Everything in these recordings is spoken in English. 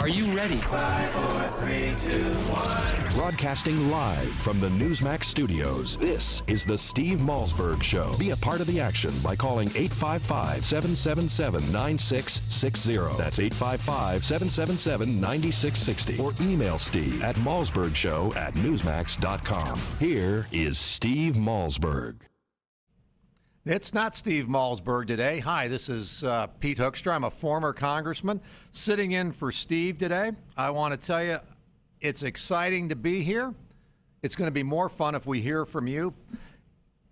Are you ready? 5, 4, 3, 2, 1. Broadcasting live from the Newsmax studios, this is the Steve Malzberg Show. Be a part of the action by calling 855-777-9660. That's 855-777-9660. Or email Steve at malzbergshow@newsmax.com. Here is Steve Malzberg. It's not Steve Malzberg today. Hi, this is Pete Hoekstra. I'm a former congressman sitting in for Steve today. I want to tell you, it's exciting to be here. It's going to be more fun if we hear from you.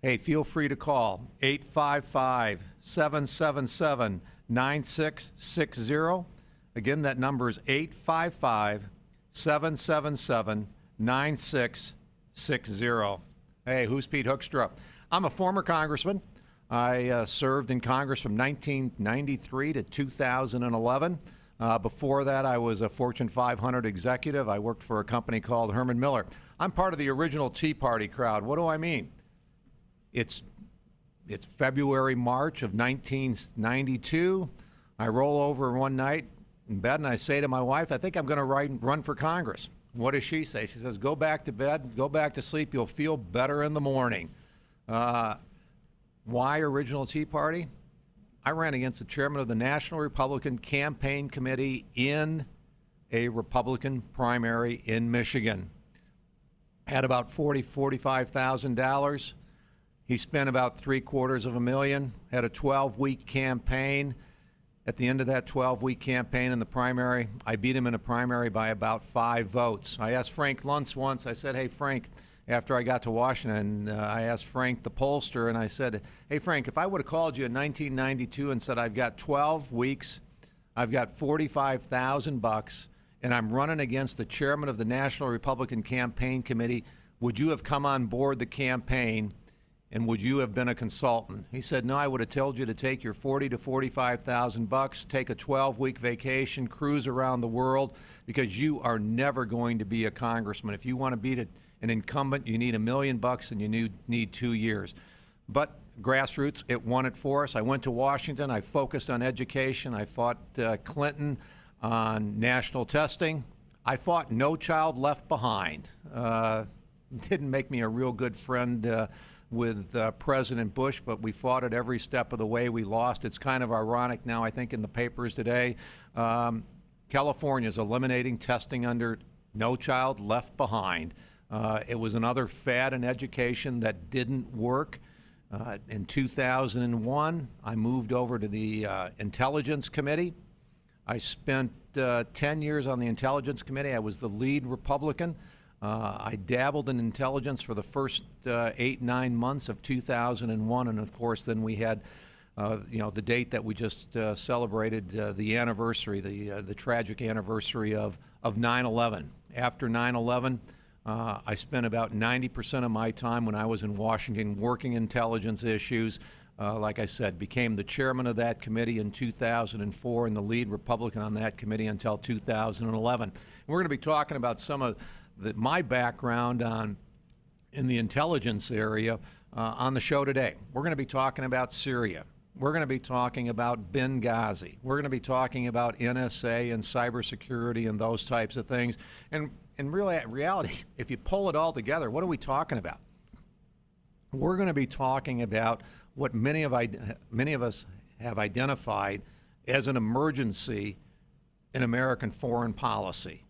Hey, feel free to call 855-777-9660. Again, that number is 855-777-9660. Hey, who's Pete Hoekstra? I'm a former congressman. I served in Congress from 1993 to 2011. Before that, I was a Fortune 500 executive. I worked for a company called Herman Miller. I'm part of the original Tea Party crowd. What do I mean? It's February, March of 1992. I roll over one night in bed and I say to my wife, I think I'm going to run for Congress. What does she say? She says, go back to bed, go back to sleep. You'll feel better in the morning. Why original Tea Party? I ran against the chairman of the National Republican Campaign Committee in a Republican primary in Michigan. Had about $45,000. He spent about $750,000. Had a 12-week campaign. At the end of that 12-week campaign in the primary, I beat him in a primary by about 5 votes. I asked Frank Luntz once, I said, hey, Frank, after I got to Washington, I asked Frank, the pollster, and I said, hey, Frank, if I would have called you in 1992 and said, I've got 12 weeks, I've got $45,000, and I'm running against the chairman of the National Republican Campaign Committee, would you have come on board the campaign, and would you have been a consultant? He said, no, I would have told you to take your $40,000 to $45,000, take a 12-week vacation, cruise around the world, because you are never going to be a congressman. If you want to beat an incumbent, you need $1 million and you need 2 years. But grassroots, it won it for us. I went to Washington. I focused on education. I fought Clinton on national testing. I fought No Child Left Behind. Didn't make me a real good friend with President Bush, but we fought it every step of the way. We lost. It's kind of ironic now, I think, in the papers today. California is eliminating testing under No Child Left Behind. It was another fad in education that didn't work. In 2001, I moved over to the Intelligence Committee. I spent 10 years on the Intelligence Committee. I was the lead Republican. I dabbled in intelligence for the first 8-9 months of 2001, and of course, then we had, the date that we just celebrated, the anniversary, the tragic anniversary of 9/11. After 9/11. I spent about 90% of my time when I was in Washington working intelligence issues. Like I said, became the chairman of that committee in 2004 and the lead Republican on that committee until 2011. We're going to be talking about some of my background in the intelligence area on the show today. We're going to be talking about Syria. We're going to be talking about Benghazi. We're going to be talking about NSA and cybersecurity and those types of things. And in reality, if you pull it all together, what are we talking about? We're going to be talking about what many of us have identified as an emergency in American foreign policy.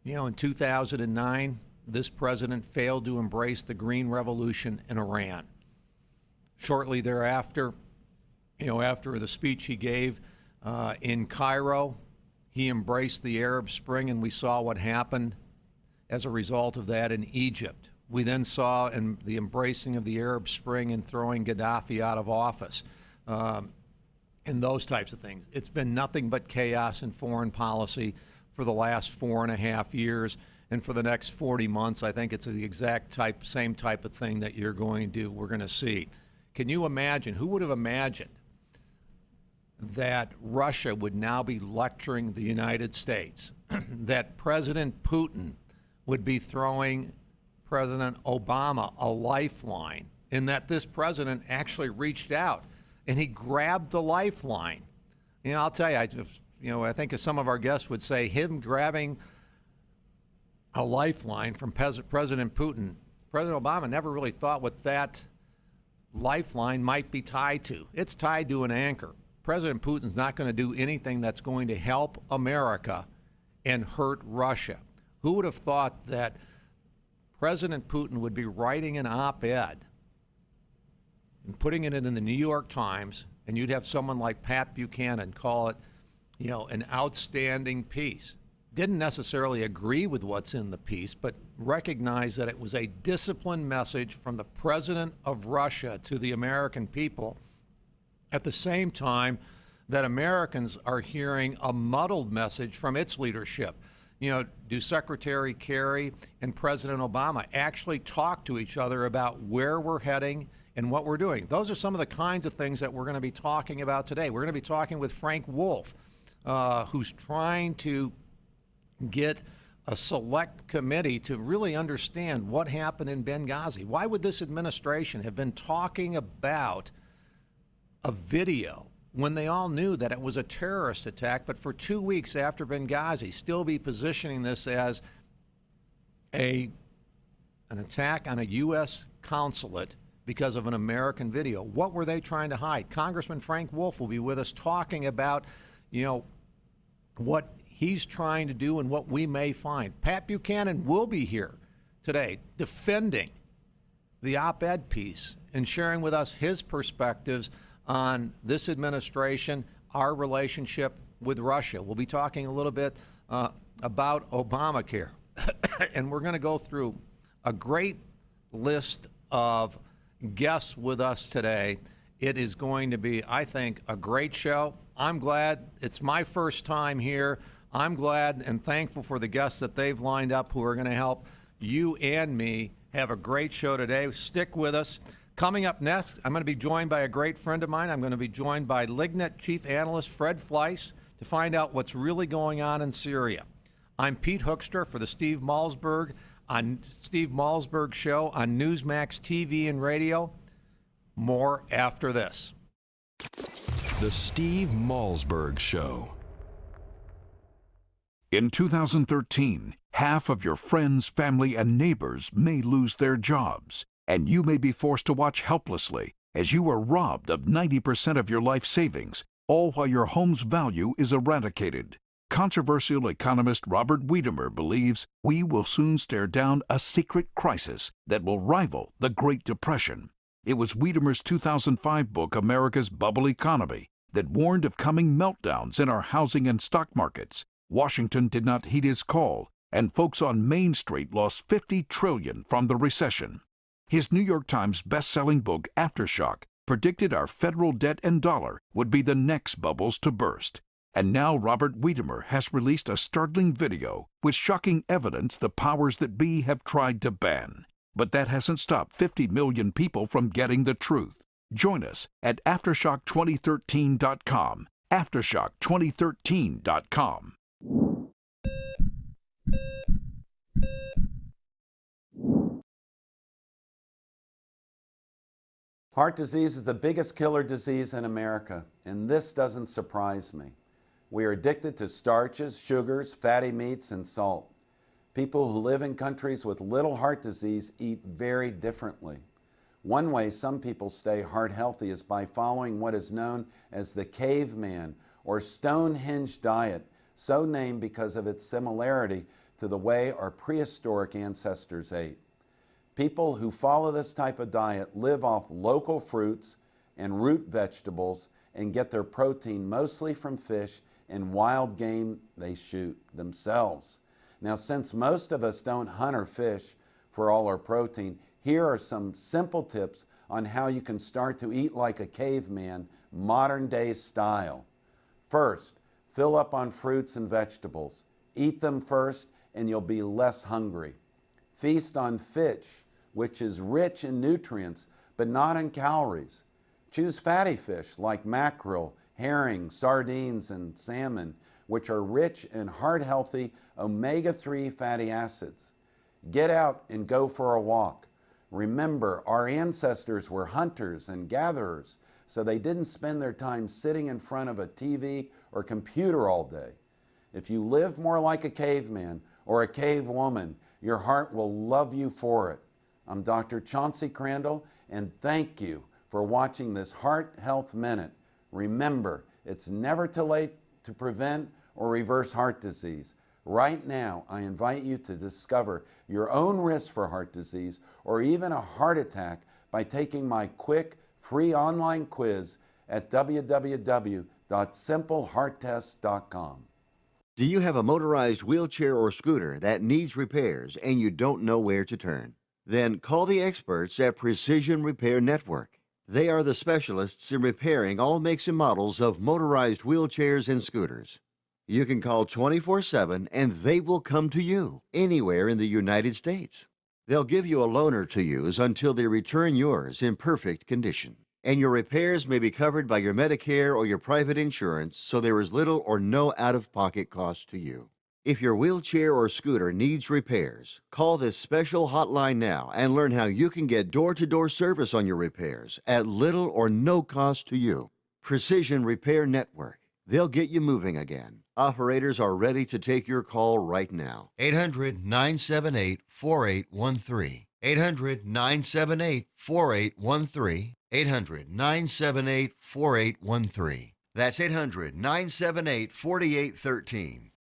In 2009, this president failed to embrace the Green Revolution in Iran. Shortly thereafter, after the speech he gave in Cairo, he embraced the Arab Spring, and we saw what happened as a result of that in Egypt. We then saw the embracing of the Arab Spring and throwing Gaddafi out of office, and those types of things. It's been nothing but chaos in foreign policy for the last 4.5 years, and for the next 40 months, I think it's the exact same type of thing that we're going to see. Can you imagine? Who would have imagined that Russia would now be lecturing the United States, that President Putin would be throwing President Obama a lifeline, and that this president actually reached out and he grabbed the lifeline? I'll tell you, I think as some of our guests would say, him grabbing a lifeline from President Putin. President Obama never really thought what that lifeline might be tied to. It's tied to an anchor. President Putin's not going to do anything that's going to help America and hurt Russia. Who would have thought that President Putin would be writing an op-ed and putting it in the New York Times, and you'd have someone like Pat Buchanan call it, an outstanding piece. Didn't necessarily agree with what's in the piece, but recognized that it was a disciplined message from the president of Russia to the American people, at the same time that Americans are hearing a muddled message from its leadership. Do Secretary Kerry and President Obama actually talk to each other about where we're heading and what we're doing? Those are some of the kinds of things that we're going to be talking about today. We're going to be talking with Frank Wolf, who's trying to get a select committee to really understand what happened in Benghazi. Why would this administration have been talking about a video when they all knew that it was a terrorist attack, but for 2 weeks after Benghazi, still be positioning this as an attack on a U.S. consulate because of an American video? What were they trying to hide? Congressman Frank Wolf will be with us talking about, what he's trying to do and what we may find. Pat Buchanan will be here today defending the op-ed piece and sharing with us his perspectives on this administration, our relationship with Russia. We'll be talking a little bit about Obamacare. And we're going to go through a great list of guests with us today. It is going to be, I think, a great show. I'm glad it's my first time here. I'm glad and thankful for the guests that they've lined up who are going to help you and me have a great show today. Stick with us. Coming up next, I'm going to be joined by a great friend of mine. I'm going to be joined by Lignet Chief Analyst Fred Fleiss to find out what's really going on in Syria. I'm Pete Hoekstra for the Steve Malzberg Show on Newsmax TV and radio. More after this. The Steve Malzberg Show. In 2013, half of your friends, family, and neighbors may lose their jobs, and you may be forced to watch helplessly as you are robbed of 90% of your life savings, all while your home's value is eradicated. Controversial economist Robert Wiedemer believes we will soon stare down a secret crisis that will rival the Great Depression. It was Wiedemer's 2005 book, America's Bubble Economy, that warned of coming meltdowns in our housing and stock markets. Washington did not heed his call, and folks on Main Street lost $50 trillion from the recession. His New York Times best-selling book, Aftershock, predicted our federal debt and dollar would be the next bubbles to burst. And now Robert Wiedemer has released a startling video with shocking evidence the powers that be have tried to ban. But that hasn't stopped 50 million people from getting the truth. Join us at Aftershock2013.com. Aftershock2013.com. Heart disease is the biggest killer disease in America, and this doesn't surprise me. We are addicted to starches, sugars, fatty meats, and salt. People who live in countries with little heart disease eat very differently. One way some people stay heart healthy is by following what is known as the caveman or Stonehenge diet, so named because of its similarity to the way our prehistoric ancestors ate. People who follow this type of diet live off local fruits and root vegetables and get their protein mostly from fish and wild game they shoot themselves. Now, since most of us don't hunt or fish for all our protein, here are some simple tips on how you can start to eat like a caveman, modern day style. First, fill up on fruits and vegetables. Eat them first and you'll be less hungry. Feast on fish, which is rich in nutrients but not in calories. Choose fatty fish like mackerel, herring, sardines, and salmon, which are rich in heart-healthy omega-3 fatty acids. Get out and go for a walk. Remember, our ancestors were hunters and gatherers, so they didn't spend their time sitting in front of a TV or computer all day. If you live more like a caveman or a cavewoman, your heart will love you for it. I'm Dr. Chauncey Crandall, and thank you for watching this Heart Health Minute. Remember, it's never too late to prevent or reverse heart disease. Right now, I invite you to discover your own risk for heart disease or even a heart attack by taking my quick, free online quiz at www.simplehearttest.com. Do you have a motorized wheelchair or scooter that needs repairs and you don't know where to turn? Then call the experts at Precision Repair Network. They are the specialists in repairing all makes and models of motorized wheelchairs and scooters. You can call 24/7 and they will come to you anywhere in the United States. They'll give you a loaner to use until they return yours in perfect condition. And your repairs may be covered by your Medicare or your private insurance, so there is little or no out-of-pocket cost to you. If your wheelchair or scooter needs repairs, call this special hotline now and learn how you can get door-to-door service on your repairs at little or no cost to you. Precision Repair Network. They'll get you moving again. Operators are ready to take your call right now. 800-978-4813. 800-978-4813. 800-978-4813. That's 800-978-4813.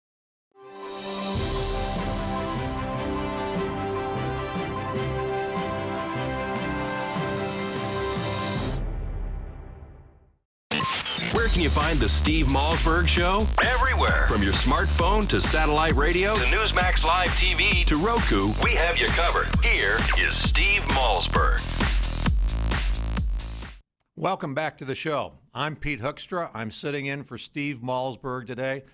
Where can you find the Steve Malzberg Show? Everywhere. From your smartphone to satellite radio to Newsmax Live TV to Roku, we have you covered. Here is Steve Malzberg. Welcome back to the show. I'm Pete Hoekstra. I'm sitting in for Steve Malzberg today.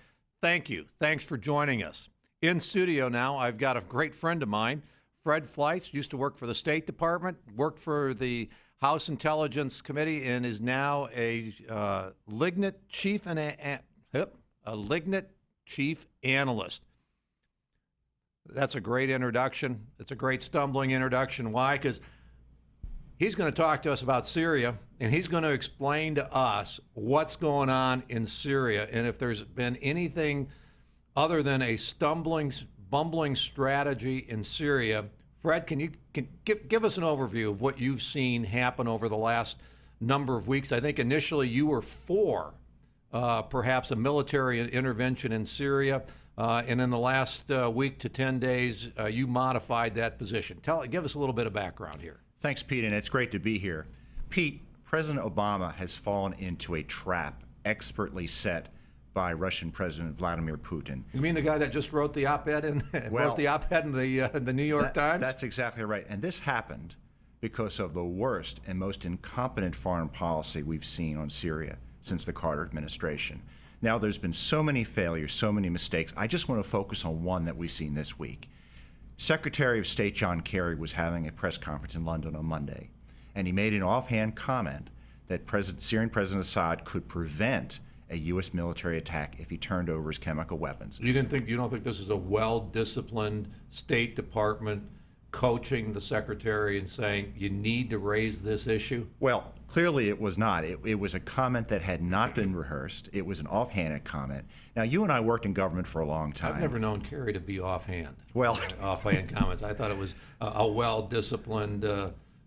Thank you. Thanks for joining us. In studio now, I've got a great friend of mine, Fred Fleitz, used to work for the State Department, worked for the House Intelligence Committee, and is now a Lignit chief analyst. That's a great introduction. It's a great stumbling introduction. Why? Because he's going to talk to us about Syria, and he's going to explain to us what's going on in Syria, and if there's been anything other than a bumbling strategy in Syria. Fred, can you give us an overview of what you've seen happen over the last number of weeks? I think initially you were for perhaps a military intervention in Syria, and in the last week to 10 days, you modified that position. Give us a little bit of background here. Thanks, Pete, and it's great to be here. Pete, President Obama has fallen into a trap expertly set by Russian President Vladimir Putin. You mean the guy that just wrote the op-ed in the New York Times? That's exactly right. And this happened because of the worst and most incompetent foreign policy we've seen on Syria since the Carter administration. Now, there's been so many failures, so many mistakes. I just want to focus on one that we've seen this week. Secretary of State John Kerry was having a press conference in London on Monday, and he made an offhand comment that Syrian President Assad could prevent a U.S. military attack if he turned over his chemical weapons. You don't think this is a well-disciplined State Department coaching the Secretary and saying you need to raise this issue? Well, clearly it was not. It was a comment that had not been rehearsed. It was an offhanded comment. Now, you and I worked in government for a long time. I've never known Kerry to be offhand. Well, offhand comments. I thought it was a well-disciplined.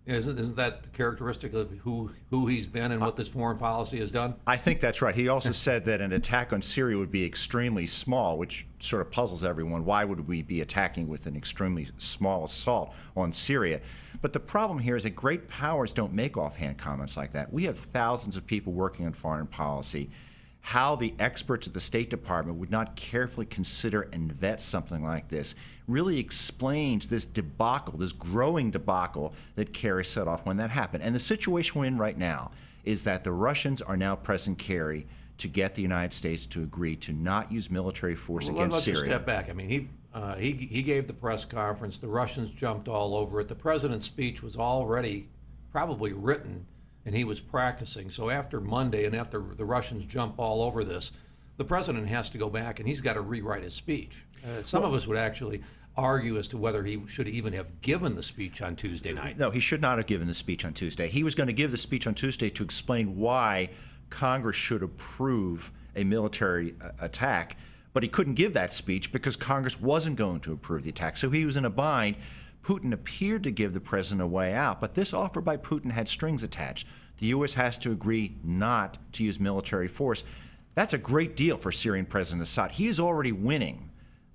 Isn't that characteristic of who he's been and what this foreign policy has done? I think that's right. He also said that an attack on Syria would be extremely small, which sort of puzzles everyone. Why would we be attacking with an extremely small assault on Syria? But the problem here is that great powers don't make offhand comments like that. We have thousands of people working on foreign policy. How the experts at the State Department would not carefully consider and vet something like this really explains this debacle, this growing debacle that Kerry set off when that happened. And the situation we're in right now is that the Russians are now pressing Kerry to get the United States to agree to not use military force against Syria. Let's just step back. I mean, he gave the press conference. The Russians jumped all over it. The president's speech was already probably written, and he was practicing. So after Monday and after the Russians jump all over this, the president has to go back and he's got to rewrite his speech. Some of us would actually argue as to whether he should even have given the speech on Tuesday night. No, he should not have given the speech on Tuesday. He was going to give the speech on Tuesday to explain why Congress should approve a military attack, but he couldn't give that speech because Congress wasn't going to approve the attack. So he was in a bind. Putin appeared to give the president a way out, but this offer by Putin had strings attached. The U.S. has to agree not to use military force. That's a great deal for Syrian President Assad. He is already winning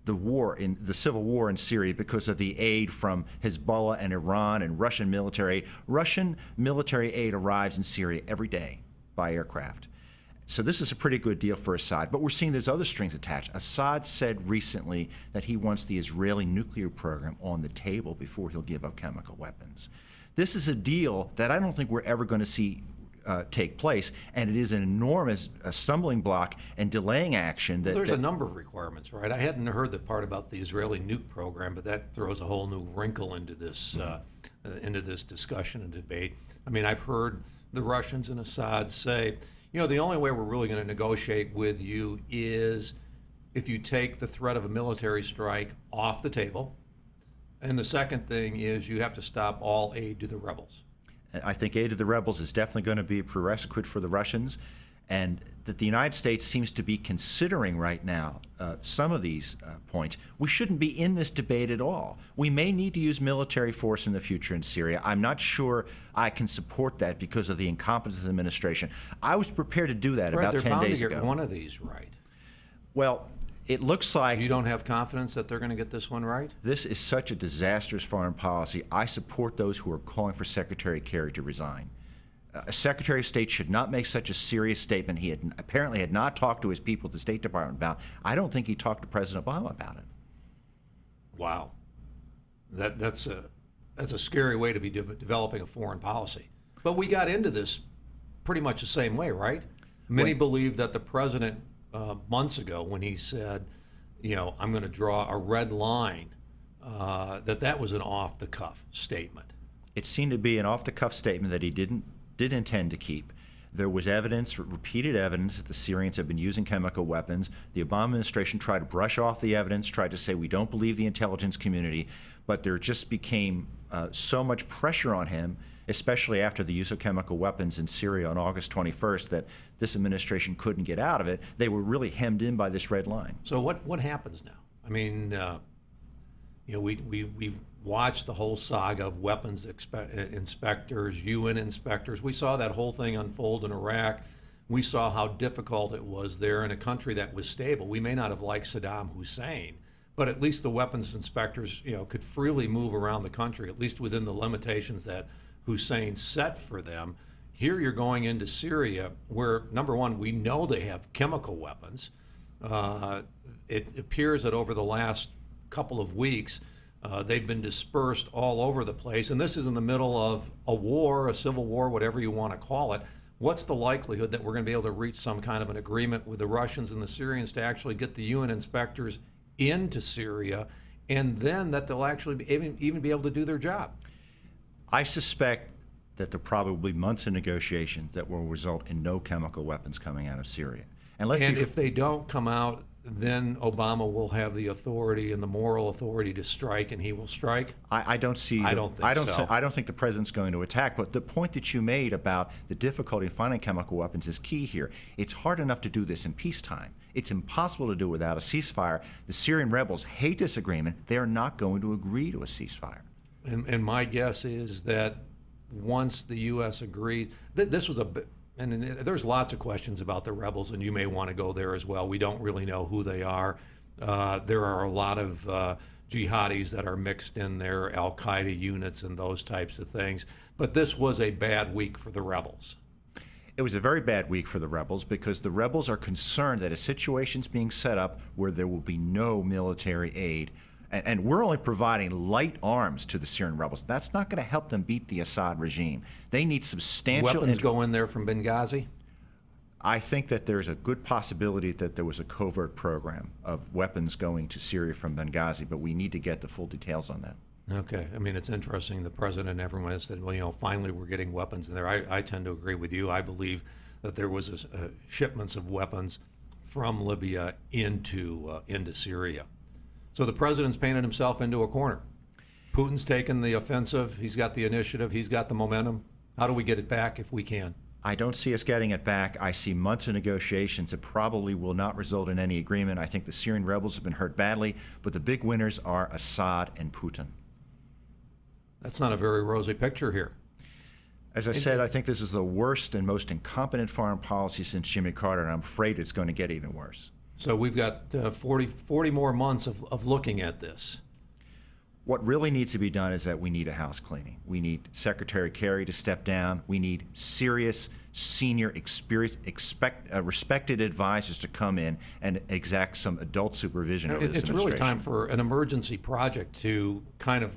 the civil war in Syria because of the aid from Hezbollah and Iran and Russian military aid. Russian military aid arrives in Syria every day by aircraft. So this is a pretty good deal for Assad. But we're seeing there's other strings attached. Assad said recently that he wants the Israeli nuclear program on the table before he'll give up chemical weapons. This is a deal that I don't think we're ever going to see take place, and it is an enormous stumbling block and delaying action. There's a number of requirements, right? I hadn't heard the part about the Israeli nuke program, but that throws a whole new wrinkle into this discussion and debate. I mean, I've heard the Russians and Assad say, you know, the only way we're really going to negotiate with you is if you take the threat of a military strike off the table. And the second thing is you have to stop all aid to the rebels. I think aid to the rebels is definitely going to be a prerequisite for the Russians, and that the United States seems to be considering right now some of these points. We shouldn't be in this debate at all. We may need to use military force in the future in Syria. I'm not sure I can support that because of the incompetence of the administration. I was prepared to do that Fred, about 10 days ago. they're bound to get one of these right. Well, it looks like... You don't have confidence that they're going to get this one right? This is such a disastrous foreign policy. I support those who are calling for Secretary Kerry to resign. A Secretary of State should not make such a serious statement he apparently had not talked to his people at the State Department about. I don't think he talked to President Obama about it. Wow. That's a scary way to be developing a foreign policy. But we got into this pretty much the same way, right? Many believe that the president months ago when he said, you know, I'm going to draw a red line, that was an off-the-cuff statement. It seemed to be an off-the-cuff statement that he didn't intend to keep. There was evidence, repeated evidence, that the Syrians have been using chemical weapons. The Obama administration tried to brush off the evidence, tried to say we don't believe the intelligence community, but there just became so much pressure on him, especially after the use of chemical weapons in Syria on August 21st, that this administration couldn't get out of it. They were really hemmed in by this red line. So what happens now? I mean, you know, we watched the whole saga of weapons inspectors, UN inspectors. We saw that whole thing unfold in Iraq. We saw how difficult it was there in a country that was stable. We may not have liked Saddam Hussein, but at least the weapons inspectors, you know, could freely move around the country, at least within the limitations that Hussein set for them. Here you're going into Syria where, number one, we know they have chemical weapons. It appears that over the last couple of weeks, they've been dispersed all over the place. And this is in the middle of a war, a civil war, whatever you want to call it. What's the likelihood that we're going to be able to reach some kind of an agreement with the Russians and the Syrians to actually get the UN inspectors into Syria, and then that they'll actually even be able to do their job? I suspect that there probably will be months of negotiations that will result in no chemical weapons coming out of Syria. And if they don't come out, then Obama will have the authority and the moral authority to strike, and he will strike? I don't think the president's going to attack, but the point that you made about the difficulty of finding chemical weapons is key here. It's hard enough to do this in peacetime. It's impossible to do without a ceasefire. The Syrian rebels hate this agreement. They are not going to agree to a ceasefire. And my guess is that once the U.S. agreed, this was and there's lots of questions about the rebels, and you may want to go there as well. We don't really know who they are. There are a lot of jihadis that are mixed in there, Al-Qaeda units and those types of things. But this was a bad week for the rebels. It was a very bad week for the rebels because the rebels are concerned that a situation's being set up where there will be no military aid. And we're only providing light arms to the Syrian rebels. That's not going to help them beat the Assad regime. They need substantial... Weapons go in there from Benghazi? I think that there's a good possibility that there was a covert program of weapons going to Syria from Benghazi, but we need to get the full details on that. Okay. I mean, it's interesting. The president and everyone has said, well, you know, finally we're getting weapons in there. I tend to agree with you. I believe that there was shipments of weapons from Libya into Syria. So the president's painted himself into a corner. Putin's taken the offensive. He's got the initiative. He's got the momentum. How do we get it back if we can? I don't see us getting it back. I see months of negotiations that probably will not result in any agreement. I think the Syrian rebels have been hurt badly, but the big winners are Assad and Putin. That's not a very rosy picture here. As I said, I think this is the worst and most incompetent foreign policy since Jimmy Carter, and I'm afraid it's going to get even worse. So we've got 40 more months of looking at this. What really needs to be done is that we need a house cleaning. We need Secretary Kerry to step down. We need serious, senior, respected advisors to come in and exact some adult supervision over this It's administration. really time for an emergency project to kind of,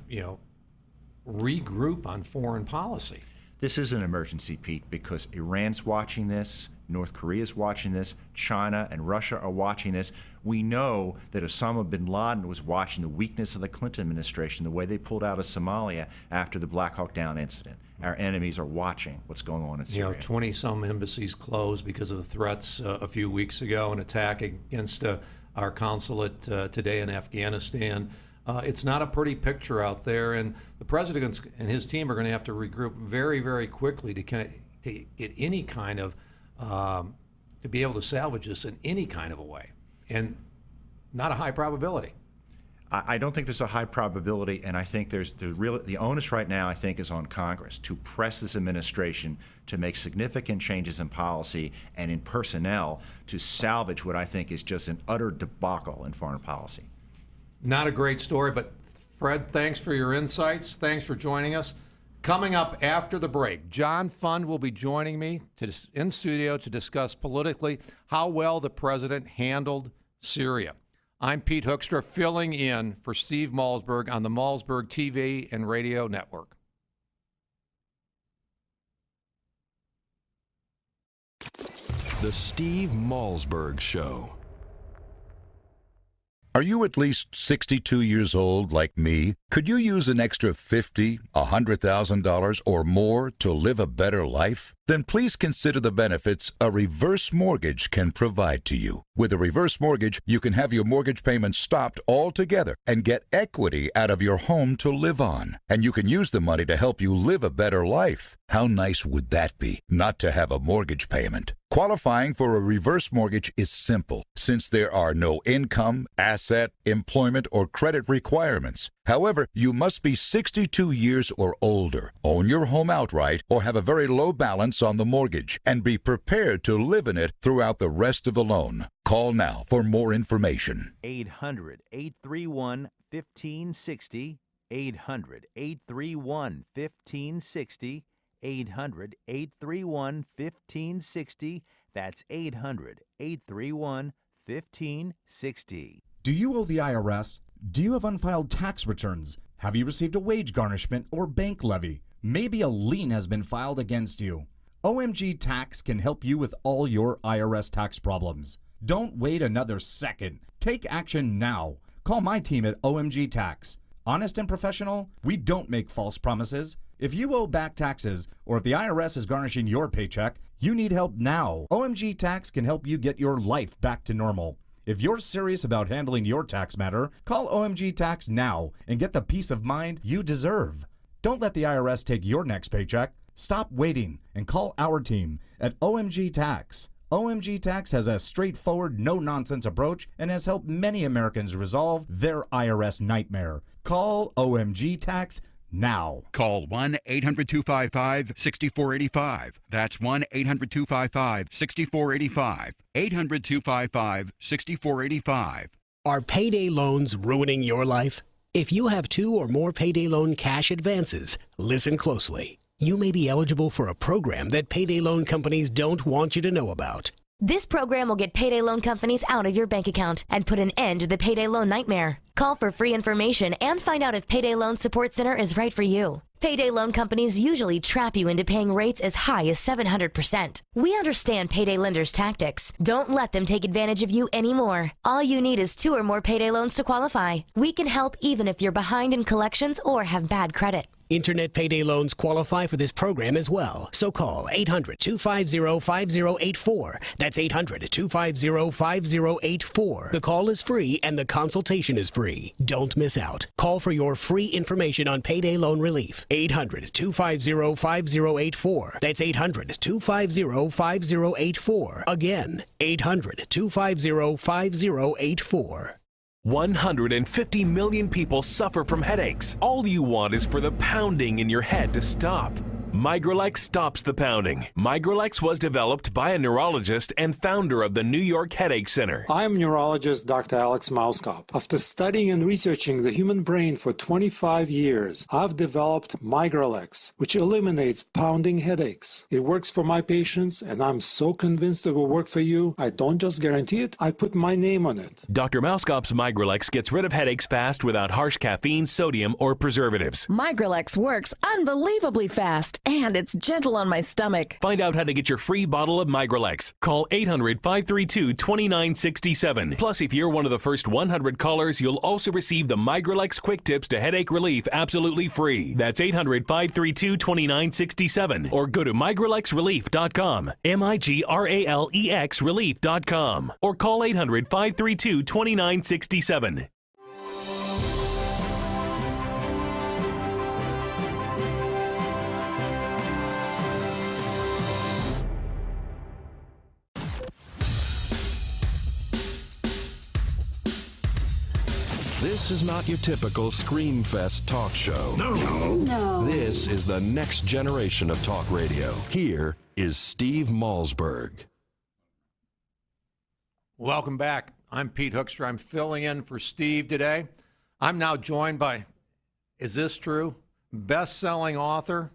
regroup on foreign policy. This is an emergency, Pete, because Iran's watching this, North Korea's watching this, China and Russia are watching this. We know that Osama bin Laden was watching the weakness of the Clinton administration, the way they pulled out of Somalia after the Black Hawk Down incident. Our enemies are watching what's going on in Syria. 20-some embassies closed because of the threats a few weeks ago, an attack against our consulate today in Afghanistan. It's not a pretty picture out there, and the president and his team are going to have to regroup very, very quickly to get any kind of to be able to salvage this in any kind of a way, and not a high probability. I don't think there's a high probability, and I think the onus right now, I think, is on Congress to press this administration to make significant changes in policy and in personnel to salvage what I think is just an utter debacle in foreign policy. Not a great story, but Fred, thanks for your insights. Thanks for joining us. Coming up after the break, John Fund will be joining me in studio to discuss politically how well the president handled Syria. I'm Pete Hoekstra, filling in for Steve Malzberg on the Malzberg TV and radio network. The Steve Malzberg Show. Are you at least 62 years old like me? Could you use an extra $50,000, $100,000 or more to live a better life? Then please consider the benefits a reverse mortgage can provide to you. With a reverse mortgage, you can have your mortgage payments stopped altogether and get equity out of your home to live on. And you can use the money to help you live a better life. How nice would that be, not to have a mortgage payment? Qualifying for a reverse mortgage is simple, since there are no income, asset, employment, or credit requirements. However, you must be 62 years or older, own your home outright, or have a very low balance on the mortgage, and be prepared to live in it throughout the rest of the loan. Call now for more information. 800-831-1560, 800-831-1560, 800-831-1560. That's 800-831-1560. Do you owe the IRS? Do you have unfiled tax returns? Have you received a wage garnishment or bank levy? Maybe a lien has been filed against you. OMG Tax can help you with all your IRS tax problems. Don't wait another second. Take action now. Call my team at OMG Tax. Honest and professional, we don't make false promises. If you owe back taxes, or if the IRS is garnishing your paycheck, you need help now. OMG Tax can help you get your life back to normal. If you're serious about handling your tax matter, call OMG Tax now and get the peace of mind you deserve. Don't let the IRS take your next paycheck. Stop waiting and call our team at OMG Tax. OMG Tax has a straightforward, no-nonsense approach and has helped many Americans resolve their IRS nightmare. Call OMG Tax now. Call 1-800-255-6485. That's 1-800-255-6485. 800-255-6485. Are payday loans ruining your life? If you have 2 or more payday loan cash advances, listen closely. You may be eligible for a program that payday loan companies don't want you to know about. This program will get payday loan companies out of your bank account and put an end to the payday loan nightmare. Call for free information and find out if Payday Loan Support Center is right for you. Payday loan companies usually trap you into paying rates as high as 700%. We understand payday lenders' tactics. Don't let them take advantage of you anymore. All you need is 2 or more payday loans to qualify. We can help even if you're behind in collections or have bad credit. Internet payday loans qualify for this program as well. So call 800-250-5084. That's 800-250-5084. The call is free and the consultation is free. Don't miss out. Call for your free information on payday loan relief. 800-250-5084. That's 800-250-5084. Again, 800-250-5084. 150 million people suffer from headaches. All you want is for the pounding in your head to stop. Migralex stops the pounding. Migralex was developed by a neurologist and founder of the New York Headache Center. I'm neurologist Dr. Alex Malzberg. After studying and researching the human brain for 25 years, I've developed Migralex, which eliminates pounding headaches. It works for my patients, and I'm so convinced it will work for you. I don't just guarantee it, I put my name on it. Dr. Malzberg's Migralex gets rid of headaches fast without harsh caffeine, sodium, or preservatives. Migralex works unbelievably fast, and it's gentle on my stomach. Find out how to get your free bottle of Migralex. Call 800-532-2967. Plus, if you're one of the first 100 callers, you'll also receive the Migralex Quick Tips to Headache Relief absolutely free. That's 800-532-2967. Or go to migralexrelief.com. MIGRALEX relief.com. Or call 800-532-2967. This is not your typical Screamfest talk show. No. This is the next generation of talk radio. Here is Steve Malzberg. Welcome back. I'm Pete Hoekstra. I'm filling in for Steve today. I'm now joined by, is this true? Best-selling author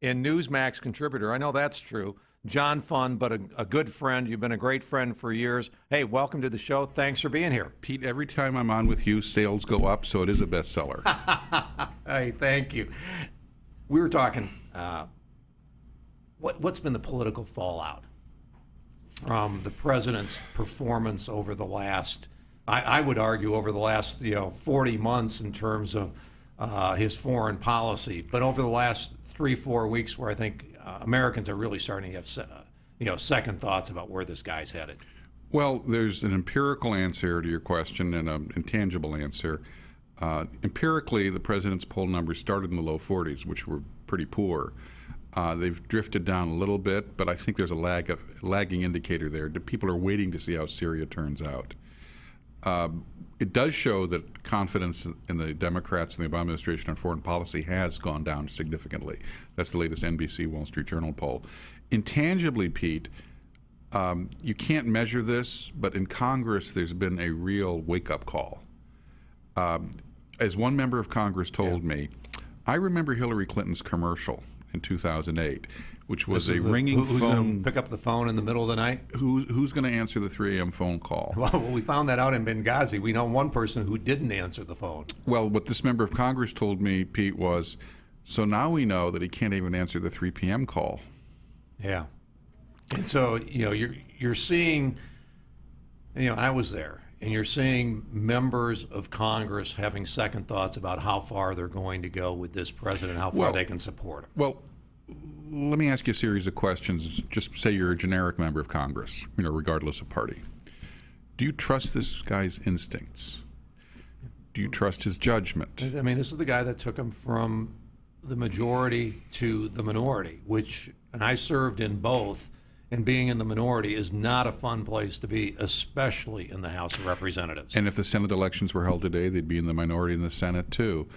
and Newsmax contributor. I know that's true. John Fund, but a good friend. You've been a great friend for years. Hey, welcome to the show. Thanks for being here. Pete, every time I'm on with you, sales go up, so it is a bestseller. Hey, thank you. We were talking, what's been the political fallout from the president's performance over the last, I would argue, over the last 40 months in terms of his foreign policy, but over the last 3-4 weeks where I think Americans are really starting to have second thoughts about where this guy's headed. Well, there's an empirical answer to your question and an intangible answer. Empirically, the president's poll numbers started in the low 40s, which were pretty poor. They've drifted down a little bit, but I think there's a lagging indicator there. People are waiting to see how Syria turns out. It does show that confidence in the Democrats and the Obama administration on foreign policy has gone down significantly. That's the latest NBC Wall Street Journal poll. Intangibly, Pete, you can't measure this, but in Congress there's been a real wake-up call. As one member of Congress told me, I remember Hillary Clinton's commercial in 2008, which was a ringing who's phone. Gonna pick up the phone in the middle of the night? Who's going to answer the 3 a.m. phone call? Well, we found that out in Benghazi. We know one person who didn't answer the phone. Well, what this member of Congress told me, Pete, was, so now we know that he can't even answer the 3 p.m. call. Yeah. And so, you're seeing, I was there, and you're seeing members of Congress having second thoughts about how far they're going to go with this president, how far they can support him. Well, let me ask you a series of questions. Just say you're a generic member of Congress, regardless of party. Do you trust this guy's instincts? Do you trust his judgment? I mean, this is the guy that took him from the majority to the minority, and I served in both, and being in the minority is not a fun place to be, especially in the House of Representatives. And if the Senate elections were held today, they'd be in the minority in the Senate, too.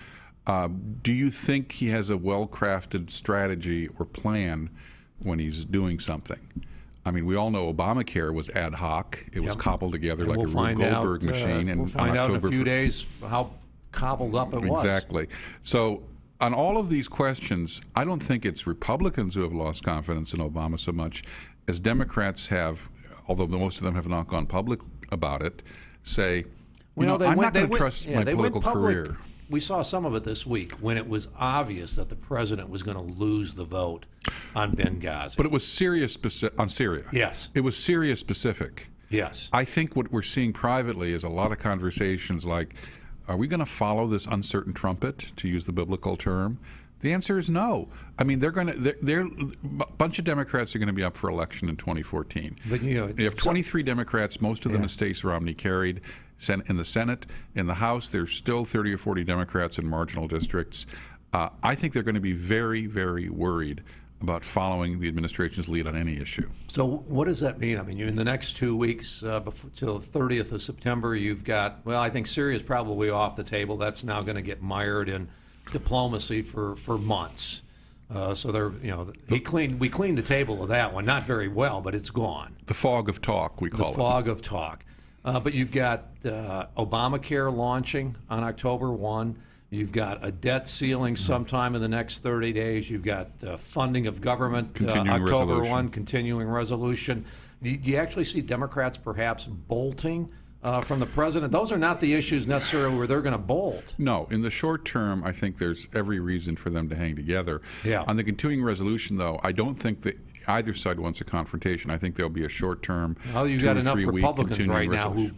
Do you think he has a well-crafted strategy or plan when he's doing something? I mean, we all know Obamacare was ad hoc. It was cobbled together like a Rube Goldberg machine. We'll find out in a few days how cobbled up it was. Exactly. So on all of these questions, I don't think it's Republicans who have lost confidence in Obama so much as Democrats have, although most of them have not gone public about it, say, I'm not going to trust my political career. We saw some of it this week when it was obvious that the president was going to lose the vote on Benghazi. But it was Syria on Syria. Yes. It was Syria specific. Yes. I think what we're seeing privately is a lot of conversations like, are we going to follow this uncertain trumpet, to use the biblical term, The answer is no. I mean, a bunch of Democrats are going to be up for election in 2014. But you have 23 Democrats. Most of them, as Stacey Romney carried in the Senate. In the House, there's still 30 or 40 Democrats in marginal districts. I think they're going to be very, very worried about following the administration's lead on any issue. So what does that mean? I mean, in the next 2 weeks, till the 30th of September, you've got, well, I think Syria is probably off the table. That's now going to get mired in diplomacy for months. So they're, we cleaned the table of that one, not very well, but it's gone. The fog of talk, we call it. The fog of talk. But you've got Obamacare launching on October 1. You've got a debt ceiling sometime in the next 30 days. You've got funding of government, October 1, continuing resolution. Do you actually see Democrats perhaps bolting from the president? Those are not the issues necessarily where they're going to bolt. No. In the short term, I think there's every reason for them to hang together. Yeah. On the continuing resolution, though, I don't think that either side wants a confrontation. I think there'll be a short-term, well, you've got enough Republicans right now who...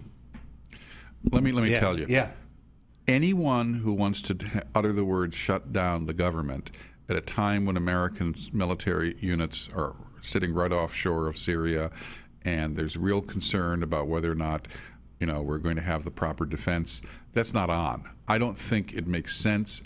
Let me tell you. Yeah. Anyone who wants to utter the words shut down the government at a time when Americans' military units are sitting right offshore of Syria and there's real concern about whether or not we're going to have the proper defense, that's not on. I don't think it makes sense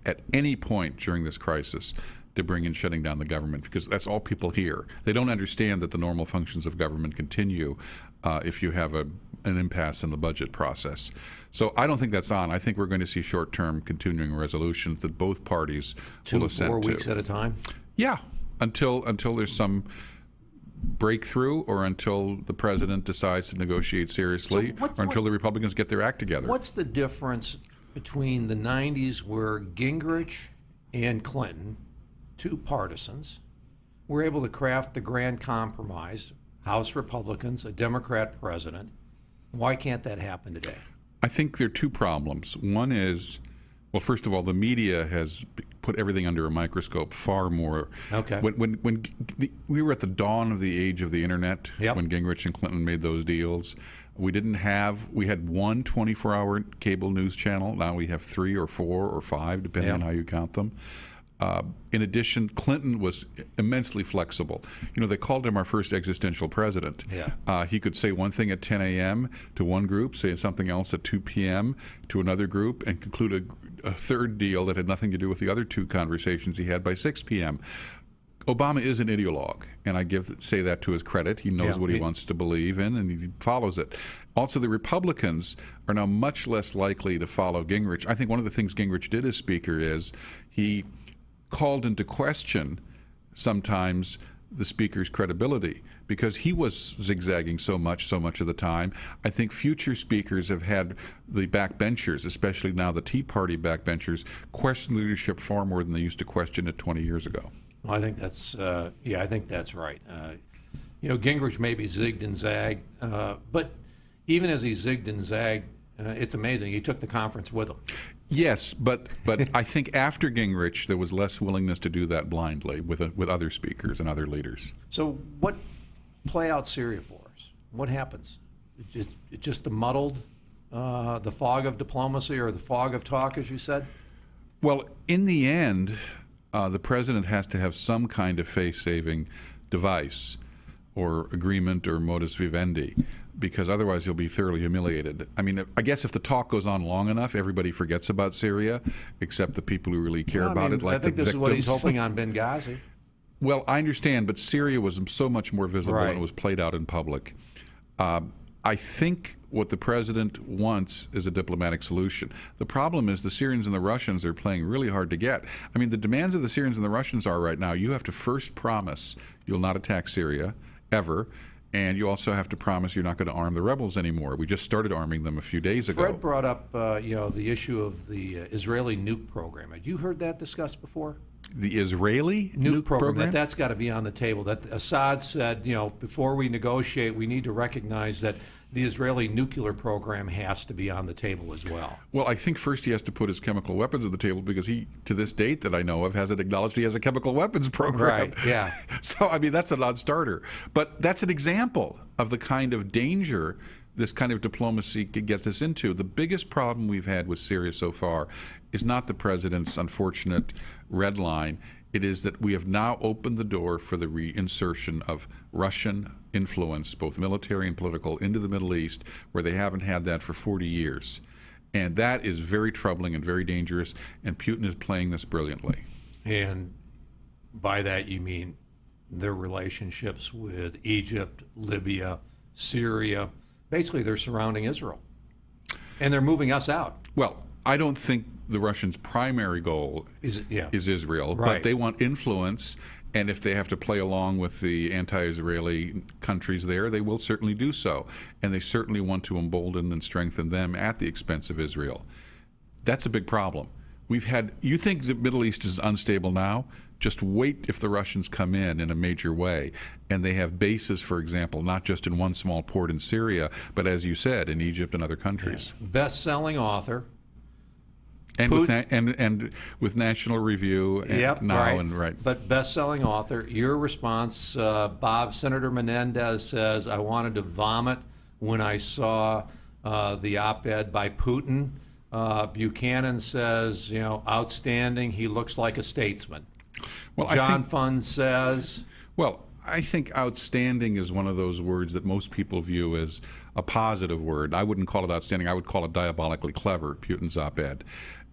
at any point during this crisis to bring in shutting down the government, because that's all people hear. They don't understand that the normal functions of government continue if you have an impasse in the budget process. So I don't think that's on. I think we're going to see short-term continuing resolutions that both parties will assent to. 2 4 weeks at a time? Yeah, until there's some breakthrough, or until the president decides to negotiate seriously, or until the Republicans get their act together. What's the difference between the 90s, where Gingrich and Clinton, two partisans, were able to craft the grand compromise, House Republicans, a Democrat president? Why can't that happen today? I think there are two problems. One is, well, first of all, the media has put everything under a microscope far more. Okay. When we were at the dawn of the age of the internet, Yep. when Gingrich and Clinton made those deals, we had one 24-hour cable news channel. Now we have 3 or 4 or 5, depending on how you count them. In addition, Clinton was immensely flexible. They called him our first existential president. Yeah. He could say one thing at 10 a.m. to one group, say something else at 2 p.m. to another group, and conclude a third deal that had nothing to do with the other 2 conversations he had by 6 p.m. Obama is an ideologue, and I say that to his credit. He knows what he wants to believe in, and he follows it. Also, the Republicans are now much less likely to follow Gingrich. I think one of the things Gingrich did as Speaker is he called into question sometimes the Speaker's credibility, because he was zigzagging so much of the time. I think future speakers have had the backbenchers, especially now the Tea Party backbenchers, question leadership far more than they used to question it 20 years ago. Well, I think that's I think that's right. Gingrich maybe zigged and zagged, but even as he zigged and zagged, it's amazing. He took the conference with him. Yes, but I think after Gingrich, there was less willingness to do that blindly with other speakers and other leaders. So what play out Syria for us? What happens? It's just the muddled, the fog of diplomacy, or the fog of talk, as you said? Well, in the end, the president has to have some kind of face-saving device or agreement or modus vivendi, because otherwise he'll be thoroughly humiliated. I mean, I guess if the talk goes on long enough, everybody forgets about Syria, except the people who really care about it, like I think the this victims. is what he's hoping on Benghazi. Well, I understand, but Syria was so much more visible and was played out in public. I think what the president wants is a diplomatic solution. The problem is the Syrians and the Russians are playing really hard to get. I mean, the demands of the Syrians and the Russians are right now, you have to first promise you'll not attack Syria, ever, and you also have to promise you're not going to arm the rebels anymore. We just started arming them a few days ago. Fred brought up the issue of the Israeli nuke program. Had you heard that discussed before? The Israeli nuke program? That's got to be on the table. That Assad said, before we negotiate, we need to recognize that the Israeli nuclear program has to be on the table as well. Well, I think first he has to put his chemical weapons on the table, because he, to this date that I know of, hasn't acknowledged he has a chemical weapons program. Right, yeah. So, I mean, that's a non-starter. But that's an example of the kind of danger this kind of diplomacy could get this into. The biggest problem we've had with Syria so far is not the president's unfortunate red line. It is that we have now opened the door for the reinsertion of Russian influence, both military and political, into the Middle East, where they haven't had that for 40 years. And that is very troubling and very dangerous, and Putin is playing this brilliantly. And by that you mean their relationships with Egypt, Libya, Syria. Basically, they're surrounding Israel. And they're moving us out. Well, I don't think the Russians' primary goal is Israel, Right. but they want influence, and if they have to play along with the anti-Israeli countries there, they will certainly do so. And they certainly want to embolden and strengthen them at the expense of Israel. That's a big problem. You think the Middle East is unstable now? Just wait if the Russians come in a major way, and they have bases, for example, not just in one small port in Syria, but as you said, in Egypt and other countries. Yeah. Best-selling author. And with National Review and right. But best-selling author. Your response, Bob, Senator Menendez says, I wanted to vomit when I saw the op-ed by Putin. Buchanan says, outstanding. He looks like a statesman. Well, John Fund says... Well, I think outstanding is one of those words that most people view as a positive word. I wouldn't call it outstanding. I would call it diabolically clever, Putin's op-ed.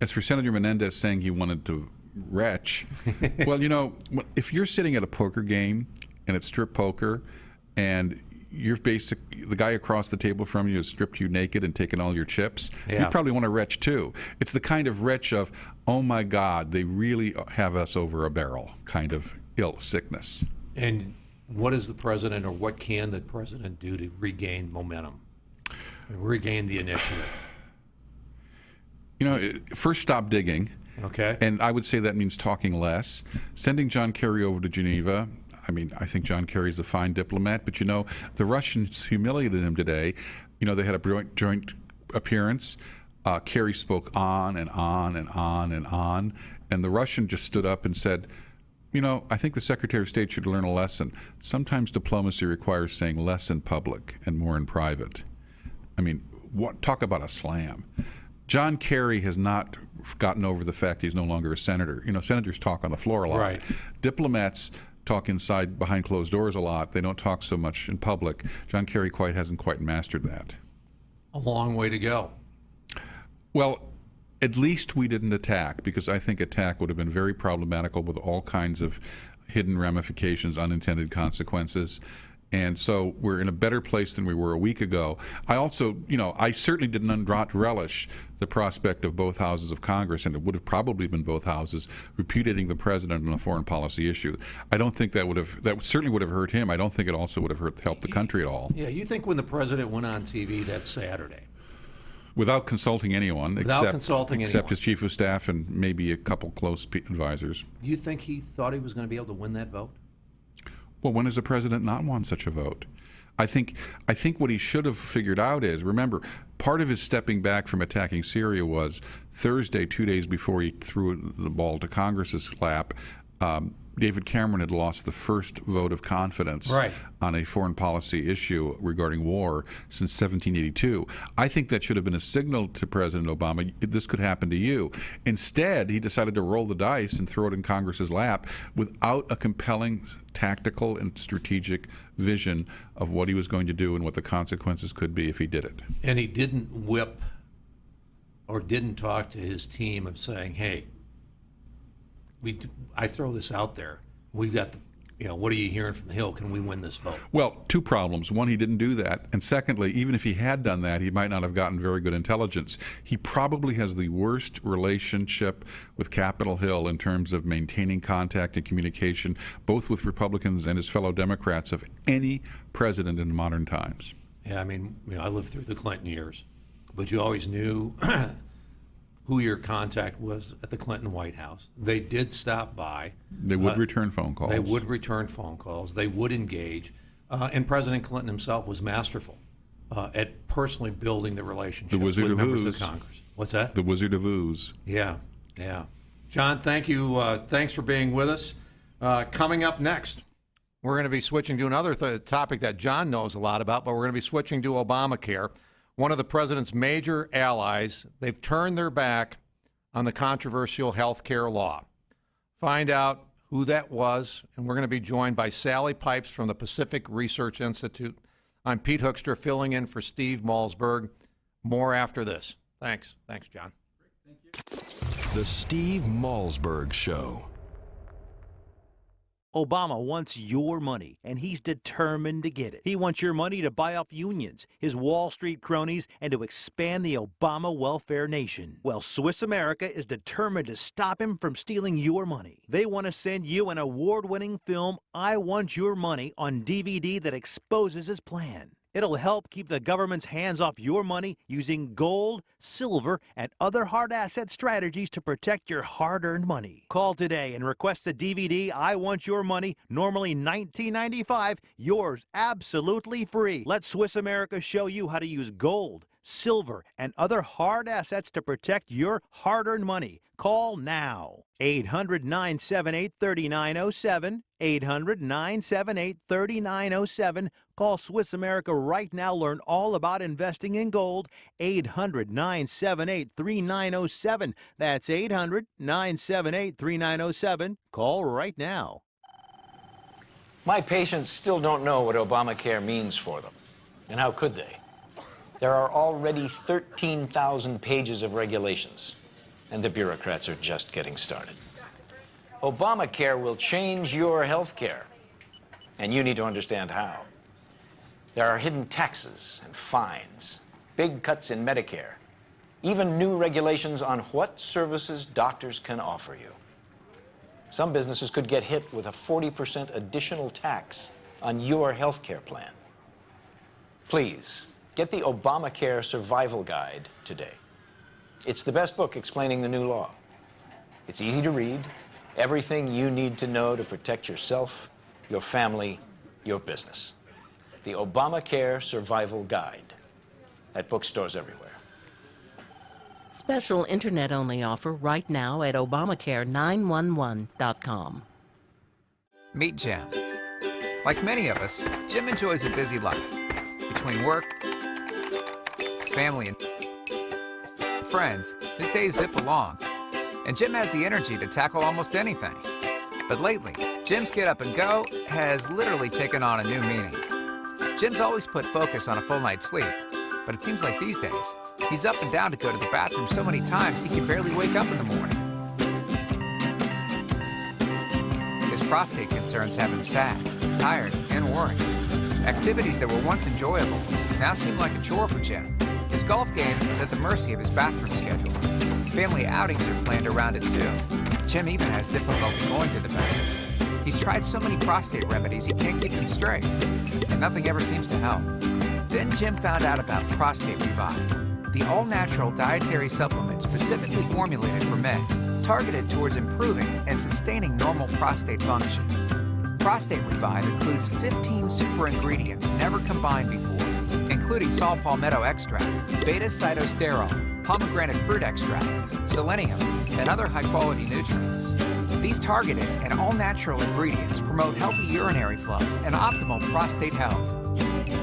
As for Senator Menendez saying he wanted to retch, well, if you're sitting at a poker game and it's strip poker and the guy across the table from you has stripped you naked and taken all your chips, you probably want to retch too. It's the kind of retch of, oh my God, they really have us over a barrel kind of ill sickness. And what is the president, or what can the president do to regain momentum, regain the initiative? First stop digging. Okay. And I would say that means talking less. Sending John Kerry over to Geneva. I think John Kerry's a fine diplomat, but the Russians humiliated him today. They had a joint appearance. Kerry spoke on and on and on and on, and the Russian just stood up and said, I think the Secretary of State should learn a lesson. Sometimes diplomacy requires saying less in public and more in private. Talk about a slam. John Kerry has not gotten over the fact he's no longer a senator. Senators talk on the floor a lot. Right. Diplomats talk inside behind closed doors a lot. They don't talk so much in public. John Kerry hasn't quite mastered that. A long way to go. Well, at least we didn't attack, because I think attack would have been very problematical with all kinds of hidden ramifications, unintended consequences. And so we're in a better place than we were a week ago. I also, I certainly did not relish the prospect of both houses of Congress, and it would have probably been both houses, repudiating the president on a foreign policy issue. I don't think that certainly would have hurt him. I don't think it also would have helped the country at all. Yeah, you think when the president went on TV that Saturday, without consulting anyone, except his chief of staff and maybe a couple close advisors. Do you think he thought he was going to be able to win that vote? Well, when has a president not won such a vote? I think what he should have figured out is, remember, part of his stepping back from attacking Syria was Thursday, 2 days before he threw the ball to Congress's lap, David Cameron had lost the first vote of confidence on a foreign policy issue regarding war since 1782. I think that should have been a signal to President Obama, this could happen to you. Instead, he decided to roll the dice and throw it in Congress's lap without a compelling tactical and strategic vision of what he was going to do and what the consequences could be if he did it. And he didn't whip or didn't talk to his team of saying, hey, I throw this out there. We've got what are you hearing from the Hill? Can we win this vote? Well, two problems. One, he didn't do that. And secondly, even if he had done that, he might not have gotten very good intelligence. He probably has the worst relationship with Capitol Hill in terms of maintaining contact and communication, both with Republicans and his fellow Democrats, of any president in modern times. Yeah, I lived through the Clinton years, but you always knew who your contact was at the Clinton White House. They did stop by. They would return phone calls. They would engage. And President Clinton himself was masterful at personally building the relationship with members of Congress. What's that? The Wizard of Ooze. Yeah. John, thank you. Thanks for being with us. Coming up next, We're going to be switching to another topic that John knows a lot about, but we're going to be switching to Obamacare. One of the president's major allies, they've turned their back on the controversial health care law. Find out who that was, and we're going to be joined by Sally Pipes from the Pacific Research Institute. I'm Pete Hoekstra, filling in for Steve Malzberg. More after this. Thanks. Thanks, John. The Steve Malzberg Show. Obama wants your money, and he's determined to get it. He wants your money to buy off unions, his Wall Street cronies, and to expand the Obama welfare nation. Well, Swiss America is determined to stop him from stealing your money. They want to send you an award-winning film, I Want Your Money, on DVD that exposes his plan. It'll help keep the government's hands off your money using gold, silver, and other hard asset strategies to protect your hard-earned money. Call today and request the DVD, I Want Your Money, normally $19.95, yours absolutely free. Let Swiss America show you how to use gold, silver, and other hard assets to protect your hard-earned money. Call now. 800-978-3907. 800-978-3907. Call Swiss America right now. Learn all about investing in gold. 800-978-3907. That's 800-978-3907. Call right now. My patients still don't know what Obamacare means for them. And how could they? There are already 13,000 pages of regulations, and the bureaucrats are just getting started. Obamacare will change your health care, and you need to understand how. There are hidden taxes and fines, big cuts in Medicare, even new regulations on what services doctors can offer you. Some businesses could get hit with a 40% additional tax on your health care plan. Please, get the Obamacare Survival Guide today. It's the best book explaining the new law. It's easy to read, everything you need to know to protect yourself, your family, your business. The Obamacare Survival Guide at bookstores everywhere. Special internet-only offer right now at Obamacare911.com. Meet Jim. Like many of us, Jim enjoys a busy life. Between work, family, and friends, his days zip along. And Jim has the energy to tackle almost anything. But lately, Jim's get up and go has literally taken on a new meaning. Jim's always put focus on a full night's sleep, but it seems like these days, he's up and down to go to the bathroom so many times he can barely wake up in the morning. His prostate concerns have him sad, tired, and worried. Activities that were once enjoyable now seem like a chore for Jim. His golf game is at the mercy of his bathroom schedule. Family outings are planned around it too. Jim even has difficulty going to the bathroom. He's tried so many prostate remedies he can't keep them straight, and nothing ever seems to help. Then Jim found out about Prostate Revive, the all-natural dietary supplement specifically formulated for men, targeted towards improving and sustaining normal prostate function. Prostate Revive includes 15 super ingredients never combined before, including saw palmetto extract, beta-cytosterol, pomegranate fruit extract, selenium, and other high-quality nutrients. These targeted and all-natural ingredients promote healthy urinary flow and optimal prostate health.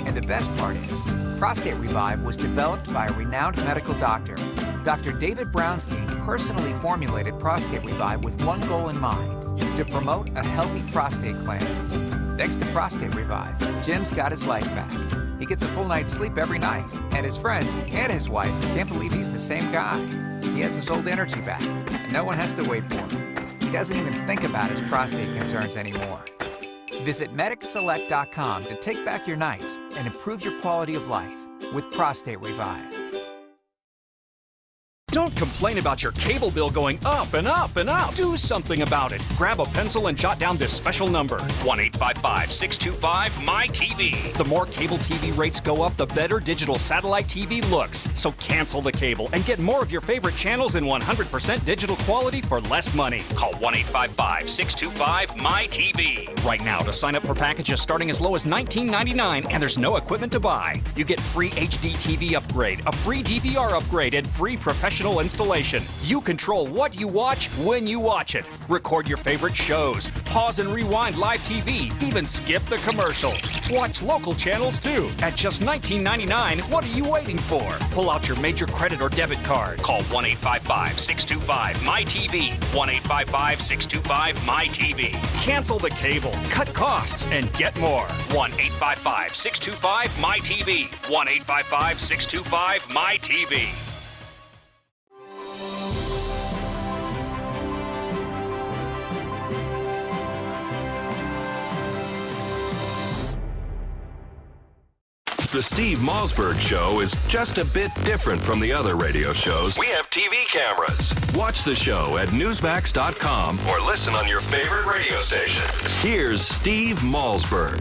And the best part is, Prostate Revive was developed by a renowned medical doctor. Dr. David Brownstein personally formulated Prostate Revive with one goal in mind, to promote a healthy prostate gland. Thanks to Prostate Revive, Jim's got his life back. He gets a full night's sleep every night, and his friends and his wife can't believe he's the same guy. He has his old energy back, and no one has to wait for him. He doesn't even think about his prostate concerns anymore. Visit MedicSelect.com to take back your nights and improve your quality of life with Prostate Revive. Don't complain about your cable bill going up and up and up. Do something about it. Grab a pencil and jot down this special number, 1-855-625-MY-TV. The more cable TV rates go up, the better digital satellite TV looks. So cancel the cable and get more of your favorite channels in 100% digital quality for less money. Call 1-855-625-MY-TV. Right now to sign up for packages starting as low as $19.99, and there's no equipment to buy. You get free HD TV upgrade, a free DVR upgrade, and free professional professional installation. You control what you watch when you watch it. Record your favorite shows, pause and rewind live TV, even skip the commercials. Watch local channels too. At just $19.99, what are you waiting for? Pull out your major credit or debit card. Call 1-855-625-MyTV. 1-855-625-MyTV. Cancel the cable, cut costs, and get more. 1-855-625-MyTV. 1-855-625-MyTV. The Steve Malzberg Show is just a bit different from the other radio shows. We have TV cameras. Watch the show at Newsmax.com or listen on your favorite radio station. Here's Steve Malzberg.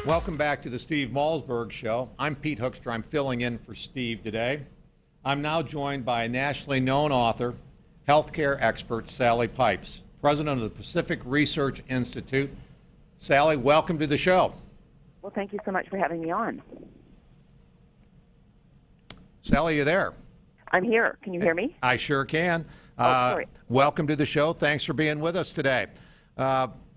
Welcome back to the Steve Malzberg Show. I'm Pete Hoekstra. I'm filling in for Steve today. I'm now joined by a nationally known author, healthcare expert, Sally Pipes, president of the Pacific Research Institute. Sally, welcome to the show. Well, thank you so much for having me on. Sally, you there? I'm here. Can you hear me? I sure can. Sorry. Welcome to the show. Thanks for being with us today.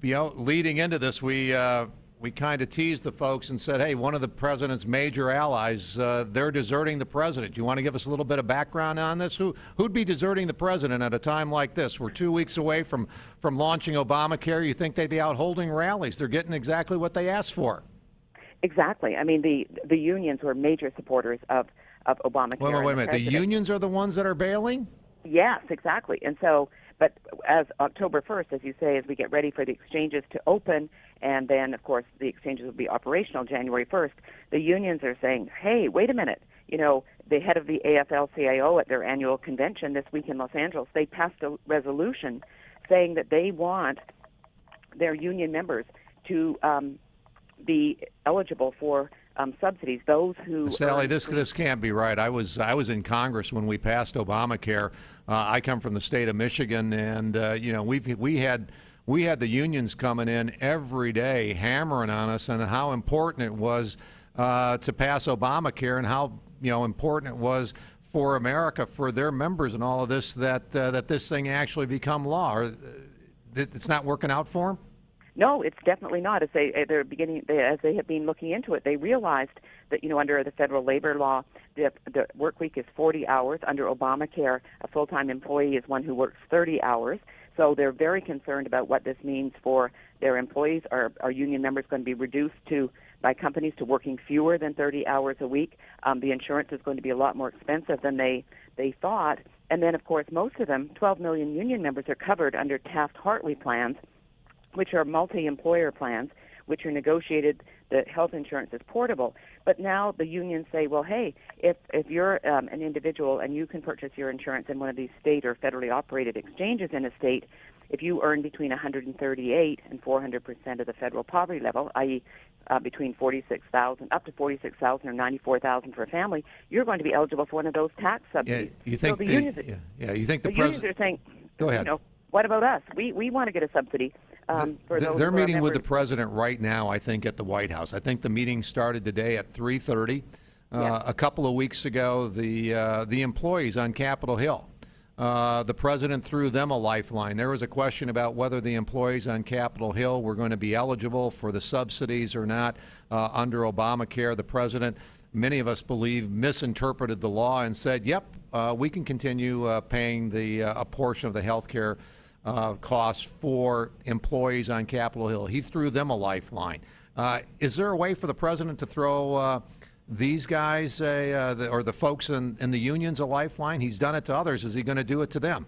Leading into this, we kind of teased the folks and said, hey, one of the president's major allies, they're deserting the president. Do you want to give us a little bit of background on this? Who'd be deserting the president at a time like this? We're 2 weeks away from launching Obamacare. You think they'd be out holding rallies? They're getting exactly what they asked for. Exactly. I mean, the unions were major supporters of Obamacare. Wait a minute. The unions are the ones that are bailing? Yes, exactly. And so, but as October 1st, as you say, as we get ready for the exchanges to open, and then, of course, the exchanges will be operational January 1st, the unions are saying, hey, wait a minute. You know, the head of the AFL-CIO at their annual convention this week in Los Angeles, they passed a resolution saying that they want their union members to be eligible for subsidies. Those who Sally, this can't be right. I was in Congress when we passed Obamacare. I come from the state of Michigan, and we had the unions coming in every day hammering on us on how important it was to pass Obamacare and how important it was for America, for their members, and all of this that this thing actually become law. Or it's not working out for them. No, it's definitely not. As they have been looking into it, they realized that under the federal labor law, the work week is 40 hours. Under Obamacare, a full-time employee is one who works 30 hours. So they're very concerned about what this means for their employees. Are union members going to be reduced by companies to working fewer than 30 hours a week? The insurance is going to be a lot more expensive than they thought. And then, of course, most of them, 12 million union members, are covered under Taft-Hartley plans, which are multi-employer plans, which are negotiated. The health insurance is portable. But now the unions say, well, hey, if you're an individual and you can purchase your insurance in one of these state or federally operated exchanges in a state, if you earn between 138 and 400% of the federal poverty level, i.e., between 46,000 up to 46,000 or 94,000 for a family, you're going to be eligible for one of those tax subsidies. Yeah, you think so the unions, you think the unions are saying, go ahead. What about us? We want to get a subsidy. They're meeting with the president right now, I think, at the White House. I think the meeting started today at 3:30. Yes. A couple of weeks ago, the employees on Capitol Hill, the president threw them a lifeline. There was a question about whether the employees on Capitol Hill were going to be eligible for the subsidies or not under Obamacare. The president, many of us believe, misinterpreted the law and said, yep, we can continue paying a portion of the health care costs for employees on Capitol Hill. He threw them a lifeline. Is there a way for the president to throw these guys or the folks in the unions a lifeline? He's done it to others. Is he going to do it to them?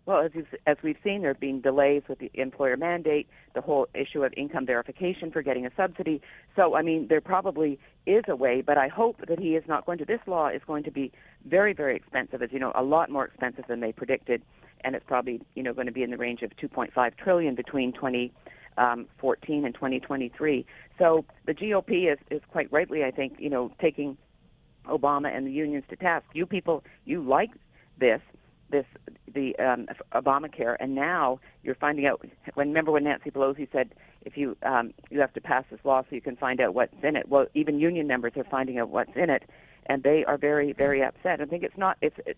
Well, as we've seen, there have been delays with the employer mandate, the whole issue of income verification for getting a subsidy. So, I mean, there probably is a way, but I hope that he is not going to. This law is going to be very, very expensive, as you know, a lot more expensive than they predicted, and it's probably, going to be in the range of $2.5 trillion between 2014 and 2023. So the GOP is quite rightly, I think, taking Obama and the unions to task. You people, you like the Obamacare, and now you're finding out. Remember when Nancy Pelosi said, if you have to pass this law so you can find out what's in it. Well, even union members are finding out what's in it, and they are very, very upset. I think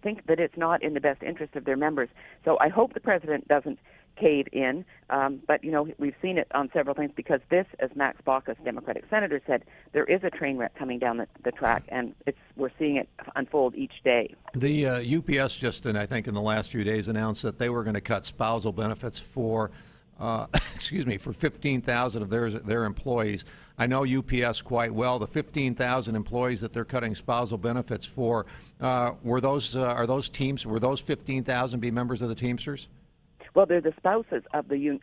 think that it's not in the best interest of their members. So I hope the president doesn't cave in, but we've seen it on several things, because this, as Max Baucus, Democratic senator, said, there is a train wreck coming down the track, and we're seeing it unfold each day. The UPS just, I think in the last few days, announced that they were going to cut spousal benefits for for 15,000 of their employees. I know UPS quite well. The 15,000 employees that they're cutting spousal benefits for, were those 15,000 be members of the Teamsters? Well, they're the spouses of the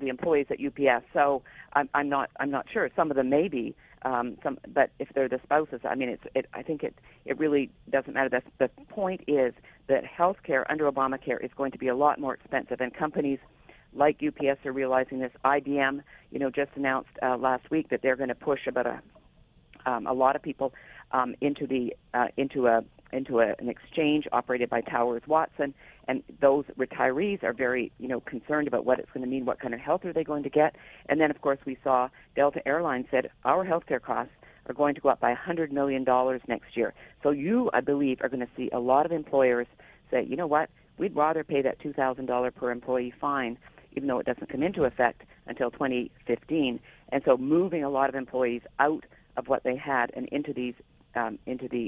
employees at UPS. So I'm not sure. Some of them may be, but if they're the spouses, I mean, I think it really doesn't matter. The point is that health care under Obamacare is going to be a lot more expensive, and companies like UPS are realizing this. IBM, just announced last week that they're going to push about a lot of people into an exchange operated by Towers Watson, and those retirees are very concerned about what it's going to mean. What kind of health are they going to get? And then, of course, we saw Delta Airlines said our healthcare costs are going to go up by $100 million next year. So I believe, are going to see a lot of employers say, you know what, we'd rather pay that $2,000 per employee fine, even though it doesn't come into effect until 2015. And so moving a lot of employees out of what they had and into the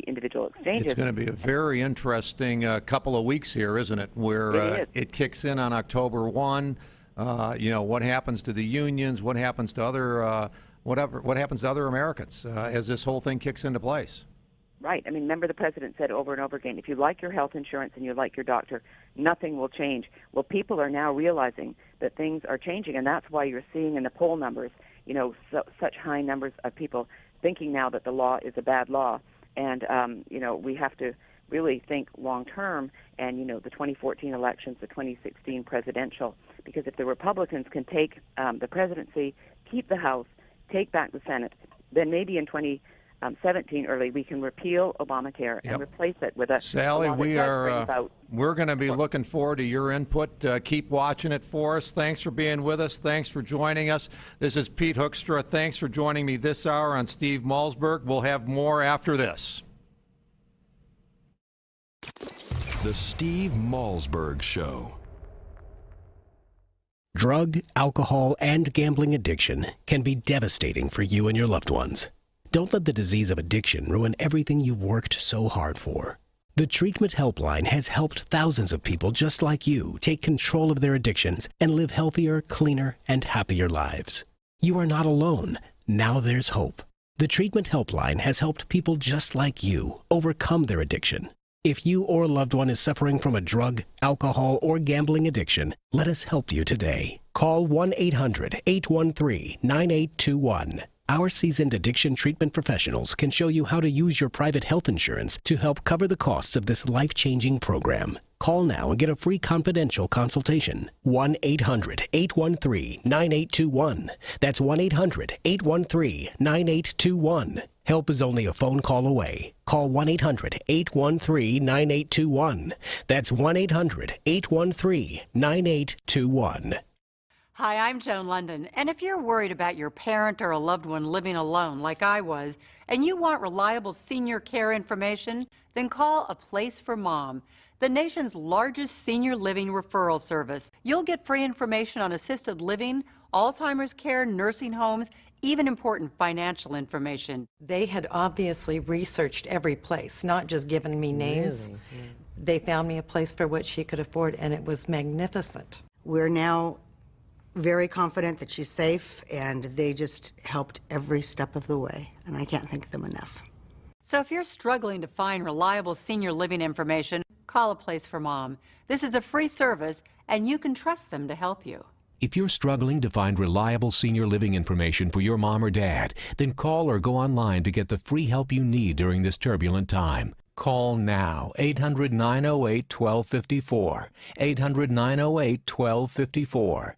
individual exchanges. It's going to be a very interesting couple of weeks here, isn't it? Where it kicks in on October 1. What happens to the unions? What happens to other what happens to other Americans as this whole thing kicks into place? Right. I mean, remember the president said over and over again, if you like your health insurance and you like your doctor, nothing will change. Well, people are now realizing that things are changing, and that's why you're seeing in the poll numbers, such high numbers of people thinking now that the law is a bad law. And, we have to really think long term, and, the 2014 elections, the 2016 presidential, because if the Republicans can take the presidency, keep the House, take back the Senate, then maybe in 2017 early we can repeal Obamacare and replace it with a Sally, we're going to be looking forward to your input. Keep watching it for us. Thanks for being with us. Thanks for joining us. This is Pete Hoekstra. Thanks for joining me this hour on Steve Malzberg. We'll have more after this. The Steve Malzberg Show. Drug, alcohol, and gambling addiction can be devastating for you and your loved ones. Don't let the disease of addiction ruin everything you've worked so hard for. The Treatment Helpline has helped thousands of people just like you take control of their addictions and live healthier, cleaner, and happier lives. You are not alone. Now there's hope. The Treatment Helpline has helped people just like you overcome their addiction. If you or a loved one is suffering from a drug, alcohol, or gambling addiction, let us help you today. Call 1-800-813-9821. Our seasoned addiction treatment professionals can show you how to use your private health insurance to help cover the costs of this life-changing program. Call now and get a free confidential consultation. 1-800-813-9821. That's 1-800-813-9821. Help is only a phone call away. Call 1-800-813-9821. That's 1-800-813-9821. Hi, I'm Joan London, and if you're worried about your parent or a loved one living alone like I was, and you want reliable senior care information, then call A Place for Mom, the nation's largest senior living referral service. You'll get free information on assisted living, Alzheimer's care, nursing homes, even important financial information. They had obviously researched every place, not just given me names. Really? Yeah. They found me a place for what she could afford, and it was magnificent. We're now very confident that she's safe, and they just helped every step of the way, and I can't thank them enough. So if you're struggling to find reliable senior living information, call A Place for Mom. This is a free service, and you can trust them to help you. If you're struggling to find reliable senior living information for your mom or dad, then call or go online to get the free help you need during this turbulent time. Call now, 800-908-1254, 800-908-1254.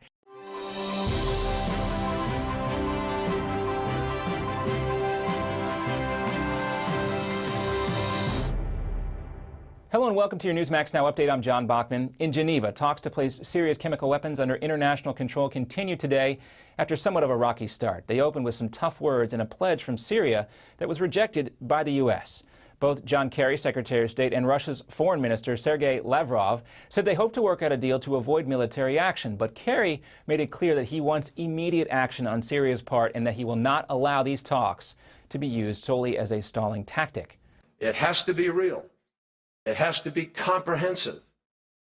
Hello and welcome to your Newsmax Now update. I'm John Bachman. In Geneva, talks to place Syria's chemical weapons under international control continue today after somewhat of a rocky start. They opened with some tough words and a pledge from Syria that was rejected by the U.S. Both John Kerry, Secretary of State, and Russia's Foreign Minister Sergei Lavrov said they hope to work out a deal to avoid military action. But Kerry made it clear that he wants immediate action on Syria's part and that he will not allow these talks to be used solely as a stalling tactic. It has to be real. It has to be comprehensive.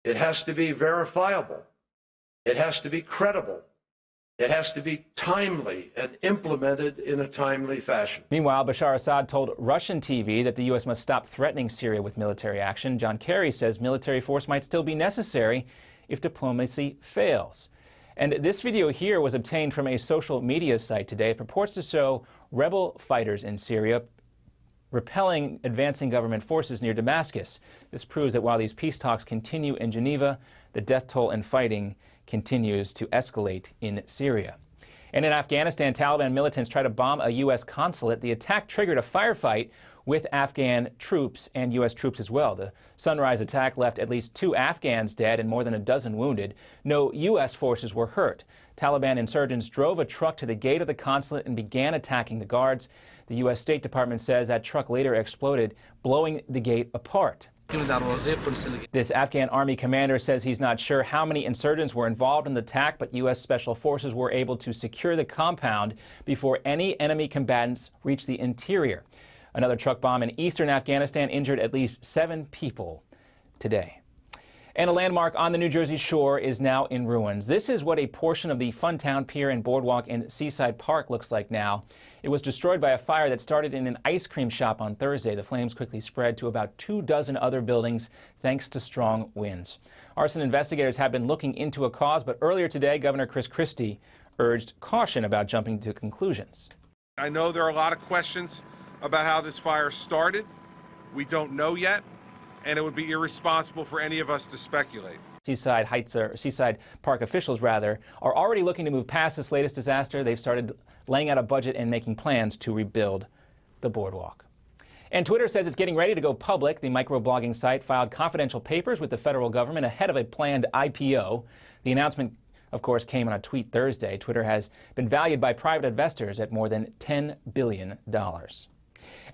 It has to be verifiable. It has to be credible. It has to be timely and implemented in a timely fashion. Meanwhile, Bashar Assad told Russian TV that the U.S. must stop threatening Syria with military action. John Kerry says military force might still be necessary if diplomacy fails. And this video here was obtained from a social media site today. It purports to show rebel fighters in Syria repelling advancing government forces near Damascus. This proves that while these peace talks continue in Geneva, the death toll and fighting continues to escalate in Syria. And in Afghanistan, Taliban militants tried to bomb a U.S. consulate. The attack triggered a firefight with Afghan troops and U.S. troops as well. The Sunrise attack left at least 2 Afghans dead and more than a dozen wounded. No U.S. forces were hurt. Taliban insurgents drove a truck to the gate of the consulate and began attacking the guards. The U.S. State Department says that truck later exploded, blowing the gate apart. This Afghan army commander says he's not sure how many insurgents were involved in the attack, but U.S. Special Forces were able to secure the compound before any enemy combatants reached the interior. Another truck bomb in eastern Afghanistan injured at least 7 people today. And a landmark on the New Jersey shore is now in ruins. This is what a portion of the Funtown Pier and Boardwalk in Seaside Park looks like now. It was destroyed by a fire that started in an ice cream shop on Thursday. The flames quickly spread to about 24 other buildings thanks to strong winds. Arson investigators have been looking into a cause, but earlier today, Governor Chris Christie urged caution about jumping to conclusions. I know there are a lot of questions about how this fire started. We don't know yet, and it would be irresponsible for any of us to speculate. Seaside Park officials, are already looking to move past this latest disaster. They've started laying out a budget and making plans to rebuild the boardwalk. And Twitter says it's getting ready to go public. The microblogging site filed confidential papers with the federal government ahead of a planned IPO. The announcement, of course, came on a tweet Thursday. Twitter has been valued by private investors at more than $10 billion.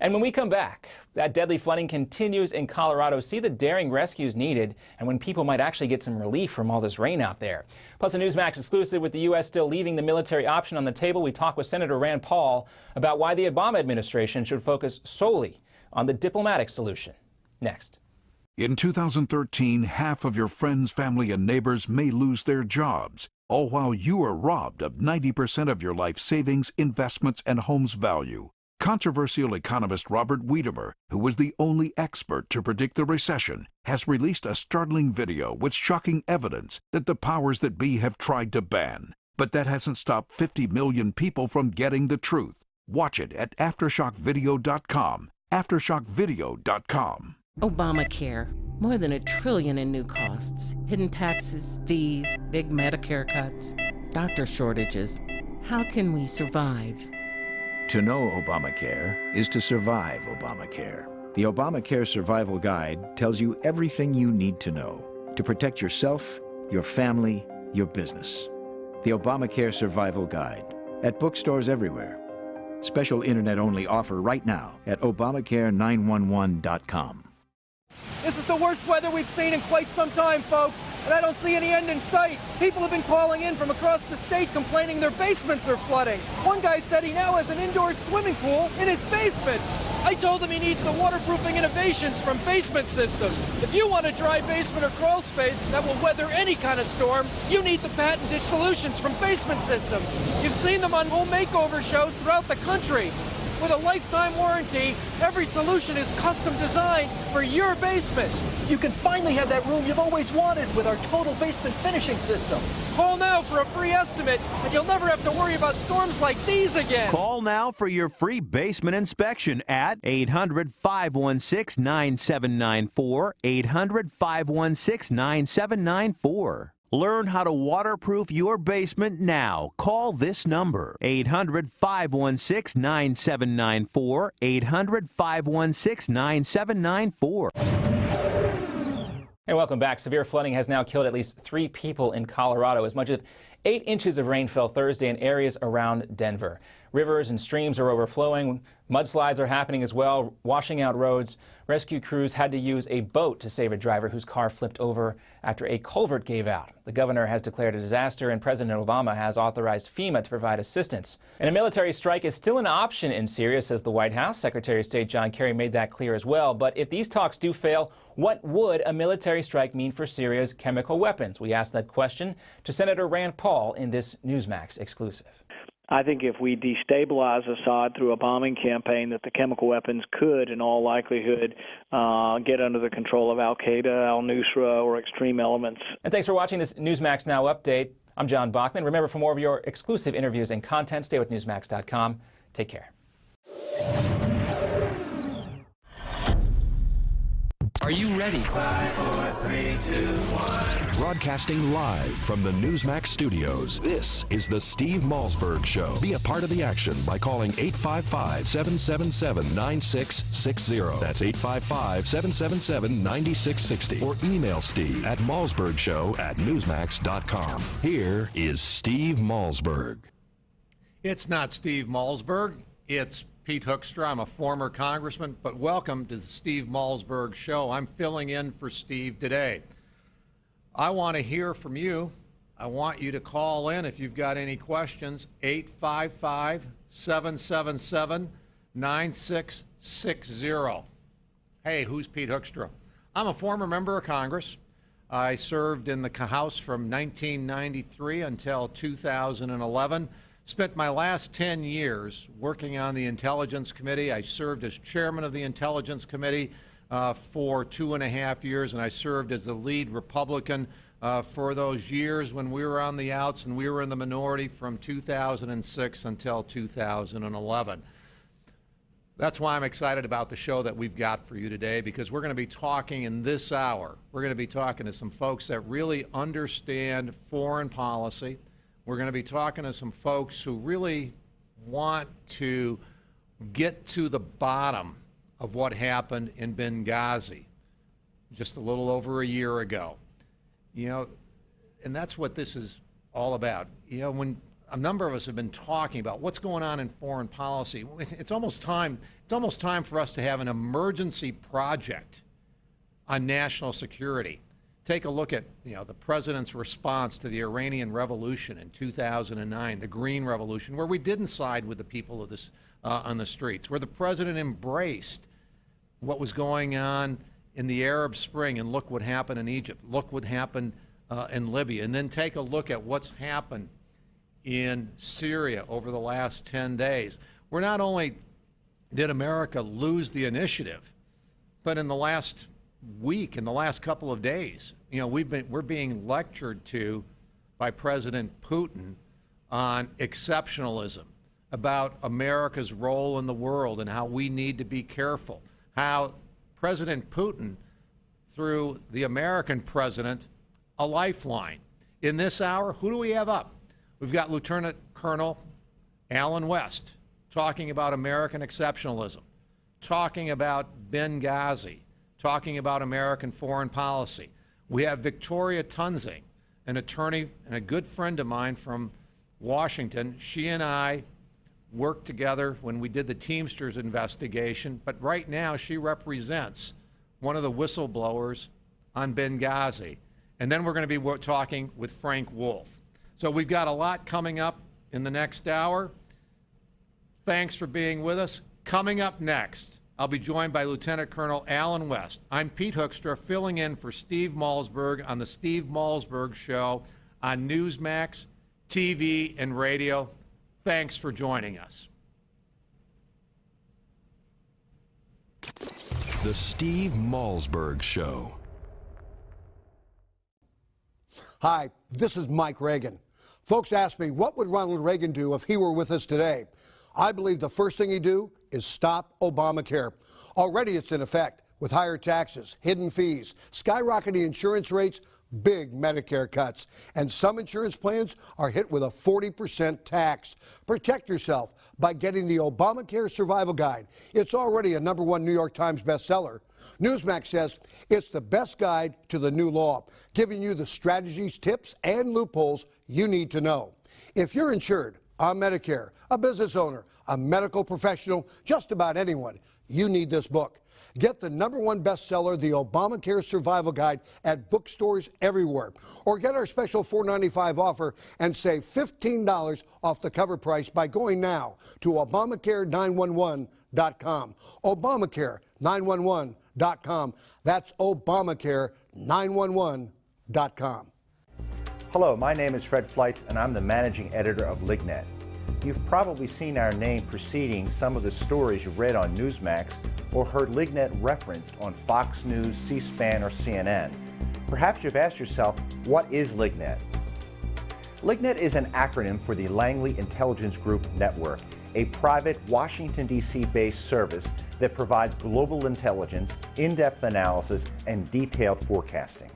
And when we come back, that deadly flooding continues in Colorado. See the daring rescues needed and when people might actually get some relief from all this rain out there. Plus a Newsmax exclusive with the U.S. still leaving the military option on the table. We talk with Senator Rand Paul about why the Obama administration should focus solely on the diplomatic solution. Next. In 2013, half of your friends, family, and neighbors may lose their jobs, all while you are robbed of 90% of your life savings, investments, and home's value. Controversial economist Robert Wiedemer, who was the only expert to predict the recession, has released a startling video with shocking evidence that the powers that be have tried to ban. But that hasn't stopped 50 million people from getting the truth. Watch it at AftershockVideo.com. AftershockVideo.com. Obamacare. More than $1 trillion in new costs. Hidden taxes, fees, big Medicare cuts, doctor shortages. How can we survive? To know Obamacare is to survive Obamacare. The Obamacare Survival Guide tells you everything you need to know to protect yourself, your family, your business. The Obamacare Survival Guide at bookstores everywhere. Special internet-only offer right now at Obamacare911.com. This is the worst weather we've seen in quite some time, folks, and I don't see any end in sight. People have been calling in from across the state complaining their basements are flooding. One guy said he now has an indoor swimming pool in his basement. I told him he needs the waterproofing innovations from Basement Systems. If you want a dry basement or crawl space that will weather any kind of storm, you need the patented solutions from Basement Systems. You've seen them on home makeover shows throughout the country. With a lifetime warranty, every solution is custom designed for your basement. You can finally have that room you've always wanted with our total basement finishing system. Call now for a free estimate, and you'll never have to worry about storms like these again. Call now for your free basement inspection at 800-516-9794, 800-516-9794. Learn how to waterproof your basement now. Call this number, 800-516-9794, 800-516-9794. And welcome back. Severe flooding has now killed at least 3 people in Colorado. As much as 8 inches of rain fell Thursday in areas around Denver. Rivers and streams are overflowing. Mudslides are happening as well, washing out roads. Rescue crews had to use a boat to save a driver whose car flipped over after a culvert gave out. The governor has declared a disaster, and President Obama has authorized FEMA to provide assistance. And a military strike is still an option in Syria, says the White House. Secretary of State John Kerry made that clear as well. But if these talks do fail, what would a military strike mean for Syria's chemical weapons? We asked that question to Senator Rand Paul in this Newsmax exclusive. I think if we destabilize Assad through a bombing campaign, that the chemical weapons could, in all likelihood, get under the control of al-Qaeda, al-Nusra, or extreme elements. And thanks for watching this Newsmax Now update. I'm John Bachman. Remember, for more of your exclusive interviews and content, stay with Newsmax.com. Take care. Are you ready? 5, 4, 3, 2, 1. Broadcasting live from the Newsmax studios, this is the Steve Malzberg Show. Be a part of the action by calling 855-777-9660. That's 855-777-9660. Or email Steve at malzbergshow@newsmax.com. Here is Steve Malzberg. It's not Steve Malzberg. It's Pete Hoekstra. I'm a former congressman, but welcome to the Steve Malzberg Show. I'm filling in for Steve today. I want to hear from you. I want you to call in if you've got any questions. 855-777-9660. Hey, who's Pete Hoekstra? I'm a former member of Congress. I served in the House from 1993 until 2011. Spent my last 10 years working on the Intelligence Committee. I served as chairman of the Intelligence Committee for 2.5 years, and I served as the lead Republican for those years when we were on the outs and we were in the minority from 2006 until 2011. That's why I'm excited about the show that we've got for you today, because we're going to be talking in this hour. We're going to be talking to some folks that really understand foreign policy. We're going to be talking to some folks who really want to get to the bottom of what happened in Benghazi just a little over a year ago. You know, and that's what this is all about. You know, when a number of us have been talking about what's going on in foreign policy, it's almost time for us to have an emergency project on national security. Take a look at, you know, the president's response to the Iranian Revolution in 2009, the Green Revolution, where we didn't side with the people of this on the streets, where the president embraced what was going on in the Arab Spring, and look what happened in Egypt, look what happened in Libya, and then take a look at what's happened in Syria over the last 10 days, where not only did America lose the initiative, but in the last week, in the last couple of days, you know, we're being lectured to by President Putin on exceptionalism, about America's role in the world and how we need to be careful. How President Putin threw the American president a lifeline. In this hour, who do we have up? We've got Lieutenant Colonel Alan West talking about American exceptionalism, talking about Benghazi, talking about American foreign policy. We have Victoria Tunzing, an attorney and a good friend of mine from Washington. She and I worked together when we did the Teamsters investigation, but right now she represents one of the whistleblowers on Benghazi. And then we're going to be talking with Frank Wolf. So we've got a lot coming up in the next hour. Thanks for being with us. Coming up next, I'll be joined by Lieutenant Colonel Alan West. I'm Pete Hoekstra, filling in for Steve Malzberg on the Steve Malzberg Show on Newsmax, TV, and radio. Thanks for joining us. The Steve Malzberg Show. Hi, this is Mike Reagan. Folks ask me, what would Ronald Reagan do if he were with us today? I believe the first thing he'd do is stop Obamacare. Already it's in effect with higher taxes, hidden fees, skyrocketing insurance rates, big Medicare cuts, and some insurance plans are hit with a 40% tax. Protect yourself by getting the Obamacare Survival Guide. It's already a #1 New York Times bestseller. Newsmax says it's the best guide to the new law, giving you the strategies, tips, and loopholes you need to know. If you're insured on Medicare, a business owner, a medical professional, just about anyone, you need this book. Get the #1 bestseller, The Obamacare Survival Guide, at bookstores everywhere. Or get our special $4.95 offer and save $15 off the cover price by going now to Obamacare911.com. Obamacare911.com. That's Obamacare911.com. Hello, my name is Fred Fleitz, and I'm the managing editor of LigNet. You've probably seen our name preceding some of the stories you read on Newsmax or heard LigNet referenced on Fox News, C-SPAN, or CNN. Perhaps you've asked yourself, what is LigNet? LigNet is an acronym for the Langley Intelligence Group Network, a private Washington, D.C. based service that provides global intelligence, in-depth analysis, and detailed forecasting.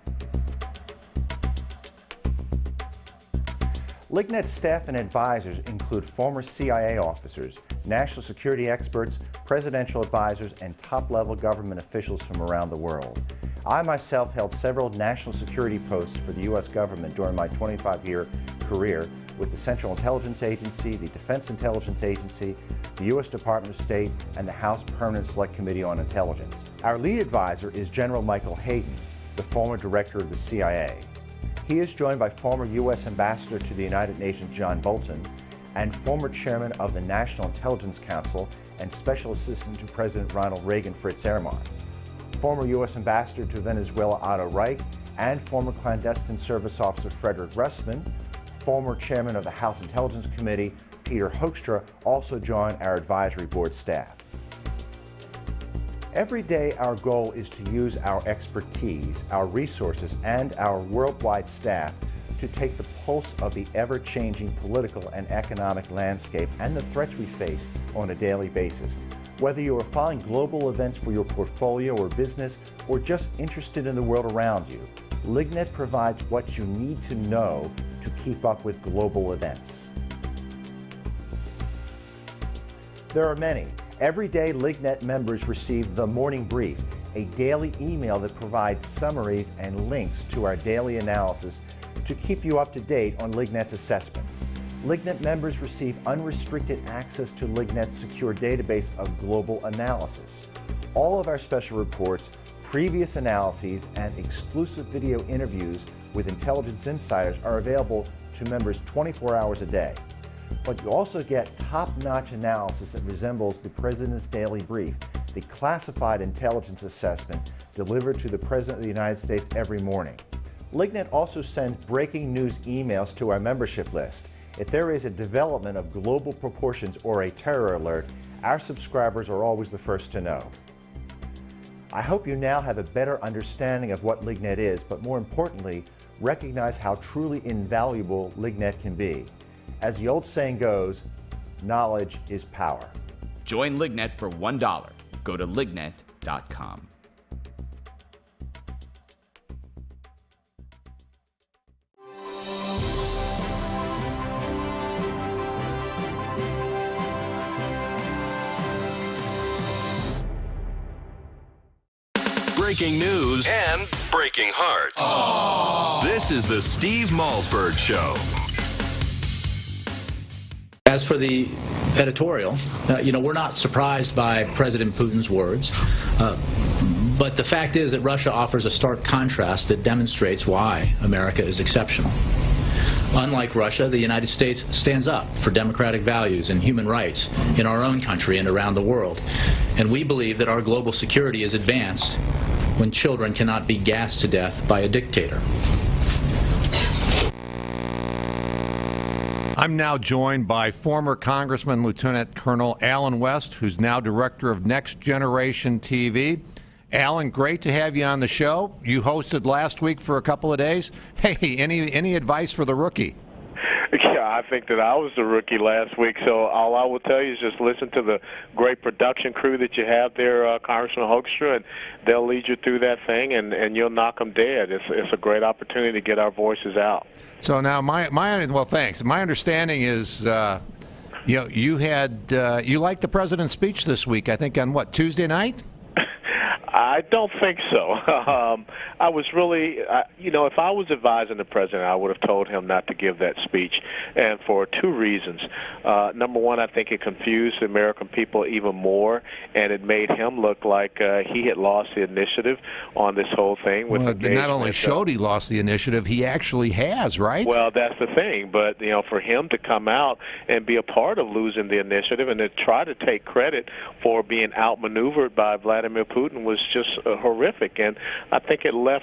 LigNet's staff and advisors include former CIA officers, national security experts, presidential advisors, and top-level government officials from around the world. I myself held several national security posts for the U.S. government during my 25-year career with the Central Intelligence Agency, the Defense Intelligence Agency, the U.S. Department of State, and the House Permanent Select Committee on Intelligence. Our lead advisor is General Michael Hayden, the former director of the CIA. He is joined by former U.S. Ambassador to the United Nations John Bolton and former chairman of the National Intelligence Council and Special Assistant to President Ronald Reagan Fritz Ehrmann, former U.S. Ambassador to Venezuela Otto Reich, and former clandestine service officer Frederick Russman. Former chairman of the House Intelligence Committee Peter Hoekstra also joined our advisory board staff. Every day, our goal is to use our expertise, our resources, and our worldwide staff to take the pulse of the ever-changing political and economic landscape and the threats we face on a daily basis. Whether you are following global events for your portfolio or business, or just interested in the world around you, LigNet provides what you need to know to keep up with global events. There are many. Every day, LigNet members receive the Morning Brief, a daily email that provides summaries and links to our daily analysis to keep you up to date on LigNet's assessments. LigNet members receive unrestricted access to LigNet's secure database of global analysis. All of our special reports, previous analyses, and exclusive video interviews with intelligence insiders are available to members 24 hours a day. But you also get top-notch analysis that resembles the President's Daily Brief, the classified intelligence assessment delivered to the President of the United States every morning. LigNet also sends breaking news emails to our membership list. If there is a development of global proportions or a terror alert, our subscribers are always the first to know. I hope you now have a better understanding of what LigNet is, but more importantly, recognize how truly invaluable LigNet can be. As the old saying goes, knowledge is power. Join LigNet for $1. Go to lignet.com. Breaking news and breaking hearts. Aww. This is the Steve Malzberg Show. As for the editorial, we're not surprised by President Putin's words, but the fact is that Russia offers a stark contrast that demonstrates why America is exceptional. Unlike Russia, the United States stands up for democratic values and human rights in our own country and around the world, and we believe that our global security is advanced when children cannot be gassed to death by a dictator. I'm now joined by former Congressman Lieutenant Colonel Alan West, who's now director of Next Generation TV. Alan, great to have you on the show. You hosted last week for a couple of days. Hey, any advice for the rookie? Yeah, I think that I was the rookie last week, so all I will tell you is just listen to the great production crew that you have there, Congressman Hoekstra, and they'll lead you through that thing, and you'll knock them dead. It's a great opportunity to get our voices out. So now, well, thanks. My understanding is, you liked the president's speech this week. I think on what, Tuesday night? I don't think so. I was really, if I was advising the president, I would have told him not to give that speech, and for two reasons. Number one, I think it confused the American people even more, and it made him look like he had lost the initiative on this whole thing. Well, it not only showed he lost the initiative, he actually has, right? Well, that's the thing. But, for him to come out and be a part of losing the initiative and to try to take credit for being outmaneuvered by Vladimir Putin was just horrific, and I think it left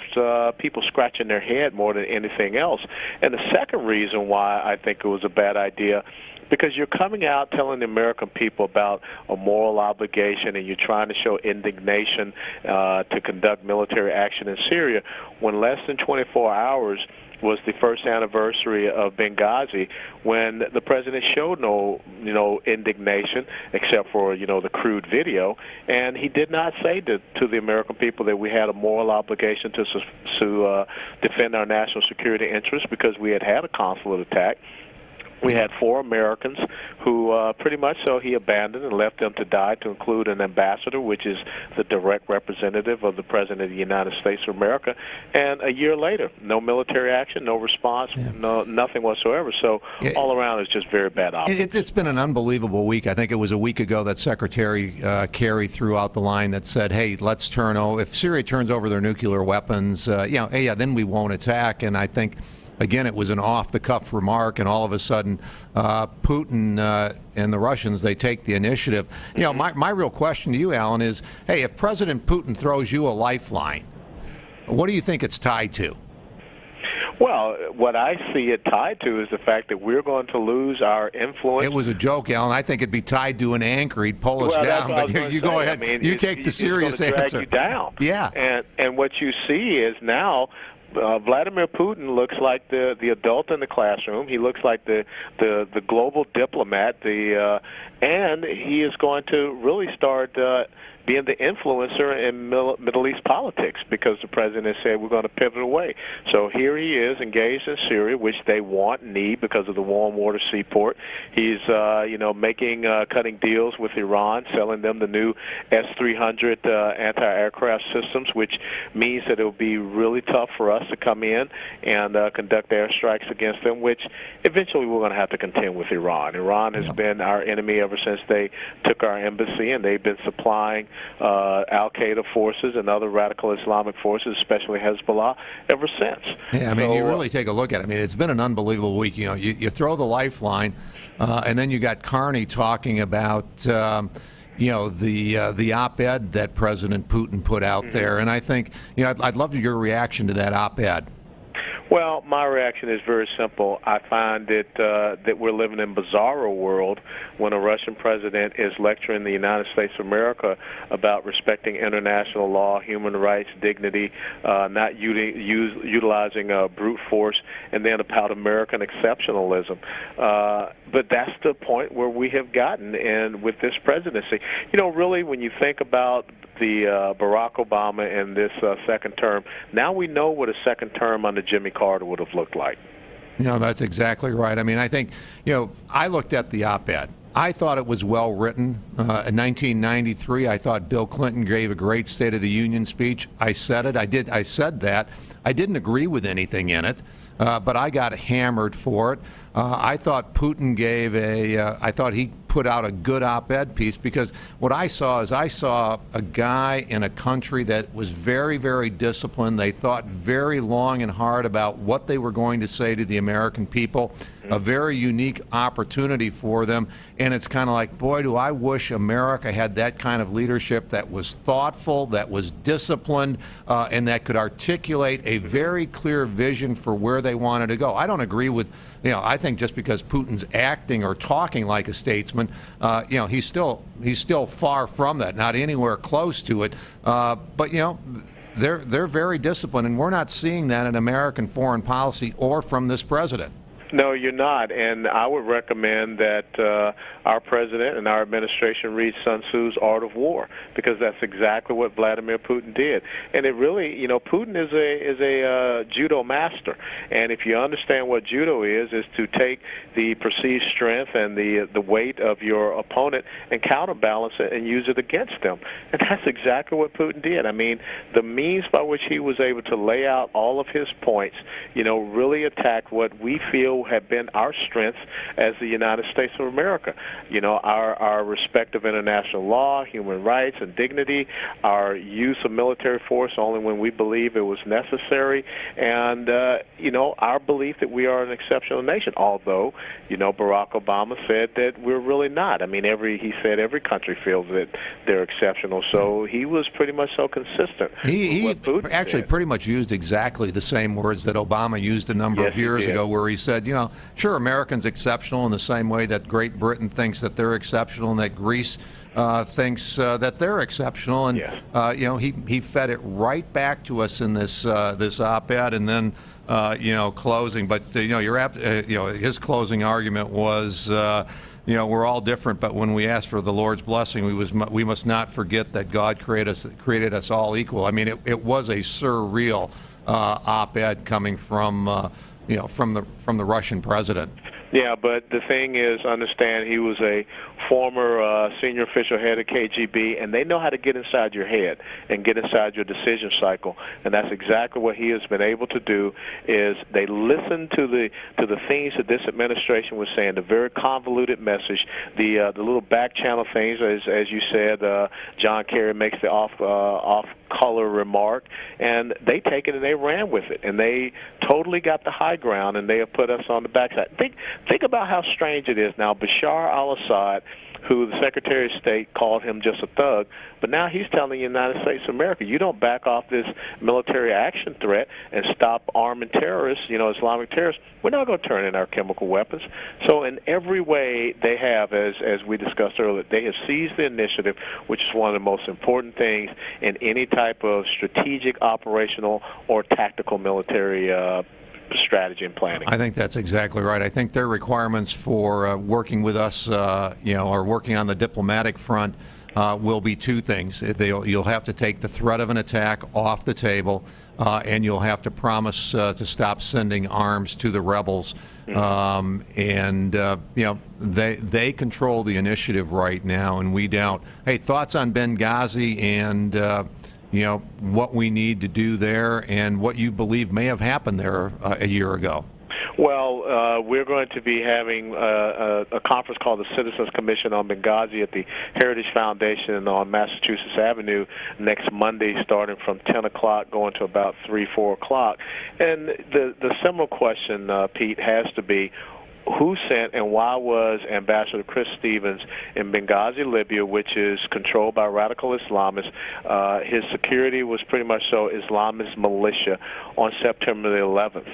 people scratching their head more than anything else. And the second reason why I think it was a bad idea, because you're coming out telling the American people about a moral obligation and you're trying to show indignation to conduct military action in Syria when less than 24 hours was the first anniversary of Benghazi, when the president showed no indignation except for, the crude video, and he did not say to the American people that we had a moral obligation to defend our national security interests because we had a consulate attack. We had 4 Americans who pretty much so he abandoned and left them to die, to include an ambassador, which is the direct representative of the President of the United States of America. And a year later, no military action, no response, nothing whatsoever. So all around, it's just very bad optics. It's been an unbelievable week. I think it was a week ago that Secretary Kerry threw out the line that said, hey, let's if Syria turns over their nuclear weapons, then we won't attack. And I think, again, it was an off-the-cuff remark, and all of a sudden, Putin and the Russians, they take the initiative. My real question to you, Alan, is, hey, if President Putin throws you a lifeline, what do you think it's tied to? Well, what I see it tied to is the fact that we're going to lose our influence. It was a joke, Alan. I think it'd be tied to an anchor. He'd pull us down. But you go ahead. You take the serious answer. Drag you down. Yeah. And what you see is now, Vladimir Putin looks like the adult in the classroom. He looks like the global diplomat. And he is going to really start being the influencer in Middle East politics, because the president said we're going to pivot away. So here he is engaged in Syria, which they want and need because of the warm water seaport. He's cutting deals with Iran, selling them the new S-300 anti-aircraft systems, which means that it will be really tough for us to come in and conduct airstrikes against them, which eventually we're going to have to contend with Iran. Iran has been our enemy ever since they took our embassy, and they've been supplying al-Qaeda forces and other radical Islamic forces, especially Hezbollah, ever since. Yeah, you really take a look at it. It's been an unbelievable week. You throw the lifeline, and then you got Carney talking about the op-ed that President Putin put out there, and I think I'd love your reaction to that op-ed. Well, my reaction is very simple. I find that we're living in a bizarro world when a Russian president is lecturing the United States of America about respecting international law, human rights, dignity, not utilizing brute force, and then about American exceptionalism. But that's the point where we have gotten, and with this presidency, really when you think about the Barack Obama in this second term, now we know what a second term under Jimmy Carter would have looked like. That's exactly right. I think, I looked at the op-ed. I thought it was well written. In 1993, I thought Bill Clinton gave a great State of the Union speech. I said it. I said that. I didn't agree with anything in it, but I got hammered for it. I thought Putin I thought he put out a good op-ed piece, because what I saw is a guy in a country that was very, very disciplined. They thought very long and hard about what they were going to say to the American people, a very unique opportunity for them. And it's kind of like, boy, do I wish America had that kind of leadership that was thoughtful, that was disciplined, and that could articulate a very clear vision for where they wanted to go. I don't agree with, I think just because Putin's acting or talking like a statesman, he's still far from that, not anywhere close to it. But they're very disciplined, and we're not seeing that in American foreign policy or from this president. No, you're not. And I would recommend that our president and our administration read Sun Tzu's Art of War, because that's exactly what Vladimir Putin did. And it really, you know, Putin is a judo master. And if you understand what judo is to take the perceived strength and the weight of your opponent and counterbalance it and use it against them. And that's exactly what Putin did. I mean, the means by which he was able to lay out all of his points, you know, really attacked what we feel have been our strengths as the United States of America. You know, our respect of international law, human rights, and dignity, our use of military force only when we believe it was necessary, and, you know, our belief that we are an exceptional nation, although, you know, Barack Obama said that we're really not. I mean, he said every country feels that they're exceptional, so he was pretty much so consistent. He actually pretty much used exactly the same words that Obama used a number of years ago, where he said, you know, sure, Americans exceptional in the same way that Great Britain thinks that they're exceptional and that Greece thinks that they're exceptional, and you know, he fed it right back to us in this this op-ed, and then you know, closing. But you know, you know, his closing argument was, you know, we're all different, but when we ask for the Lord's blessing, we must not forget that God created us all equal. I mean, it was a surreal op-ed coming from you know, from the Russian president. Yeah, but the thing is, understand he was a former senior official head of KGB, and they know how to get inside your head and get inside your decision cycle, and that's exactly what he has been able to do. Is they listen to the things that this administration was saying, the very convoluted message, the little back channel things, as you said, John Kerry makes the off color remark, and they take it and they ran with it, and they totally got the high ground, and they have put us on the backside. Think about how strange it is now. Bashar al-Assad, who the Secretary of State called him just a thug, but now he's telling the United States of America, you don't back off this military action threat and stop arming terrorists, you know, Islamic terrorists, we're not going to turn in our chemical weapons. So in every way they have, as we discussed earlier, they have seized the initiative, which is one of the most important things in any type of strategic, operational, or tactical military strategy and planning. I think that's exactly right. I think their requirements for working with us, you know, or working on the diplomatic front will be two things. You'll have to take the threat of an attack off the table, and you'll have to promise to stop sending arms to the rebels. And you know, they control the initiative right now, and we don't. Hey, thoughts on Benghazi and you know, what we need to do there and what you believe may have happened there a year ago? Well, we're going to be having a conference called the Citizens Commission on Benghazi at the Heritage Foundation on Massachusetts Avenue next Monday, starting from 10 o'clock going to about 3, 4 o'clock. And the similar question, Pete, has to be, who sent and why was Ambassador Chris Stevens in Benghazi, Libya, which is controlled by radical Islamists? His security was pretty much so Islamist militia on September the 11th.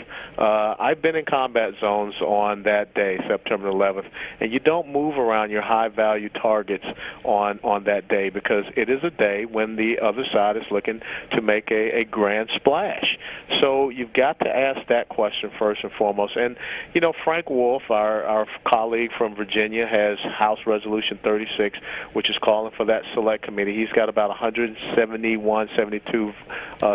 I've been in combat zones on that day, September 11th, and you don't move around your high-value targets on that day, because it is a day when the other side is looking to make a grand splash. So you've got to ask that question first and foremost. And, you know, Frank Wolf, our colleague from Virginia, has House Resolution 36, which is calling for that select committee. He's got about 171, 72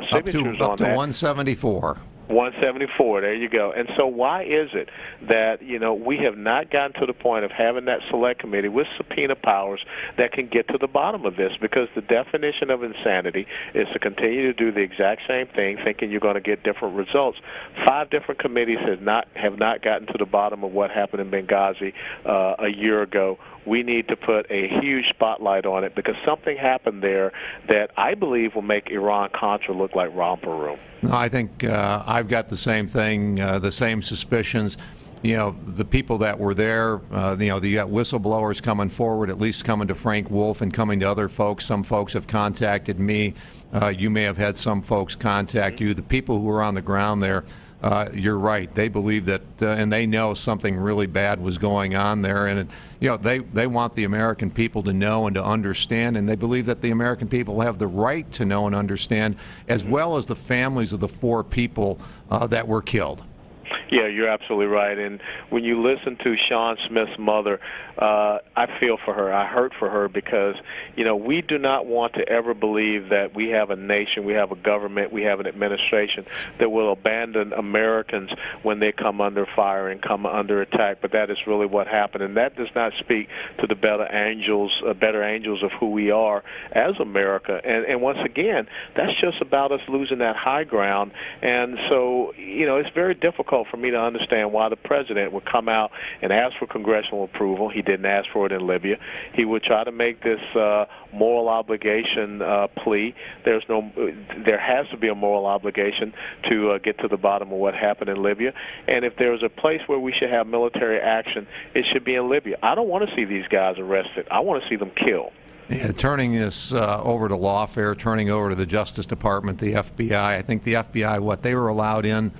signatures on that. Up to 174. 174, there you go. And so why is it that, you know, we have not gotten to the point of having that select committee with subpoena powers that can get to the bottom of this? Because the definition of insanity is to continue to do the exact same thing, thinking you're going to get different results. 5 different committees have not gotten to the bottom of what happened in Benghazi a year ago. We need to put a huge spotlight on it, because something happened there that I believe will make Iran-Contra look like romper room. No, I think I've got the same thing, the same suspicions. You know, the people that were there, you know, you got whistleblowers coming forward, at least coming to Frank Wolf and coming to other folks. Some folks have contacted me. You may have had some folks contact you. The people who were on the ground there, you're right. They believe that, and they know something really bad was going on there. And, you know, they want the American people to know and to understand, and they believe that the American people have the right to know and understand, as well as the families of the 4 people that were killed. Yeah, you're absolutely right. And when you listen to Sean Smith's mother, I feel for her. I hurt for her because, we do not want to ever believe that we have a nation, we have a government, we have an administration that will abandon Americans when they come under fire and come under attack. But that is really what happened. And that does not speak to the better angels of who we are as America. And once again, that's just about us losing that high ground. And so, it's very difficult for me to understand why the president would come out and ask for congressional approval. He didn't ask for it in Libya. He would try to make this moral obligation plea. There has to be a moral obligation to get to the bottom of what happened in Libya. And if there's a place where we should have military action, it should be in Libya. I don't want to see these guys arrested. I want to see them killed. Yeah, turning this over to lawfare, turning over to the Justice Department, the FBI. I think the FBI, they were allowed in,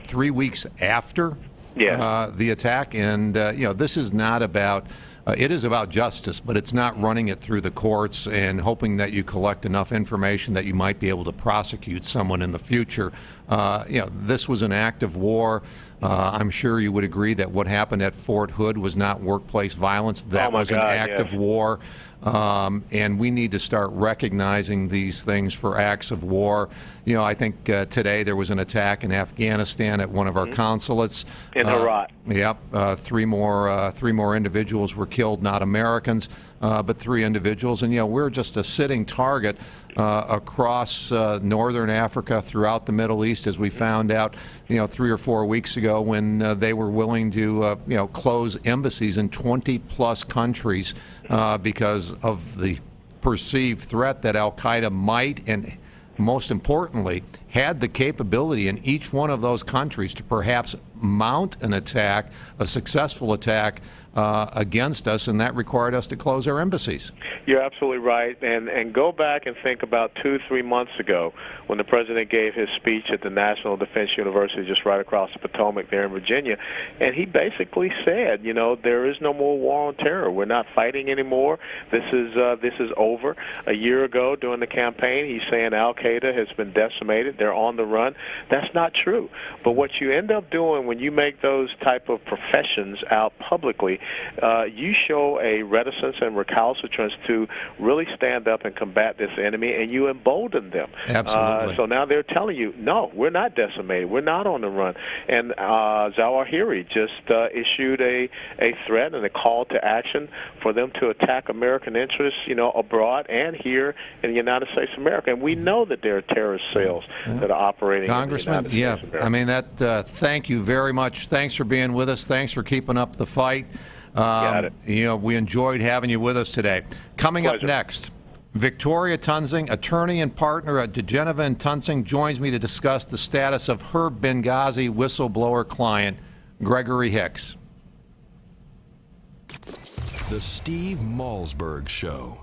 3 weeks after the attack? And, this is not about, it is about justice, but it's not running it through the courts and hoping that you collect enough information that you might be able to prosecute someone in the future. This was an act of war. I'm sure you would agree that what happened at Fort Hood was not workplace violence. That was an act of war. And we need to start recognizing these things for acts of war. I think today there was an attack in Afghanistan at one of our consulates. In Iraq. Yep. Three more individuals were killed, not Americans, but 3 individuals. And, we're just a sitting target across northern Africa, throughout the Middle East, as we found out, 3 or 4 weeks ago when they were willing to, close embassies in 20-plus countries because of the perceived threat that al-Qaeda might, and most importantly, had the capability in each one of those countries to perhaps mount an attack, a successful attack against us, and that required us to close our embassies. You're absolutely right. And go back and think about 2-3 months ago when the president gave his speech at the National Defense University just right across the Potomac there in Virginia. And he basically said, there is no more war on terror. We're not fighting anymore. This is over. A year ago during the campaign, he's saying al-Qaeda has been decimated. They're on the run. That's not true. But what you end up doing when you make those type of professions out publicly, you show a reticence and recalcitrance to really stand up and combat this enemy, and you embolden them. Absolutely. So now they're telling you, no, we're not decimated. We're not on the run. And Zawahiri just issued a threat and a call to action for them to attack American interests, abroad and here in the United States of America. And we know that there are terrorist cells that are operating Congressman, in the United States of America. Thank you very much. Thanks for being with us. Thanks for keeping up the fight. Got it. We enjoyed having you with us today. Coming up next, Victoria Tunsing, attorney and partner at DeGeneva & Tunsing, joins me to discuss the status of her Benghazi whistleblower client, Gregory Hicks. The Steve Malzberg Show.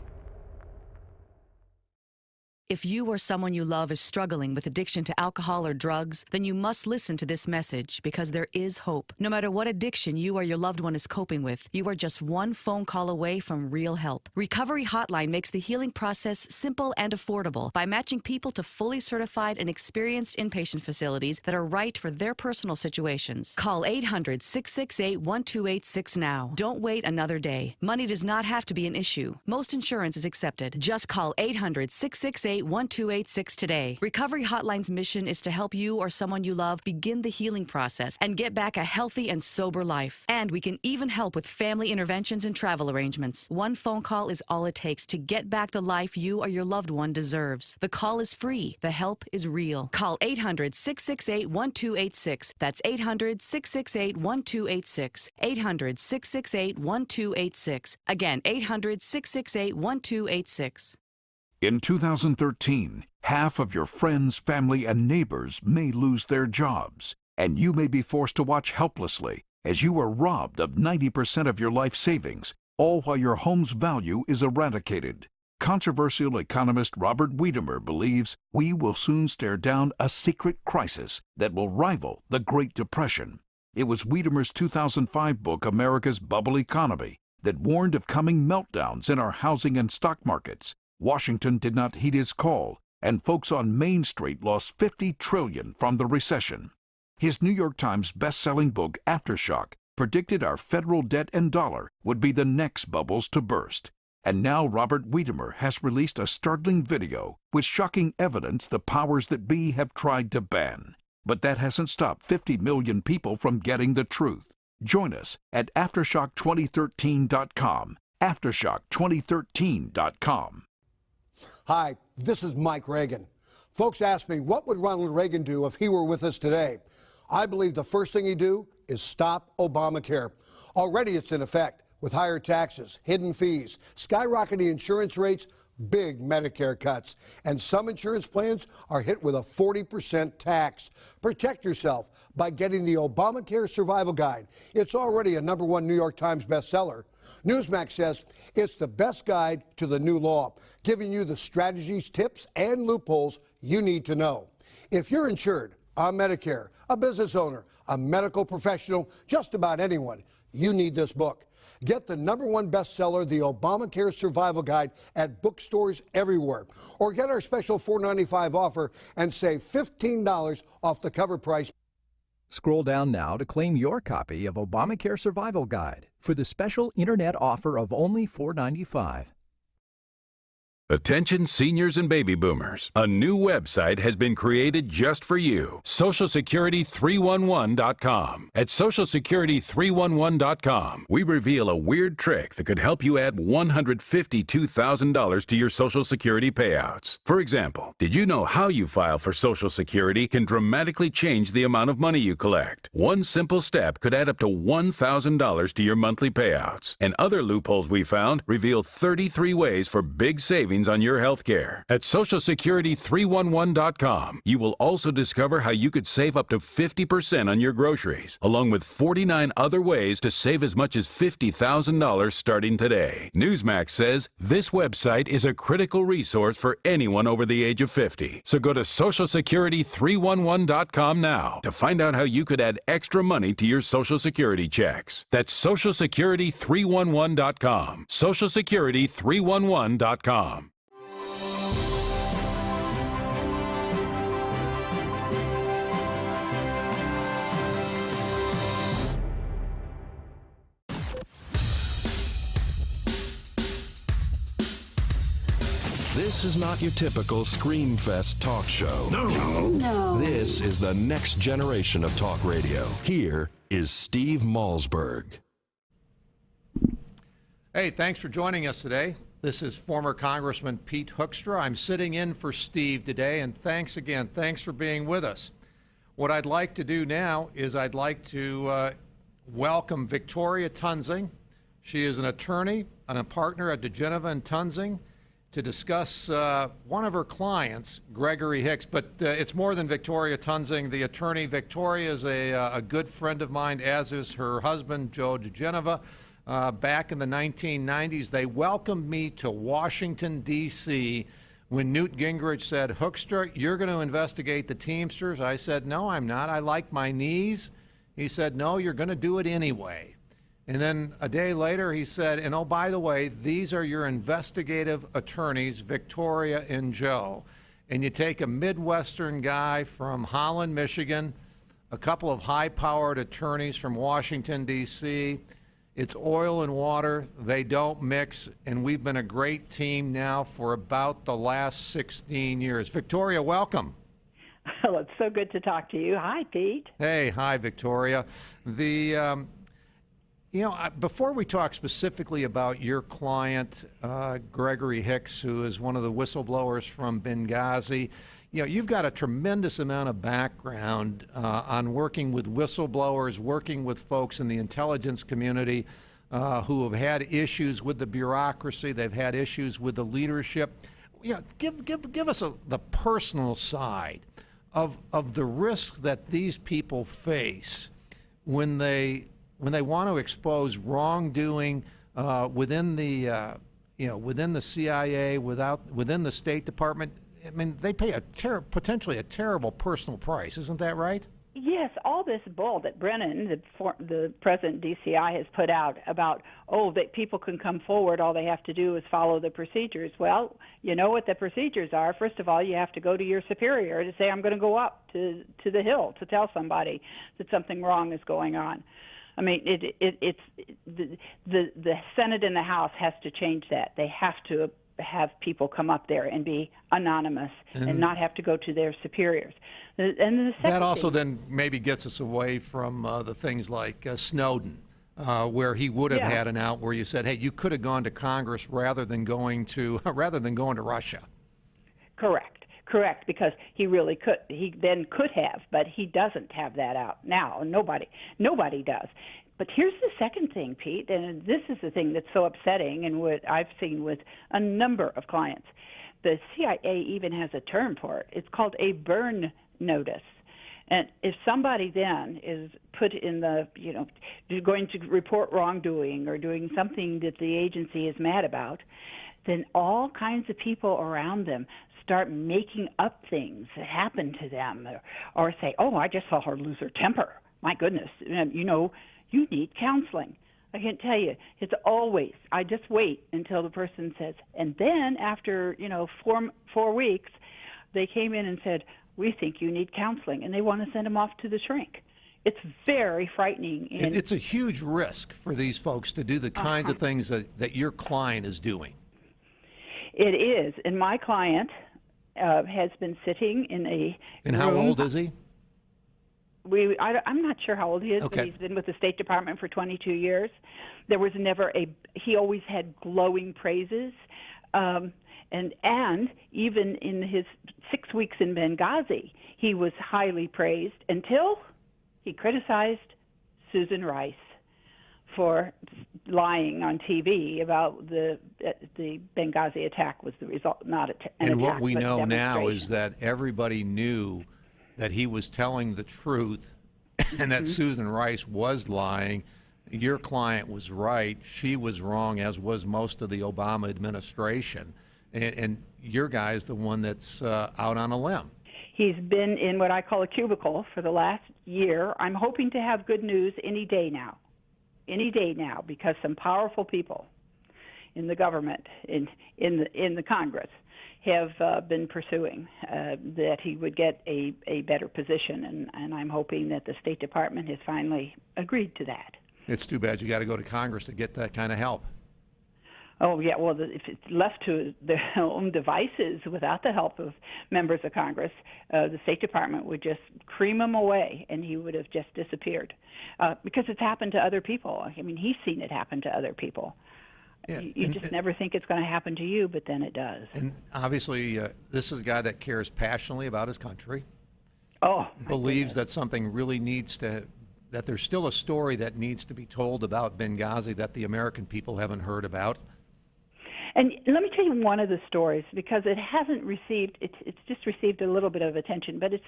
If you or someone you love is struggling with addiction to alcohol or drugs, then you must listen to this message because there is hope. No matter what addiction you or your loved one is coping with, you are just one phone call away from real help. Recovery Hotline makes the healing process simple and affordable by matching people to fully certified and experienced inpatient facilities that are right for their personal situations. Call 800-668-1286 now. Don't wait another day. Money does not have to be an issue. Most insurance is accepted. Just call 800-668-1286 today. Recovery Hotline's mission is to help you or someone you love begin the healing process and get back a healthy and sober life. And we can even help with family interventions and travel arrangements. One phone call is all it takes to get back the life you or your loved one deserves. The call is free. The help is real. Call 800-668-1286. That's 800-668-1286. 800-668-1286. Again, 800-668-1286. In 2013, half of your friends, family, and neighbors may lose their jobs, and you may be forced to watch helplessly as you are robbed of 90% of your life savings, all while your home's value is eradicated. Controversial economist Robert Wiedemer believes we will soon stare down a secret crisis that will rival the Great Depression. It was Wiedemer's 2005 book, America's Bubble Economy, that warned of coming meltdowns in our housing and stock markets. Washington did not heed his call, and folks on Main Street lost $50 trillion from the recession. His New York Times best-selling book, Aftershock, predicted our federal debt and dollar would be the next bubbles to burst. And now Robert Wiedemer has released a startling video with shocking evidence the powers that be have tried to ban. But that hasn't stopped 50 million people from getting the truth. Join us at Aftershock2013.com. Aftershock2013.com. Hi, this is Mike Reagan. Folks ask me, what would Ronald Reagan do if he were with us today? I believe the first thing he'd do is stop Obamacare. Already it's in effect with higher taxes, hidden fees, skyrocketing insurance rates, big Medicare cuts, and some insurance plans are hit with a 40% tax. Protect yourself by getting the Obamacare Survival Guide. It's already a #1 New York Times bestseller. Newsmax says it's the best guide to the new law, giving you the strategies, tips, and loopholes you need to know. If you're insured on Medicare, a business owner, a medical professional, just about anyone, you need this book. Get the #1 bestseller, The Obamacare Survival Guide, at bookstores everywhere. Or get our special $4.95 offer and save $15 off the cover price. Scroll down now to claim your copy of Obamacare Survival Guide for the special internet offer of only $4.95. Attention seniors and baby boomers. A new website has been created just for you. SocialSecurity311.com. At SocialSecurity311.com, we reveal a weird trick that could help you add $152,000 to your Social Security payouts. For example, did you know how you file for Social Security can dramatically change the amount of money you collect? One simple step could add up to $1,000 to your monthly payouts. And other loopholes we found reveal 33 ways for big savings on your health care. At SocialSecurity311.com, you will also discover how you could save up to 50% on your groceries, along with 49 other ways to save as much as $50,000 starting today. Newsmax says this website is a critical resource for anyone over the age of 50. So go to SocialSecurity311.com now to find out how you could add extra money to your Social Security checks. That's SocialSecurity311.com. SocialSecurity311.com. This is not your typical Screamfest talk show. No. This is the next generation of talk radio. Here is Steve Malzberg. Hey, thanks for joining us today. This is former Congressman Pete Hoekstra. I'm sitting in for Steve today, and thanks again. Thanks for being with us. What I'd like to do now is I'd like to welcome Victoria Tunzing. She is an attorney and a partner at DeGeneva & Tunzing, to discuss one of her clients, Gregory Hicks. But it's more than Victoria Tunzing, the attorney. Victoria is a good friend of mine, as is her husband, Joe DeGeneva. Back in the 1990s, they welcomed me to Washington, D.C. when Newt Gingrich said, Hoekstra, you're going to investigate the Teamsters. I said, no, I'm not. I like my knees. He said, no, you're going to do it anyway. And then a day later, he said, and oh, by the way, these are your investigative attorneys, Victoria and Joe. And you take a Midwestern guy from Holland, Michigan, a couple of high-powered attorneys from Washington, D.C. It's oil and water. They don't mix. And we've been a great team now for about the last 16 years. Victoria, welcome. Well, it's so good to talk to you. Hi, Pete. Hey, hi, Victoria. Before we talk specifically about your client, Gregory Hicks, who is one of the whistleblowers from Benghazi, you've got a tremendous amount of background on working with whistleblowers, working with folks in the intelligence community who have had issues with the bureaucracy. They've had issues with the leadership. Give us the personal side of the risks that these people face when they want to expose wrongdoing within the CIA, within the State Department. I mean, they pay potentially a terrible personal price. Isn't that right? Yes, all this bull that Brennan, the president DCI, has put out about, that people can come forward, all they have to do is follow the procedures. Well, you know what the procedures are. First of all, you have to go to your superior to say, I'm going to go up to the Hill to tell somebody that something wrong is going on. I mean, it's the Senate and the House has to change that. They have to have people come up there and be anonymous and not have to go to their superiors. And the that also then maybe gets us away from the things like Snowden, where he would have had an out where you said, hey, you could have gone to Congress rather than going to Russia. Correct, because he really could. He then could have, but he doesn't have that out now. Nobody does. But here's the second thing, Pete, and this is the thing that's so upsetting and what I've seen with a number of clients. The CIA even has a term for it. It's called a burn notice. And if somebody then is put in going to report wrongdoing or doing something that the agency is mad about, then all kinds of people around them start making up things that happen to them or say, I just saw her lose her temper. My goodness, you need counseling. I can't tell you. It's always, I just wait until the person says, and then after, 4 weeks, they came in and said, we think you need counseling, and they want to send them off to the shrink. It's very frightening. It's a huge risk for these folks to do the kinds of things that your client is doing. It is, and my client has been sitting in a And room. how old is he? I'm not sure how old he is, but he's been with the State Department for 22 years. There was never he always had glowing praises. And even in his 6 weeks in Benghazi, he was highly praised until he criticized Susan Rice for lying on TV about the Benghazi attack was the result, not an attack. And what we know now demonstration. is that everybody knew that he was telling the truth and that Susan Rice was lying. Your client was right. She was wrong, as was most of the Obama administration. And your guy is the one that's out on a limb. He's been in what I call a cubicle for the last year. I'm hoping to have good news any day now, because some powerful people in the government, in the Congress, have been pursuing that he would get a better position, and I'm hoping that the State Department has finally agreed to that. It's too bad you got to go to Congress to get that kind of help. Oh, yeah, well, if it's left to their own devices without the help of members of Congress, the State Department would just cream him away, and he would have just disappeared. Because it's happened to other people. I mean, he's seen it happen to other people. Yeah, you just never think it's going to happen to you, but then it does. And obviously, this is a guy that cares passionately about his country. Believes that something really that there's still a story that needs to be told about Benghazi that the American people haven't heard about. And let me tell you one of the stories, because it hasn't received, it's just received a little bit of attention, but it's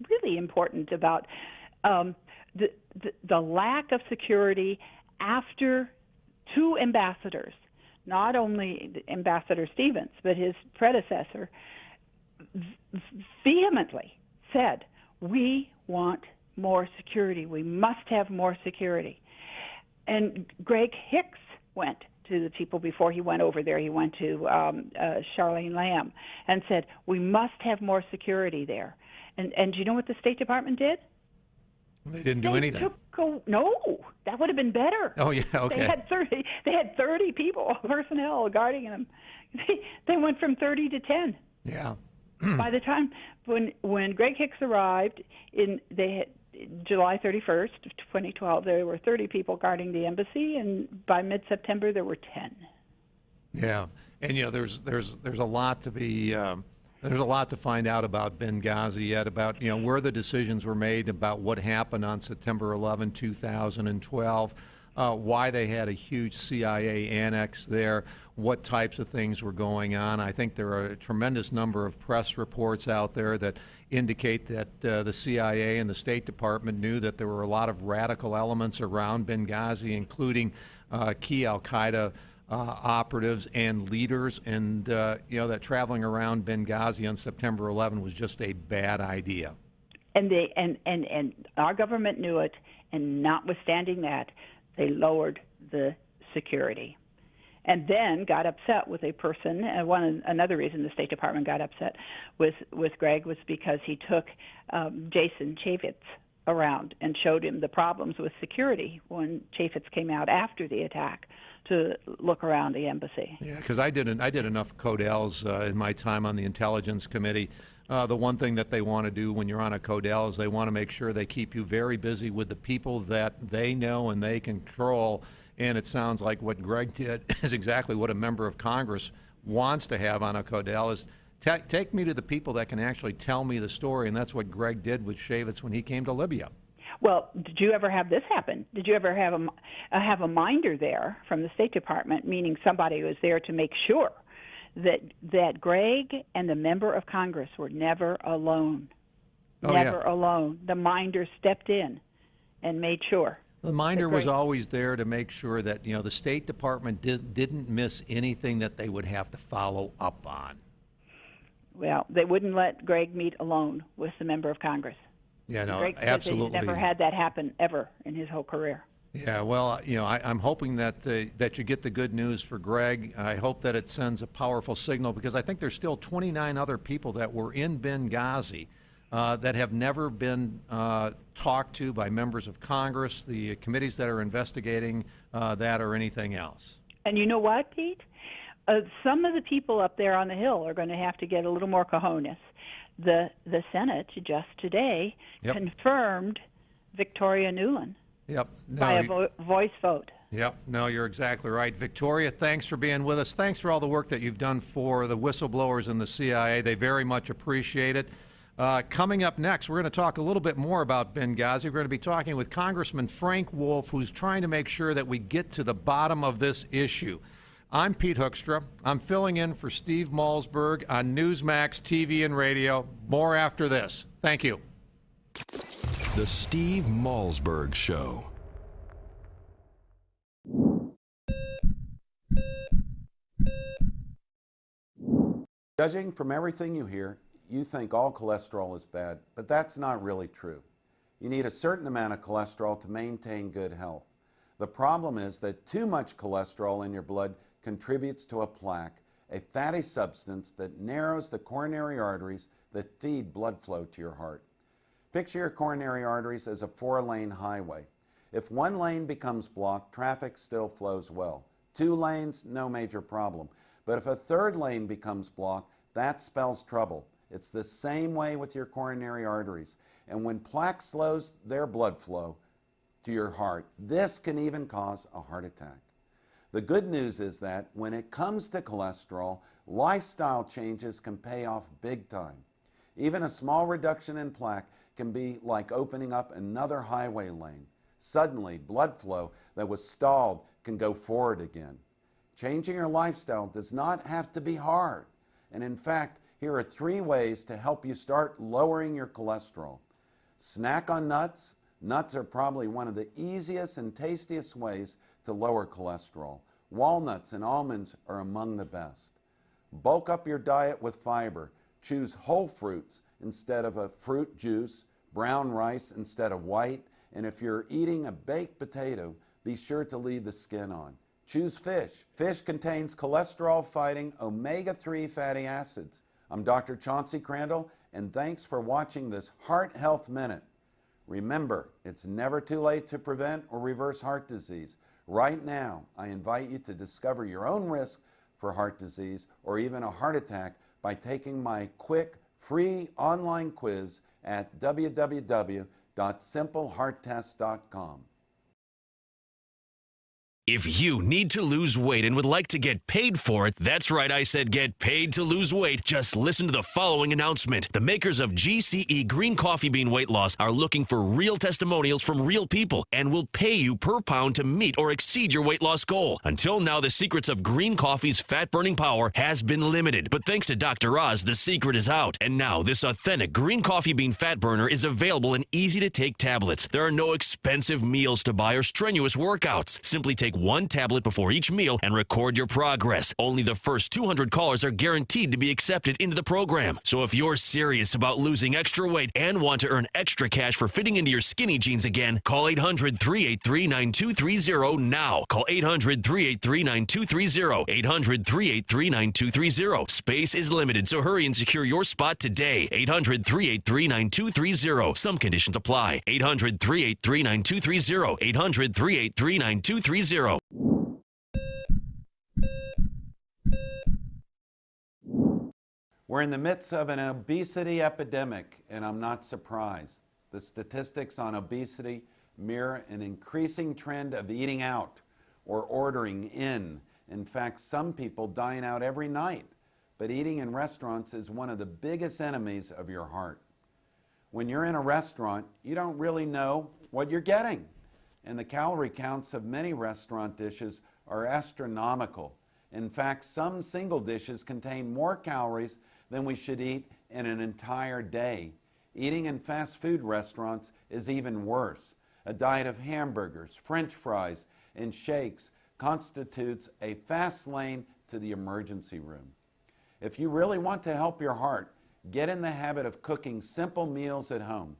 really important about the lack of security after two ambassadors, not only Ambassador Stevens, but his predecessor, vehemently said, we want more security. We must have more security. And Greg Hicks went to the people before he went over there. He went to Charlene Lamb and said, we must have more security there. And do you know what the State Department did? They didn't do anything. No, that would have been better. Oh, yeah, okay. They had 30 people, personnel guarding them. They went from 30 to 10. Yeah. By the time when Greg Hicks arrived, July 31st, 2012, there were 30 people guarding the embassy, and by mid-September there were 10. Yeah, and there's a lot to be there's a lot to find out about Benghazi yet, about where the decisions were made, about what happened on September 11, 2012. Why they had a huge CIA annex there, what types of things were going on. I think there are a tremendous number of press reports out there that indicate that the CIA and the State Department knew that there were a lot of radical elements around Benghazi, including key al-Qaeda operatives and leaders, and that traveling around Benghazi on September 11 was just a bad idea. And our government knew it, and notwithstanding that, they lowered the security. And then got upset with a person. Another reason the State Department got upset with Greg was because he took Jason Chaffetz around and showed him the problems with security when Chaffetz came out after the attack to look around the embassy. Yeah, because I did enough Codels in my time on the Intelligence Committee. The one thing that they want to do when you're on a Codel is they want to make sure they keep you very busy with the people that they know and they control. And it sounds like what Greg did is exactly what a member of Congress wants to have on a Codel is take me to the people that can actually tell me the story. And that's what Greg did with Chaffetz when he came to Libya. Well, did you ever have this happen? Did you ever have a minder there from the State Department, meaning somebody who was there to make sure that Greg and the member of Congress were never alone? Never alone. The minder stepped in and made sure. The minder was always there to make sure that, you know, the State Department didn't miss anything that they would have to follow up on. Well, they wouldn't let Greg meet alone with the member of Congress. Yeah, no, Greg absolutely. He's never had that happen ever in his whole career. Yeah, well, you know, I'm hoping that you get the good news for Greg. I hope that it sends a powerful signal because I think there's still 29 other people that were in Benghazi that have never been talked to by members of Congress, the committees that are investigating that or anything else. And you know what, Pete? Some of the people up there on the Hill are going to have to get a little more cojones. The Senate just today confirmed Victoria Nuland by a voice vote. Yep. No, you're exactly right. Victoria, thanks for being with us. Thanks for all the work that you've done for the whistleblowers in the CIA. They very much appreciate it. Coming up next, we're going to talk a little bit more about Benghazi. We're going to be talking with Congressman Frank Wolf, who's trying to make sure that we get to the bottom of this issue. I'm Pete Hoekstra. I'm filling in for Steve Malzberg on Newsmax TV and radio. More after this. Thank you. The Steve Malzberg Show. Judging from everything you hear, you think all cholesterol is bad, but that's not really true. You need a certain amount of cholesterol to maintain good health. The problem is that too much cholesterol in your blood contributes to a plaque, a fatty substance that narrows the coronary arteries that feed blood flow to your heart. Picture your coronary arteries as a 4-lane highway. If one lane becomes blocked, traffic still flows well. 2 lanes, no major problem. But if a 3rd lane becomes blocked, that spells trouble. It's the same way with your coronary arteries. And when plaque slows their blood flow to your heart, this can even cause a heart attack. The good news is that when it comes to cholesterol, lifestyle changes can pay off big time. Even a small reduction in plaque can be like opening up another highway lane. Suddenly, blood flow that was stalled can go forward again. Changing your lifestyle does not have to be hard. And in fact, here are 3 ways to help you start lowering your cholesterol. Snack on nuts. Nuts are probably one of the easiest and tastiest ways to lower cholesterol. Walnuts and almonds are among the best. Bulk up your diet with fiber. Choose whole fruits instead of a fruit juice, brown rice instead of white, and if you're eating a baked potato, be sure to leave the skin on. Choose fish. Fish contains cholesterol-fighting omega-3 fatty acids. I'm Dr. Chauncey Crandall, and thanks for watching this Heart Health Minute. Remember, it's never too late to prevent or reverse heart disease. Right now, I invite you to discover your own risk for heart disease or even a heart attack by taking my quick, free online quiz at www.simplehearttest.com. If you need to lose weight and would like to get paid for it, that's right, I said get paid to lose weight. Just listen to the following announcement. The makers of GCE Green Coffee Bean Weight Loss are looking for real testimonials from real people and will pay you per pound to meet or exceed your weight loss goal. Until now, the secrets of green coffee's fat-burning power has been limited, but thanks to Dr. Oz, the secret is out. And now, this authentic green coffee bean fat burner is available in easy-to-take tablets. There are no expensive meals to buy or strenuous workouts. Simply take one tablet before each meal and record your progress. Only the first 200 callers are guaranteed to be accepted into the program. So if you're serious about losing extra weight and want to earn extra cash for fitting into your skinny jeans again, call 800-383-9230 now. Call 800-383-9230. 800-383-9230. Space is limited, so hurry and secure your spot today. 800-383-9230. Some conditions apply. 800-383-9230. 800-383-9230. We're in the midst of an obesity epidemic, and I'm not surprised. The statistics on obesity mirror an increasing trend of eating out or ordering in. In fact, some people dine out every night, but eating in restaurants is one of the biggest enemies of your heart. When you're in a restaurant, you don't really know what you're getting, and the calorie counts of many restaurant dishes are astronomical. In fact, some single dishes contain more calories than we should eat in an entire day. Eating in fast food restaurants is even worse. A diet of hamburgers, French fries, and shakes constitutes a fast lane to the emergency room. If you really want to help your heart, get in the habit of cooking simple meals at home.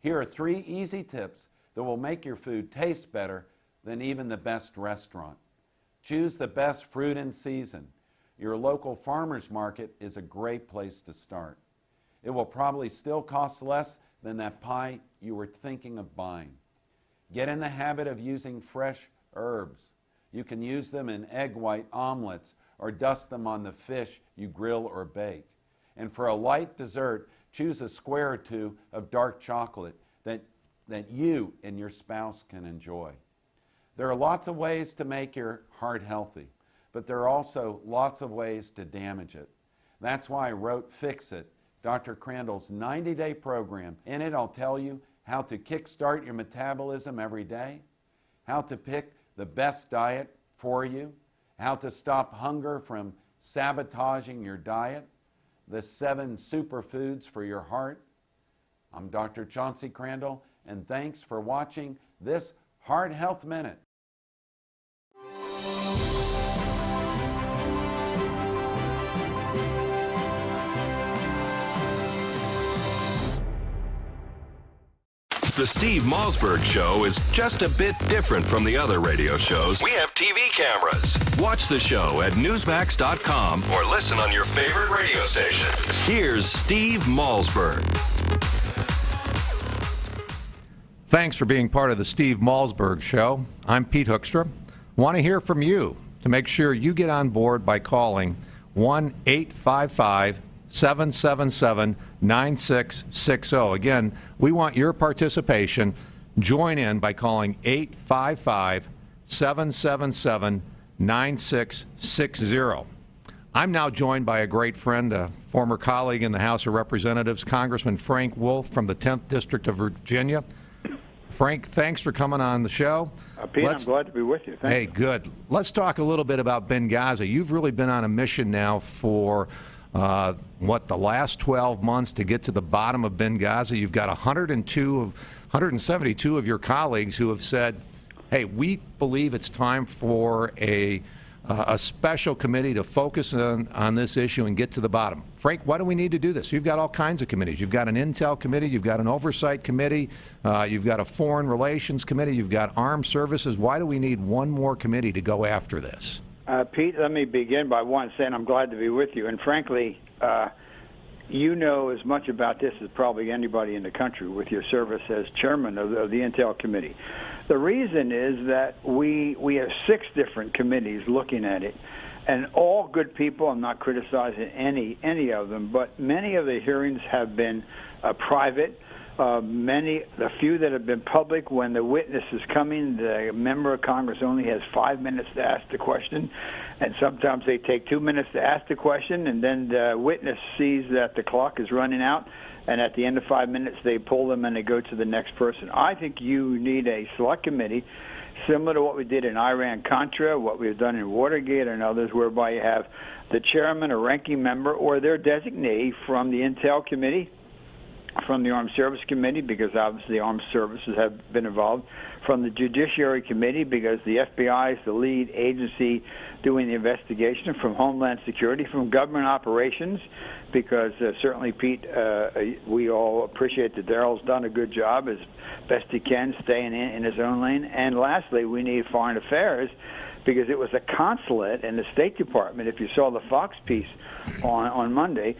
Here are 3 easy tips that will make your food taste better than even the best restaurant. Choose the best fruit in season. Your local farmer's market is a great place to start. It will probably still cost less than that pie you were thinking of buying. Get in the habit of using fresh herbs. You can use them in egg white omelets or dust them on the fish you grill or bake. And for a light dessert, choose a square or 2 of dark chocolate that you and your spouse can enjoy. There are lots of ways to make your heart healthy, but there are also lots of ways to damage it. That's why I wrote Fix It, Dr. Crandall's 90-day program. In it, I'll tell you how to kickstart your metabolism every day, how to pick the best diet for you, how to stop hunger from sabotaging your diet, the 7 superfoods for your heart. I'm Dr. Chauncey Crandall, and thanks for watching this Heart Health Minute. The Steve Malzberg Show is just a bit different from the other radio shows. We have TV cameras. Watch the show at Newsmax.com or listen on your favorite radio station. Here's Steve Malzberg. Thanks for being part of the Steve Malzberg Show. I'm Pete Hoekstra. Want to hear from you. To make sure you get on board by calling 1-855-777-9660. Again, we want your participation. Join in by calling 855-777-9660. I'm now joined by a great friend, a former colleague in the House of Representatives, Congressman Frank Wolf from the 10th District of Virginia. Frank, thanks for coming on the show. Pete, I'm glad to be with you. Thank you. Good. Let's talk a little bit about Benghazi. You've really been on a mission now for, the last 12 months to get to the bottom of Benghazi. You've got 172 of your colleagues who have said, hey, we believe it's time for a special committee to focus on this issue and get to the bottom. Frank, why do we need to do this? You've got all kinds of committees. You've got an Intel committee. You've got an oversight committee. You've got a foreign relations committee. You've got armed services. Why do we need one more committee to go after this? Pete, let me begin by saying I'm glad to be with you. And frankly, you know as much about this as probably anybody in the country with your service as chairman of the Intel committee. The reason is that we have 6 different committees looking at it, and all good people. I'm not criticizing any of them, but many of the hearings have been private. The few that have been public, when the witness is coming, the member of Congress only has 5 minutes to ask the question, and sometimes they take 2 minutes to ask the question, and then the witness sees that the clock is running out, and at the end of 5 minutes they pull them and they go to the next person. I think you need a select committee similar to what we did in Iran-Contra, what we've done in Watergate and others, whereby you have the chairman or ranking member or their designee from the Intel committee from the Armed Services Committee, because obviously the Armed Services have been involved, from the Judiciary Committee, because the FBI is the lead agency doing the investigation, from Homeland Security, from Government Operations, because certainly, Pete, we all appreciate that Daryl's done a good job as best he can, staying in his own lane. And lastly, we need Foreign Affairs, because it was a consulate in the State Department. If you saw the Fox piece on Monday,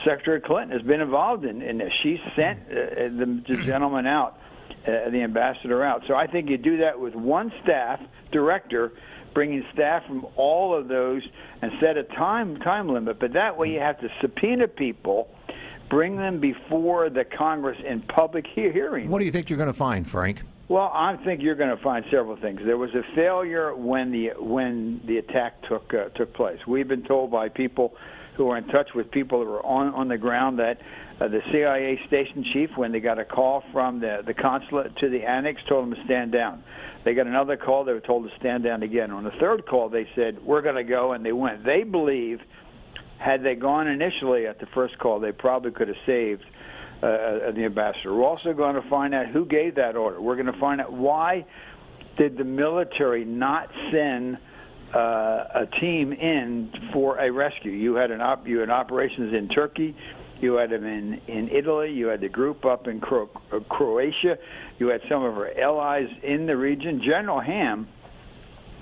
Secretary Clinton has been involved in this. She sent the gentleman out, the ambassador out. So I think you do that with one staff director, bringing staff from all of those, and set a time limit. But that way you have to subpoena people, bring them before the Congress in public hearing. What do you think you're going to find, Frank? Well, I think you're going to find several things. There was a failure when the attack took place. We've been told by people who are in touch with people who were on the ground that the CIA station chief, when they got a call from the consulate to the annex, told them to stand down. They got another call, they were told to stand down again. On the third call, they said, we're going to go, and they went. They believe, had they gone initially at the first call, they probably could have saved the ambassador. We're also going to find out who gave that order. We're going to find out why did the military not send a team in for a rescue. You had operations in Turkey, you had them in Italy, you had the group up in Croatia, you had some of our allies in the region. General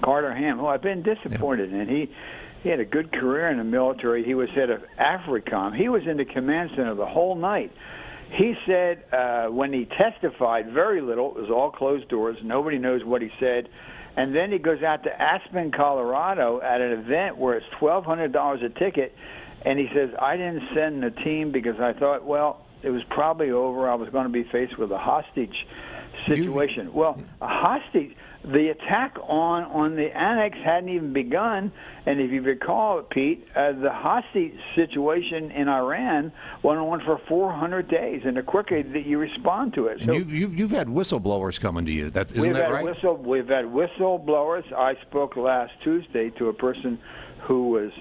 Carter Ham, who I've been disappointed in, he had a good career in the military. He was head of AFRICOM. He was in the command center the whole night. He said when he testified, very little. It was all closed doors. Nobody knows what he said. And then he goes out to Aspen, Colorado at an event where it's $1,200 a ticket, and he says, I didn't send the team because I thought, well, it was probably over. I was going to be faced with a hostage situation. Well, a hostage, the attack on the annex hadn't even begun, and if you recall, Pete, the hostage situation in Iran went on for 400 days, and the quicker that you respond to it. And so you've had whistleblowers coming to you. Isn't that right? We've had whistleblowers. I spoke last Tuesday to a person who was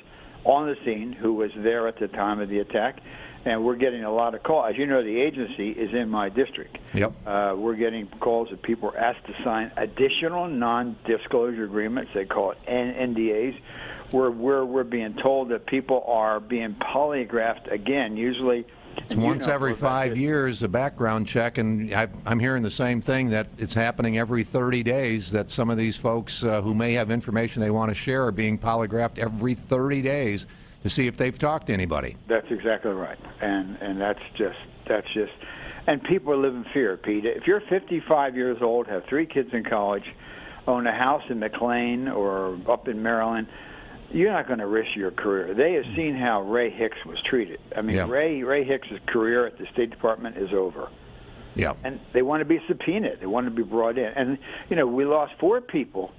on the scene, who was there at the time of the attack, and we're getting a lot of calls. As you know, the agency is in my district. Yep. We're getting calls that people are asked to sign additional non-disclosure agreements. They call it NDAs. We're being told that people are being polygraphed again, usually. It's once every 5 years, a background check, and I'm hearing the same thing, that it's happening every 30 days, that some of these folks who may have information they want to share are being polygraphed every 30 days to see if they've talked to anybody. That's exactly right, and that's just, and people live in fear, Pete. If you're 55 years old, have 3 kids in college, own a house in McLean or up in Maryland, you're not going to risk your career. They have seen how Ray Hicks was treated. I mean, yeah. Ray Hicks' career at the State Department is over. Yeah. And they want to be subpoenaed. They want to be brought in. And, you know, we lost 4 people.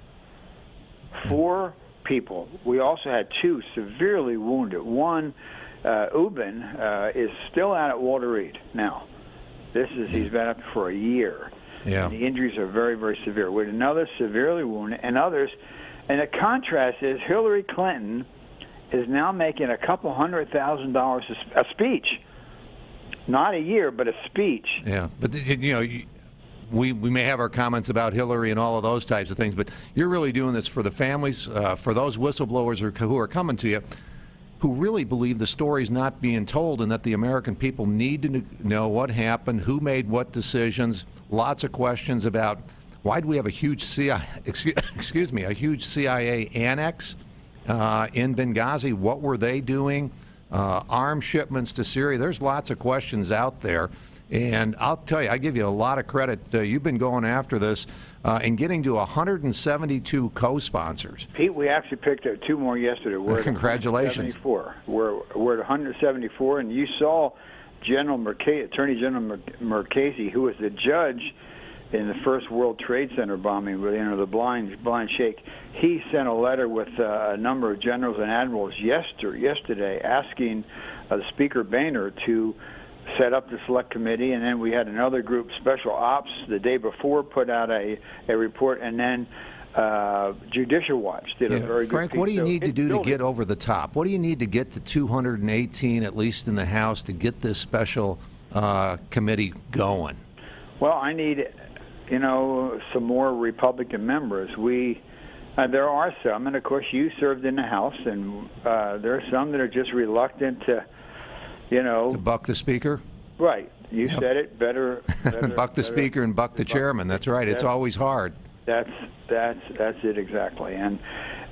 4 people. We also had 2 severely wounded. One, Ubin, is still out at Walter Reed now. He's been up for a year. Yeah. And the injuries are very, very severe. With another severely wounded, and others. And the contrast is Hillary Clinton is now making a couple $100,000 a speech. Not a year, but a speech. Yeah, but you know, we may have our comments about Hillary and all of those types of things, but you're really doing this for the families, for those whistleblowers who are coming to you, who really believe the story's not being told, and that the American people need to know what happened, who made what decisions. Lots of questions about why do we have a huge a huge CIA annex in Benghazi? What were they doing? Arms shipments to Syria. There's lots of questions out there. And I'll tell you, I give you a lot of credit. You've been going after this and getting to 172 co-sponsors. Pete, we actually picked up 2 more yesterday. We're Congratulations. At 174. We're at 174, and you saw Attorney General Mukasey, who was the judge in the first World Trade Center bombing, with the blind shake. He sent a letter with a number of generals and admirals yesterday asking Speaker Boehner to set up the select committee, and then we had another group, Special Ops, the day before put out a report, and then Judicial Watch did a very good Frank, piece. what do you need to do to get over the top? What do you need to get to 218, at least in the House, to get this special committee going? Well, I need, some more Republican members. There are some, and of course you served in the House, and there are some that are just reluctant to, To buck the Speaker? Right. You said it better. Buck the Speaker and buck the chairman. That's right. It's always hard. That's it exactly. And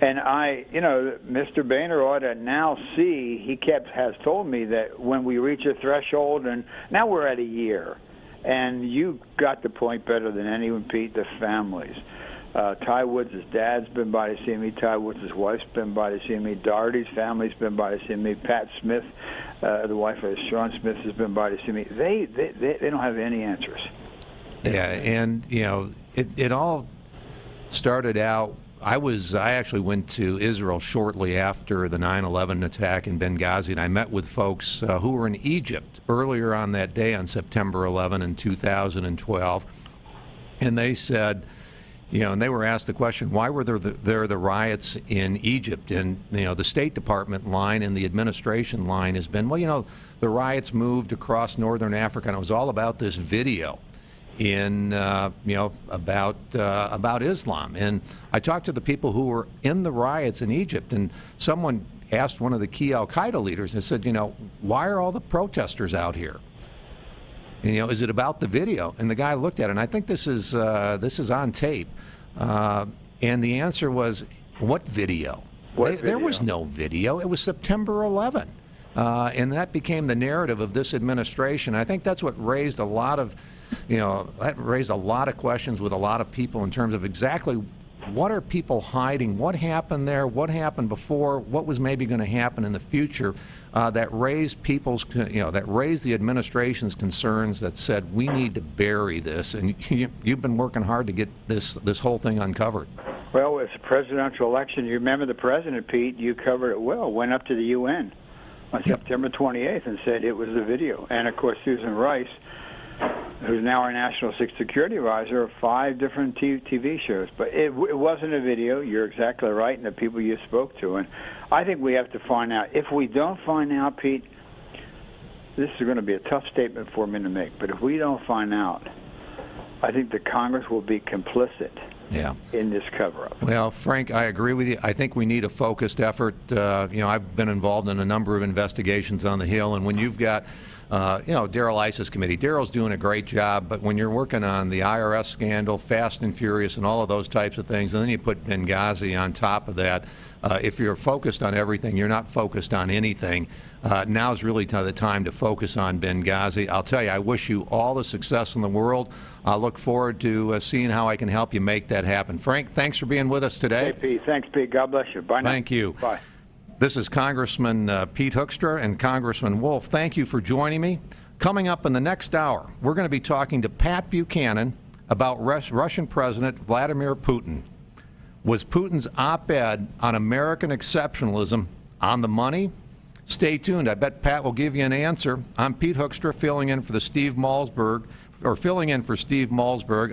I, Mr. Boehner ought to now see. He has told me that when we reach a threshold, and now we're at a year, and you got the point better than anyone, Pete. The families. Ty Woods' dad's been by to see me. Ty Woods' wife's been by to see me. Doherty's family's been by to see me. Pat Smith, the wife of Sean Smith, has been by to see me. They don't have any answers. Yeah, and it all started out. I actually went to Israel shortly after the 9/11 attack in Benghazi, and I met with folks who were in Egypt earlier on that day on September 11 in 2012, and they said, and they were asked the question, why were there the riots in Egypt? And the State Department line and the administration line has been, the riots moved across northern Africa, and it was all about this video about Islam. And I talked to the people who were in the riots in Egypt, and someone asked one of the key Al-Qaeda leaders and said, why are all the protesters out here? And, is it about the video? And the guy looked at it, and I think this is on tape. And the answer was, what video? There was no video. It was September 11. And that became the narrative of this administration. I think that's what raised a lot of, questions with a lot of people in terms of exactly what are people hiding, what happened there, what happened before, what was maybe going to happen in the future, that raised that raised the administration's concerns, that said we need to bury this. And you've been working hard to get this whole thing uncovered. Well, it's a presidential election. You remember the president, Pete. You covered it well. Went up to the UN on September 28th and said it was the video. And of course, Susan Rice, who's now our National Security Advisor, of 5 different TV shows. But it wasn't a video. You're exactly right, and the people you spoke to. And I think we have to find out. If we don't find out, Pete, this is going to be a tough statement for me to make, but if we don't find out, I think the Congress will be complicit in this cover-up. Well, Frank, I agree with you. I think we need a focused effort. I've been involved in a number of investigations on the Hill, and when you've got Darrell Iss's committee. Darrell's doing a great job, but when you're working on the IRS scandal, Fast and Furious, and all of those types of things, and then you put Benghazi on top of that, if you're focused on everything, you're not focused on anything. Now's really the time to focus on Benghazi. I'll tell you, I wish you all the success in the world. I look forward to seeing how I can help you make that happen. Frank, thanks for being with us today. Hey, Pete. Thanks, Pete. God bless you. Bye now. Thank you. Bye. This is Congressman Pete Hoekstra and Congressman Wolf. Thank you for joining me. Coming up in the next hour, we're going to be talking to Pat Buchanan about Russian President Vladimir Putin. Was Putin's op-ed on American exceptionalism on the money? Stay tuned. I bet Pat will give you an answer. I'm Pete Hoekstra, filling in for Steve Malzberg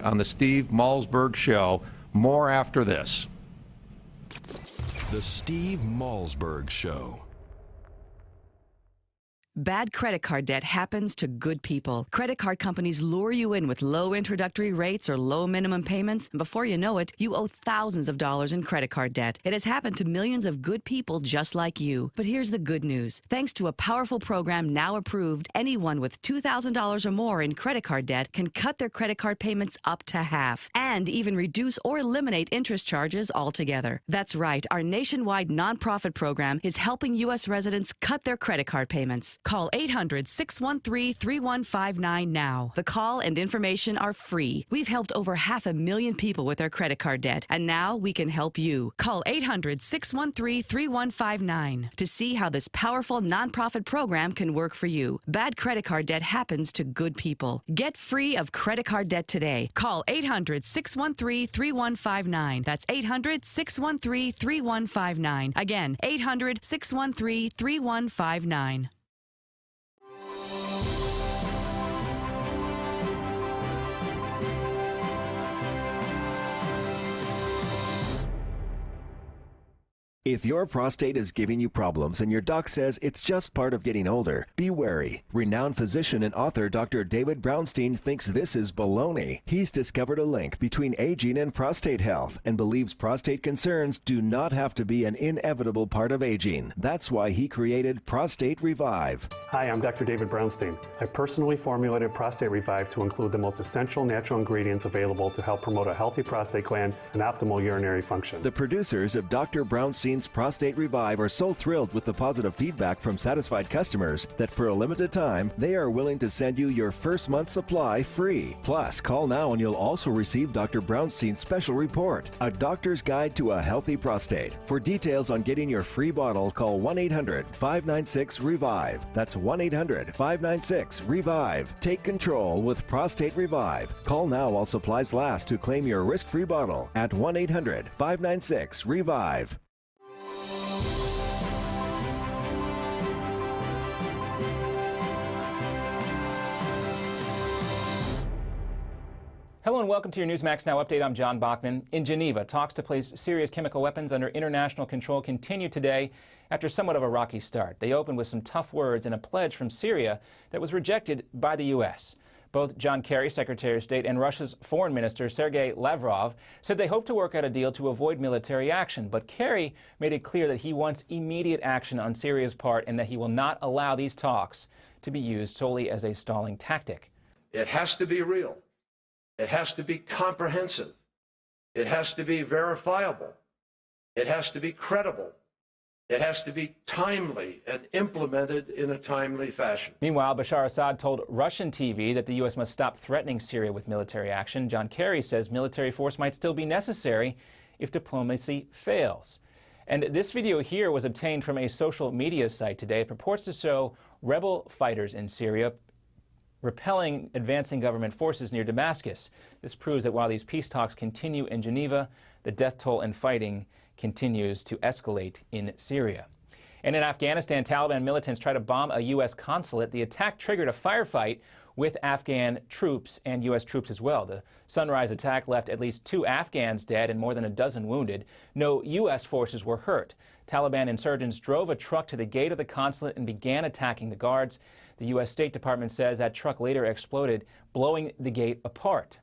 on the Steve Malzberg Show. More after this. The Steve Malzberg Show. Bad credit card debt happens to good people. Credit card companies lure you in with low introductory rates or low minimum payments, and before you know it, you owe thousands of dollars in credit card debt. It has happened to millions of good people just like you. But here's the good news. Thanks to a powerful program now approved, anyone with $2,000 or more in credit card debt can cut their credit card payments up to half and even reduce or eliminate interest charges altogether. That's right. Our nationwide nonprofit program is helping U.S. residents cut their credit card payments. Call 800-613-3159 now. The call and information are free. We've helped over 500,000 people with their credit card debt, and now we can help you. Call 800-613-3159 to see how this powerful nonprofit program can work for you. Bad credit card debt happens to good people. Get free of credit card debt today. Call 800-613-3159. That's 800-613-3159. Again, 800-613-3159. If your prostate is giving you problems and your doc says it's just part of getting older, be wary. Renowned physician and author Dr. David Brownstein thinks this is baloney. He's discovered a link between aging and prostate health and believes prostate concerns do not have to be an inevitable part of aging. That's why he created Prostate Revive. Hi, I'm Dr. David Brownstein. I personally formulated Prostate Revive to include the most essential natural ingredients available to help promote a healthy prostate gland and optimal urinary function. The producers of Dr. Brownstein's Prostate Revive are so thrilled with the positive feedback from satisfied customers that for a limited time, they are willing to send you your first month's supply free. Plus, call now and you'll also receive Dr. Brownstein's special report, A Doctor's Guide to a Healthy Prostate. For details on getting your free bottle, call 1-800-596-REVIVE. That's 1-800-596-REVIVE. Take control with Prostate Revive. Call now while supplies last to claim your risk-free bottle at 1-800-596-REVIVE. Hello and welcome to your Newsmax Now update. I'm John Bachman. In Geneva, talks to place Syria's chemical weapons under international control continue today after somewhat of a rocky start. They opened with some tough words and a pledge from Syria that was rejected by the U.S. Both John Kerry, Secretary of State, and Russia's Foreign Minister, Sergei Lavrov, said they hope to work out a deal to avoid military action. But Kerry made it clear that he wants immediate action on Syria's part and that he will not allow these talks to be used solely as a stalling tactic. It has to be real. It has to be comprehensive. It has to be verifiable. It has to be credible. It has to be timely and implemented in a timely fashion. Meanwhile, Bashar Assad told Russian TV that the U.S. must stop threatening Syria with military action. John Kerry says military force might still be necessary if diplomacy fails. And this video here was obtained from a social media site today. It purports to show rebel fighters in Syria repelling advancing government forces near Damascus. This proves that while these peace talks continue in Geneva, the death toll and fighting continues to escalate in Syria. And in Afghanistan, Taliban militants tried to bomb a U.S. consulate. The attack triggered a firefight with Afghan troops and U.S. troops as well. The Sunrise attack left at least 2 Afghans dead and more than a dozen wounded. No U.S. forces were hurt. Taliban insurgents drove a truck to the gate of the consulate and began attacking the guards. The U.S. State Department says that truck later exploded, blowing the gate apart.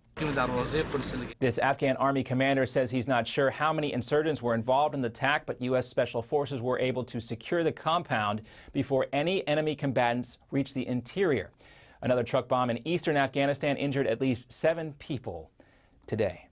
This Afghan army commander says he's not sure how many insurgents were involved in the attack, but U.S. Special Forces were able to secure the compound before any enemy combatants reached the interior. Another truck bomb in eastern Afghanistan injured at least 7 people today.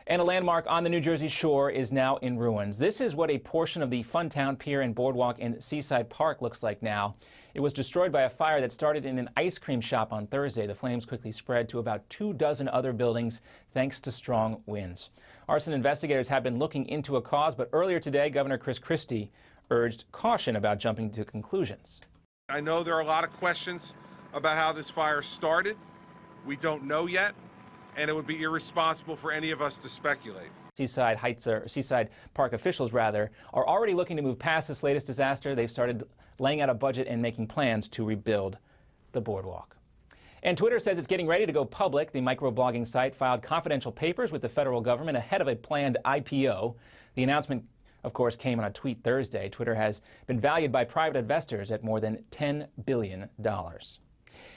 And a landmark on the New Jersey shore is now in ruins. This is what a portion of the Funtown Pier and Boardwalk in Seaside Park looks like now. It was destroyed by a fire that started in an ice cream shop on Thursday. The flames quickly spread to about 24 other buildings thanks to strong winds. Arson investigators have been looking into a cause, but earlier today, Governor Chris Christie urged caution about jumping to conclusions. I know there are a lot of questions about how this fire started. We don't know yet, and it would be irresponsible for any of us to speculate. Seaside Park officials, are already looking to move past this latest disaster. They've started laying out a budget and making plans to rebuild the boardwalk. And Twitter says it's getting ready to go public. The microblogging site filed confidential papers with the federal government ahead of a planned IPO. The announcement, of course, came on a tweet Thursday. Twitter has been valued by private investors at more than $10 billion.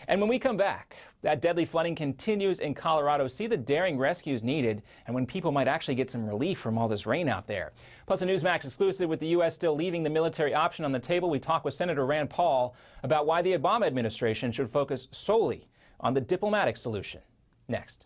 And when we come back, that deadly flooding continues in Colorado. See the daring rescues needed and when people might actually get some relief from all this rain out there. Plus a Newsmax exclusive with the U.S. still leaving the military option on the table. We talk with Senator Rand Paul about why the Obama administration should focus solely on the diplomatic solution. Next.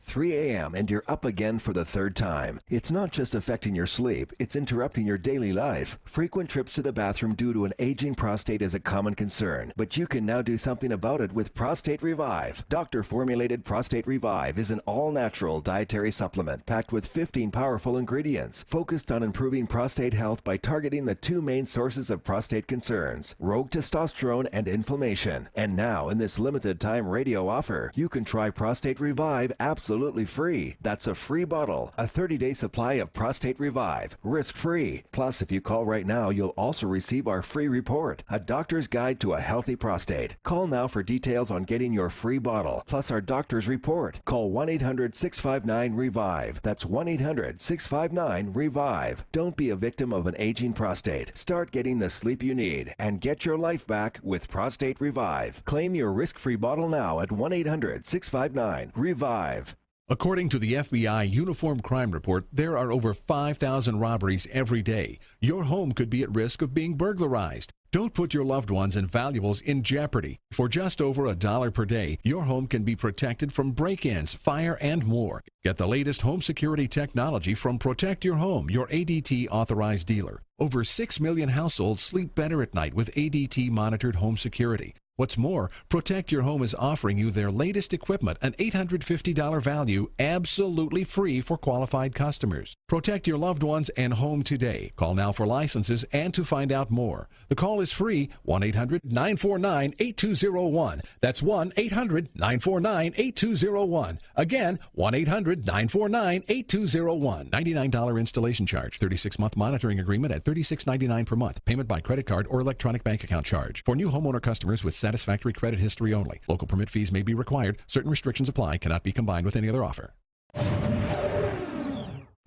3 a.m. and you're up again for the 3rd time. It's not just affecting your sleep, it's interrupting your daily life. Frequent trips to the bathroom due to an aging prostate is a common concern, but you can now do something about it with Prostate Revive. Doctor-formulated Prostate Revive is an all-natural dietary supplement packed with 15 powerful ingredients, focused on improving prostate health by targeting the 2 main sources of prostate concerns, rogue testosterone and inflammation. And now, in this limited-time radio offer, you can try Prostate Revive absolutely absolutely free. That's a free bottle, a 30-day supply of Prostate Revive, risk-free. Plus, if you call right now, you'll also receive our free report, A Doctor's Guide to a Healthy Prostate. Call now for details on getting your free bottle, plus our doctor's report. Call 1-800-659-REVIVE. That's 1-800-659-REVIVE. Don't be a victim of an aging prostate. Start getting the sleep you need and get your life back with Prostate Revive. Claim your risk-free bottle now at 1-800-659-REVIVE. According to the FBI Uniform Crime Report, there are over 5,000 robberies every day. Your home could be at risk of being burglarized. Don't put your loved ones and valuables in jeopardy. For just over $1 per day, your home can be protected from break-ins, fire, and more. Get the latest home security technology from Protect Your Home, your ADT authorized dealer. Over 6 million households sleep better at night with ADT monitored home security. What's more, Protect Your Home is offering you their latest equipment, an $850 value, absolutely free for qualified customers. Protect your loved ones and home today. Call now for licenses and to find out more. The call is free, 1-800-949-8201. That's 1-800-949-8201. Again, 1-800-949-8201. $99 installation charge, 36-month monitoring agreement at $36.99 per month. Payment by credit card or electronic bank account charge. For new homeowner customers with satisfactory credit history only. Local permit fees may be required. Certain restrictions apply. Cannot be combined with any other offer.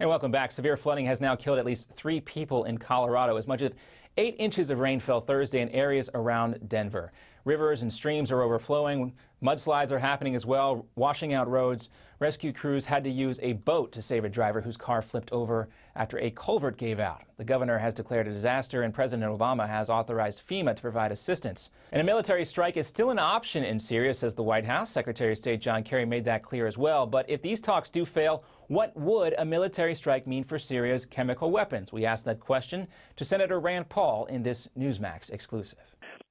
And welcome back. Severe flooding has now killed at least 3 people in Colorado. As much as 8 inches of rain fell Thursday in areas around Denver. Rivers and streams are overflowing. Mudslides are happening as well, washing out roads. Rescue crews had to use a boat to save a driver whose car flipped over after a culvert gave out. The governor has declared a disaster, and President Obama has authorized FEMA to provide assistance. And a military strike is still an option in Syria, says the White House. Secretary of State John Kerry made that clear as well. But if these talks do fail, what would a military strike mean for Syria's chemical weapons? We asked that question to Senator Rand Paul in this Newsmax exclusive.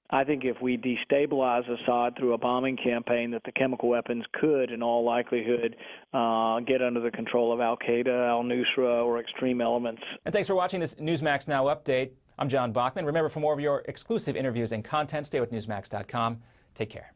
I think if we destabilize Assad through a bombing campaign, that the chemical weapons could, in all likelihood, get under the control of al-Qaeda, al-Nusra, or extreme elements. And thanks for watching this Newsmax Now update. I'm John Bachman. Remember, for more of your exclusive interviews and content, stay with Newsmax.com. Take care.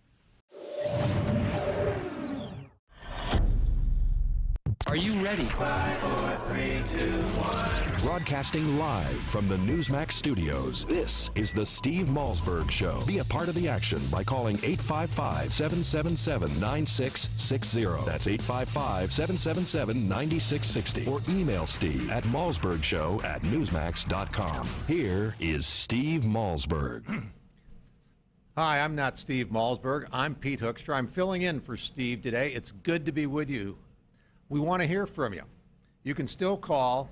Are you ready? 5, 4, 3, 2, 1. Broadcasting live from the Newsmax studios, this is the Steve Malzberg Show. Be a part of the action by calling 855-777-9660. That's 855-777-9660. Or email Steve at malzbergshow@newsmax.com. Here is Steve Malzberg. Hi, I'm not Steve Malzberg. I'm Pete Hoekstra. I'm filling in for Steve today. It's good to be with you. We want to hear from you. You can still call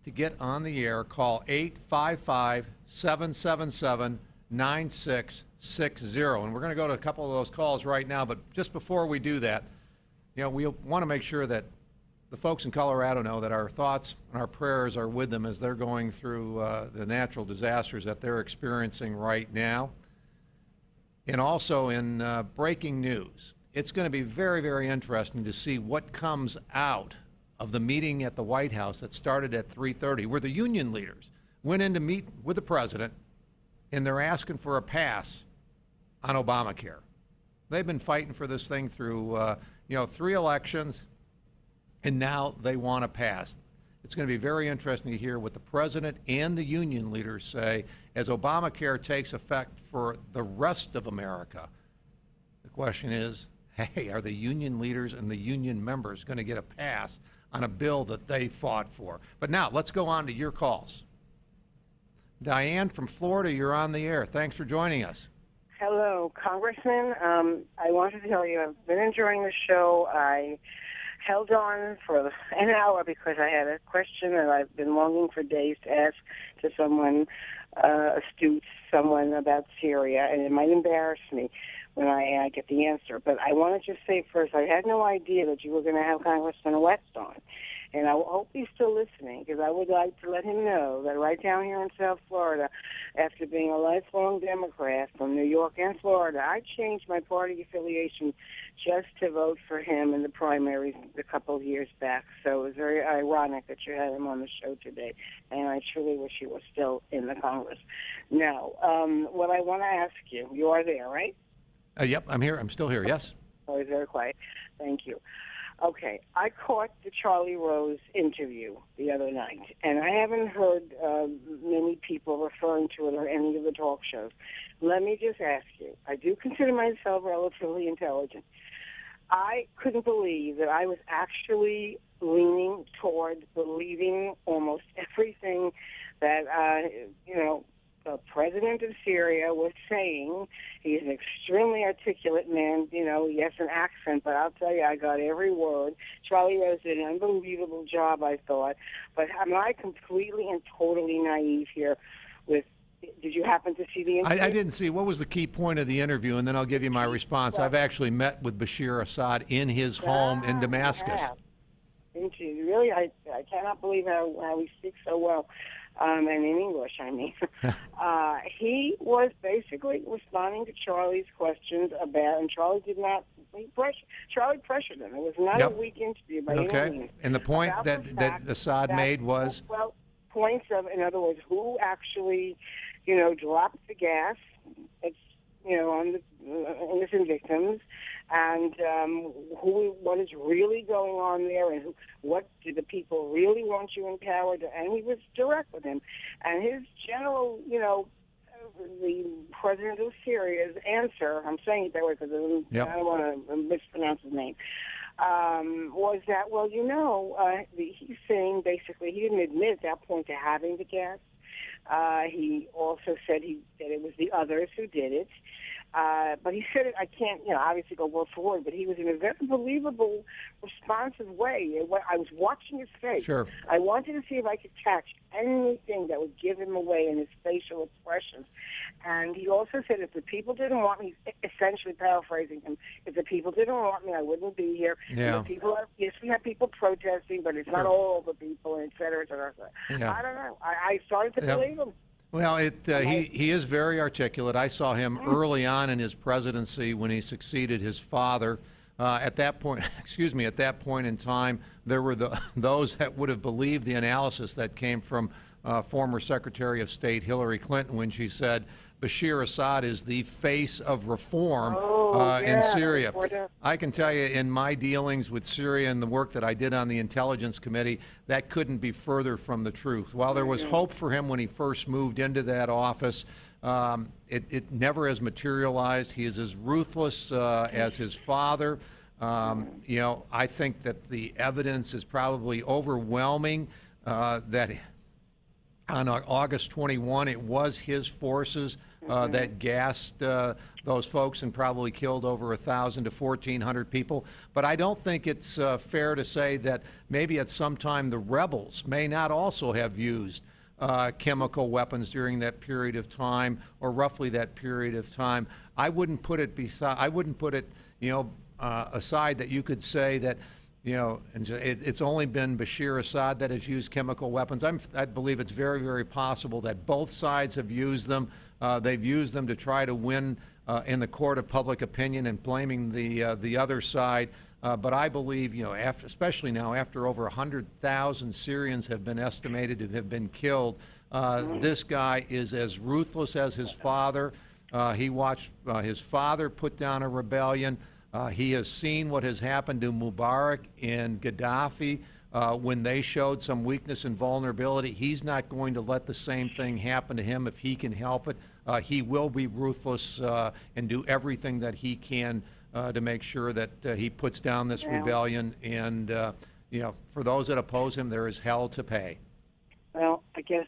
to get on the air. Call 855-777-9660. And we're going to go to a couple of those calls right now. But just before we do that, we want to make sure that the folks in Colorado know that our thoughts and our prayers are with them as they're going through the natural disasters that they're experiencing right now. And also in breaking news. It's going to be very, very interesting to see what comes out of the meeting at the White House that started at 3:30, where the union leaders went in to meet with the president, and they're asking for a pass on Obamacare. They've been fighting for this thing through, 3 elections, and now they want to pass. It's going to be very interesting to hear what the president and the union leaders say as Obamacare takes effect for the rest of America. The question is, hey, are the union leaders and the union members going to get a pass on a bill that they fought for? But now, let's go on to your calls. Diane from Florida, you're on the air. Thanks for joining us. Hello, Congressman. I wanted to tell you I've been enjoying the show. I held on for an hour because I had a question that I've been longing for days to ask to someone astute, someone about Syria, and it might embarrass me when I get the answer. But I want to just say first, I had no idea that you were going to have Congressman West on. And I hope he's still listening, because I would like to let him know that right down here in South Florida, after being a lifelong Democrat from New York and Florida, I changed my party affiliation just to vote for him in the primaries a couple of years back. So it was very ironic that you had him on the show today, and I truly wish he was still in the Congress. Now, what I want to ask you, you are there, right? Yep, I'm here. I'm still here, yes. Oh, he's very quiet. Thank you. Okay, I caught the Charlie Rose interview the other night, and I haven't heard many people referring to it on any of the talk shows. Let me just ask you, I do consider myself relatively intelligent. I couldn't believe that I was actually leaning toward believing almost everything that, the president of Syria was saying. He's an extremely articulate man, he has an accent, but I'll tell you, I got every word. Charlie Rose did an unbelievable job, I thought. But am I completely and totally naive here with, did you happen to see the interview? I didn't see. What was the key point of the interview? And then I'll give you my response. I've actually met with Bashir Assad in his home in Damascus. Didn't you? Really? I cannot believe how he speaks so well. And in English, I mean. He was basically responding to Charlie's questions about, and Charlie did not, Charlie pressured him. It was not a weak interview by any means. And the point that Assad made was? Well, points of, in other words, who actually, dropped the gas, on the innocent victims, and what is really going on there, and what do the people really want you in power to, and he was direct with him. And his general, the president of Syria's answer, I'm saying it that way because I don't want to mispronounce his name, was that, he's saying basically he didn't admit at that point to having the gas. He also said that it was the others who did it. But he said it, I can't, obviously go word for word, but he was in a very believable, responsive way. I was watching his face. Sure. I wanted to see if I could catch anything that would give him away in his facial expressions. And he also said, if the people didn't want me, essentially paraphrasing him, if the people didn't want me, I wouldn't be here. Yeah. Yes, we have people protesting, but it's not all the people, et cetera, et cetera, et cetera. Yeah. I don't know. I started to believe him. Well, he is very articulate. I saw him early on in his presidency when he succeeded his father. At that point, at that point in time, there were those that would have believed the analysis that came from former Secretary of State Hillary Clinton when she said Bashir Assad is the face of reform in Syria. I can tell you, in my dealings with Syria and the work that I did on the Intelligence Committee, that couldn't be further from the truth. While there was hope for him when he first moved into that office, it never has materialized. He is as ruthless as his father. I think that the evidence is probably overwhelming that on August 21, it was his forces that gassed those folks and probably killed over 1,000 to 1,400 people. But I don't think it's fair to say that maybe at some time the rebels may not also have used chemical weapons during that period of time, or roughly that period of time. I wouldn't put it aside that you could say that, and it's only been Bashir Assad that has used chemical weapons. I believe it's very, very possible that both sides have used them. They've used them to try to win in the court of public opinion and blaming the other side. But I believe, especially now after over 100,000 Syrians have been estimated to have been killed, this guy is as ruthless as his father. He watched his father put down a rebellion. He has seen what has happened to Mubarak and Gaddafi when they showed some weakness and vulnerability. He's not going to let the same thing happen to him if he can help it. He will be ruthless and do everything that he can to make sure that he puts down this rebellion. And, for those that oppose him, there is hell to pay. Well, I guess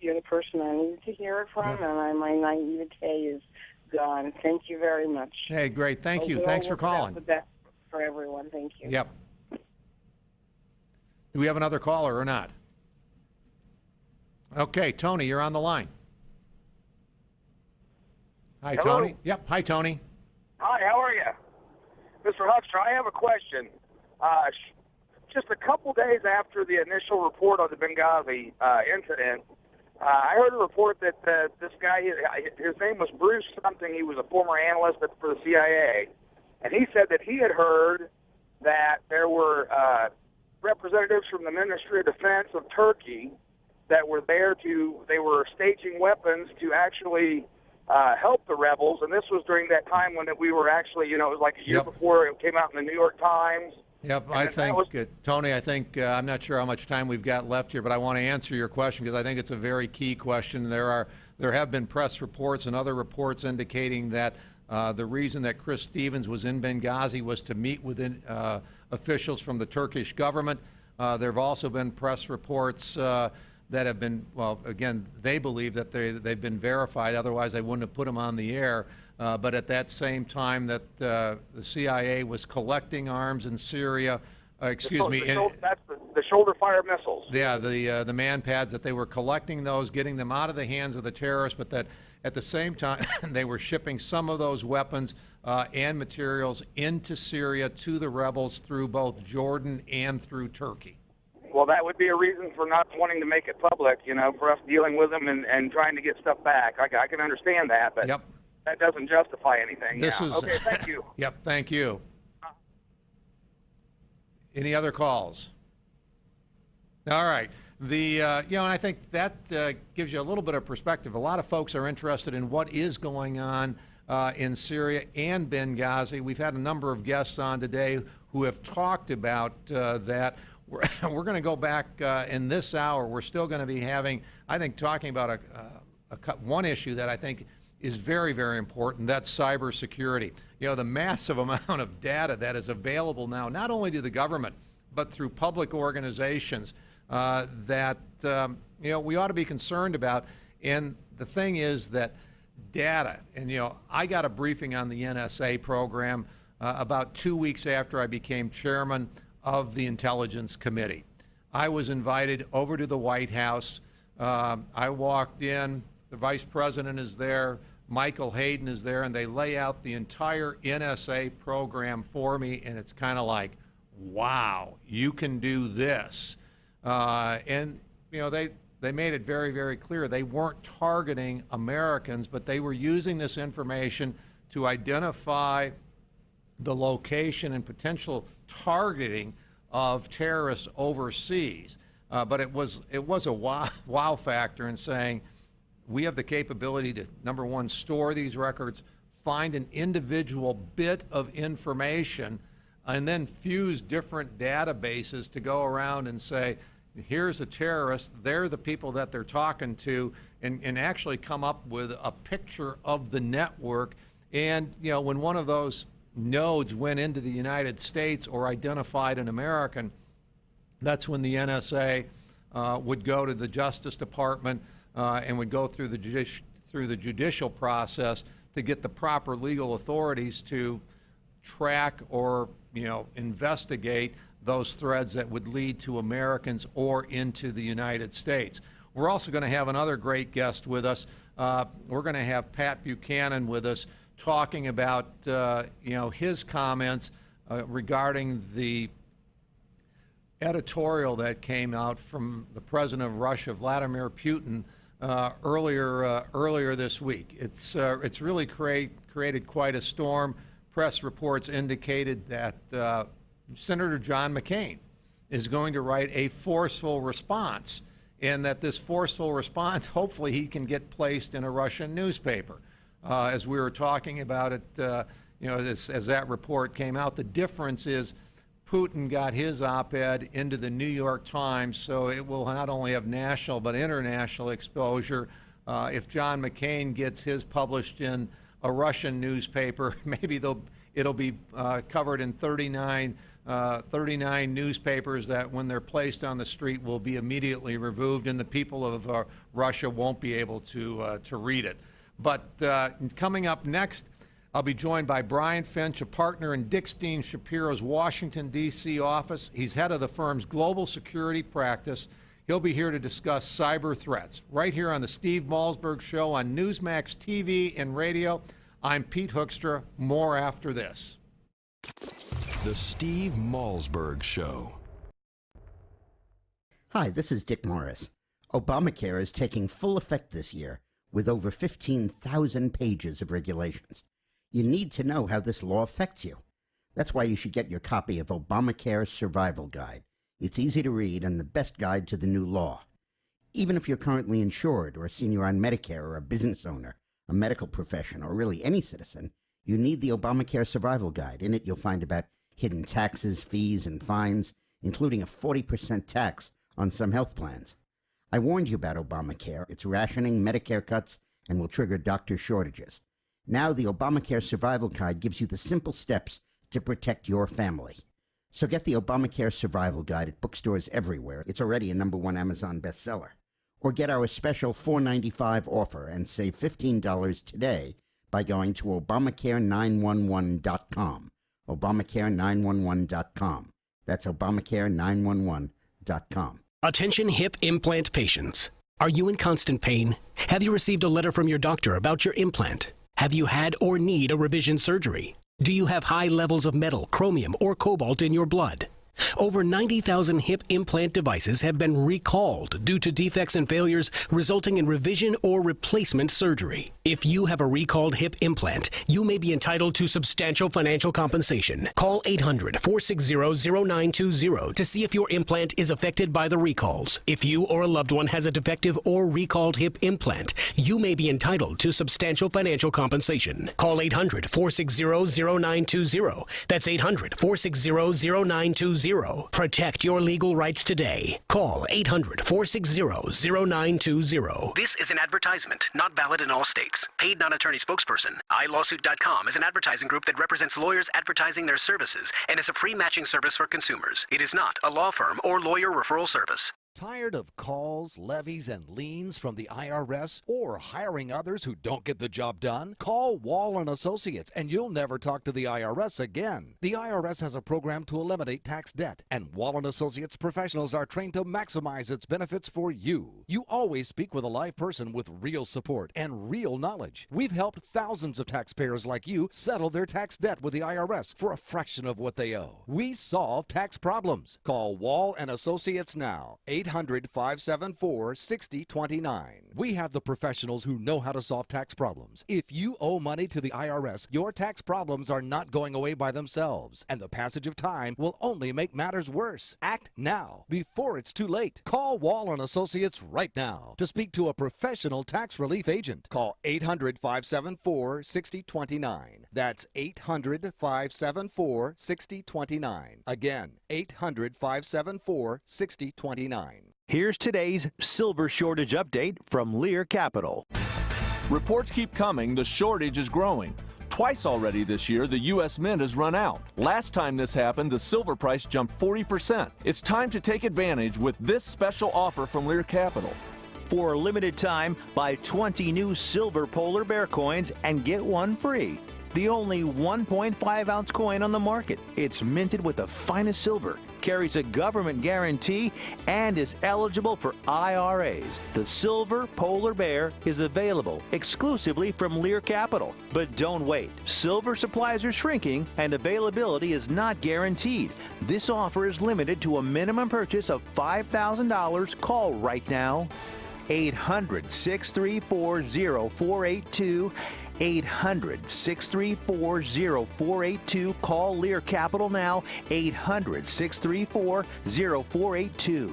you're the person I needed to hear it from, and my naivete is gone. Thank you very much. Hey, great. Thank you. Thanks for calling. The best for everyone. Thank you. Yep. Do we have another caller or not? Okay, Tony, you're on the line. Hi, Hello? Tony. Yep. Hi, Tony. Hi, how are you? Mr. Huckster, I have a question. Just a couple days after the initial report on the Benghazi incident, I heard a report that this guy, his name was Bruce something, he was a former analyst for the CIA, and he said that he had heard that there were representatives from the Ministry of Defense of Turkey that were there they were staging weapons to actually help the rebels, and this was during that time when we were actually, it was like a year before it came out in the New York Times, Yep, I think, Tony, I think, I'm not sure how much time we've got left here, but I want to answer your question because I think it's a very key question. There have been press reports and other reports indicating that the reason that Chris Stevens was in Benghazi was to meet with officials from the Turkish government. There have also been press reports that have been, well, again, they believe that they've been verified, otherwise they wouldn't have put them on the air. But at that same time that the CIA was collecting arms in Syria, That's the shoulder-fire missiles. Yeah, the man pads, that they were collecting those, getting them out of the hands of the terrorists, but that at the same time they were shipping some of those weapons and materials into Syria to the rebels through both Jordan and through Turkey. Well, that would be a reason for not wanting to make it public, for us dealing with them and trying to get stuff back. I can understand that, but yep. That doesn't justify anything. This is okay, thank you. Yep, thank you. Any other calls? All right. And I think that gives you a little bit of perspective. A lot of folks are interested in what is going on in Syria and Benghazi. We've had a number of guests on today who have talked about that. We're going to go back in this hour. We're still going to be talking about one issue that I think is very, very important. That's cybersecurity. The massive amount of data that is available now, not only to the government, but through public organizations that we ought to be concerned about. And the thing is that data, and I got a briefing on the NSA program about 2 weeks after I became chairman of the Intelligence Committee. I was invited over to the White House. I walked in, the vice president is there, Michael Hayden is there, and they lay out the entire NSA program for me, and it's kind of like, wow, you can do this. And they made it very, very clear they weren't targeting Americans, but they were using this information to identify the location and potential targeting of terrorists overseas. But it was a wow factor in saying we have the capability to, number one, store these records, find an individual bit of information, and then fuse different databases to go around and say, here's a terrorist, they're the people that they're talking to, and actually come up with a picture of the network. And when one of those nodes went into the United States or identified an American, that's when the NSA would go to the Justice Department and would go through the judicial process to get the proper legal authorities to track or investigate those threads that would lead to Americans or into the United States. We're also going to have another great guest with us. We're going to have Pat Buchanan with us talking about his comments regarding the editorial that came out from the president of Russia, Vladimir Putin, earlier this week. It's really created quite a storm. Press reports indicated that Senator John McCain is going to write a forceful response, and that this forceful response, hopefully he can get placed in a Russian newspaper. As we were talking about it, as that report came out, the difference is Putin got his op-ed into the New York Times, so it will not only have national but international exposure. If John McCain gets his published in a Russian newspaper, maybe it'll be covered in 39 newspapers that, when they're placed on the street, will be immediately removed, and the people of Russia won't be able to read it. But coming up next, I'll be joined by Brian Finch, a partner in Dick Steen Shapiro's Washington, D.C. office. He's head of the firm's global security practice. He'll be here to discuss cyber threats right here on the Steve Malzberg Show on Newsmax TV and radio. I'm Pete Hoekstra. More after this. The Steve Malzberg Show. Hi, this is Dick Morris. Obamacare is taking full effect this year with over 15,000 pages of regulations. You need to know how this law affects you. That's why you should get your copy of Obamacare's Survival Guide. It's easy to read and the best guide to the new law. Even if you're currently insured or a senior on Medicare or a business owner, a medical professional, or really any citizen, you need the Obamacare Survival Guide. In it, you'll find about hidden taxes, fees, and fines, including a 40% tax on some health plans. I warned you about Obamacare. It's rationing, Medicare cuts, and will trigger doctor shortages. Now the Obamacare Survival Guide gives you the simple steps to protect your family. So get the Obamacare Survival Guide at bookstores everywhere. It's already a #1 Amazon bestseller. Or get our special $4.95 offer and save $15 today by going to Obamacare911.com. Obamacare911.com. That's Obamacare911.com. Attention hip implant patients. Are you in constant pain? Have you received a letter from your doctor about your implant? Have you had or need a revision surgery? Do you have high levels of metal, chromium, or cobalt in your blood? Over 90,000 hip implant devices have been recalled due to defects and failures resulting in revision or replacement surgery. If you have a recalled hip implant, you may be entitled to substantial financial compensation. Call 800-460-0920 to see if your implant is affected by the recalls. If you or a loved one has a defective or recalled hip implant, you may be entitled to substantial financial compensation. Call 800-460-0920. That's 800-460-0920. Protect your legal rights today. Call 800-460-0920. This is an advertisement, not valid in all states. Paid non-attorney spokesperson. iLawsuit.com is an advertising group that represents lawyers advertising their services and is a free matching service for consumers. It is not a law firm or lawyer referral service. Tired of calls, levies, and liens from the IRS or hiring others who don't get the job done? Call Wall & Associates and you'll never talk to the IRS again. The IRS has a program to eliminate tax debt, and Wall & Associates professionals are trained to maximize its benefits for you. You always speak with a live person with real support and real knowledge. We've helped thousands of taxpayers like you settle their tax debt with the IRS for a fraction of what they owe. We solve tax problems. Call Wall & Associates now. 800-574-6029. We have the professionals who know how to solve tax problems. If you owe money to the IRS, your tax problems are not going away by themselves, and the passage of time will only make matters worse. Act now, before it's too late. Call Wall & Associates right now to speak to a professional tax relief agent. Call 800-574-6029. That's 800-574-6029. Again, 800-574-6029. Here's today's silver shortage update from Lear Capital. Reports keep coming, the shortage is growing. Twice already this year, the U.S. Mint has run out. Last time this happened, the silver price jumped 40%. It's time to take advantage with this special offer from Lear Capital. For a limited time, buy 20 new silver polar bear coins and get one free. The only 1.5 ounce coin on the market. It's minted with the finest silver, carries a government guarantee, and is eligible for IRAs. The silver polar bear is available exclusively from Lear Capital. But don't wait. Silver supplies are shrinking and availability is not guaranteed. This offer is limited to a minimum purchase of $5,000. Call right now. 800-634-0482. 800-634-0482. Call Lear Capital now. 800-634-0482.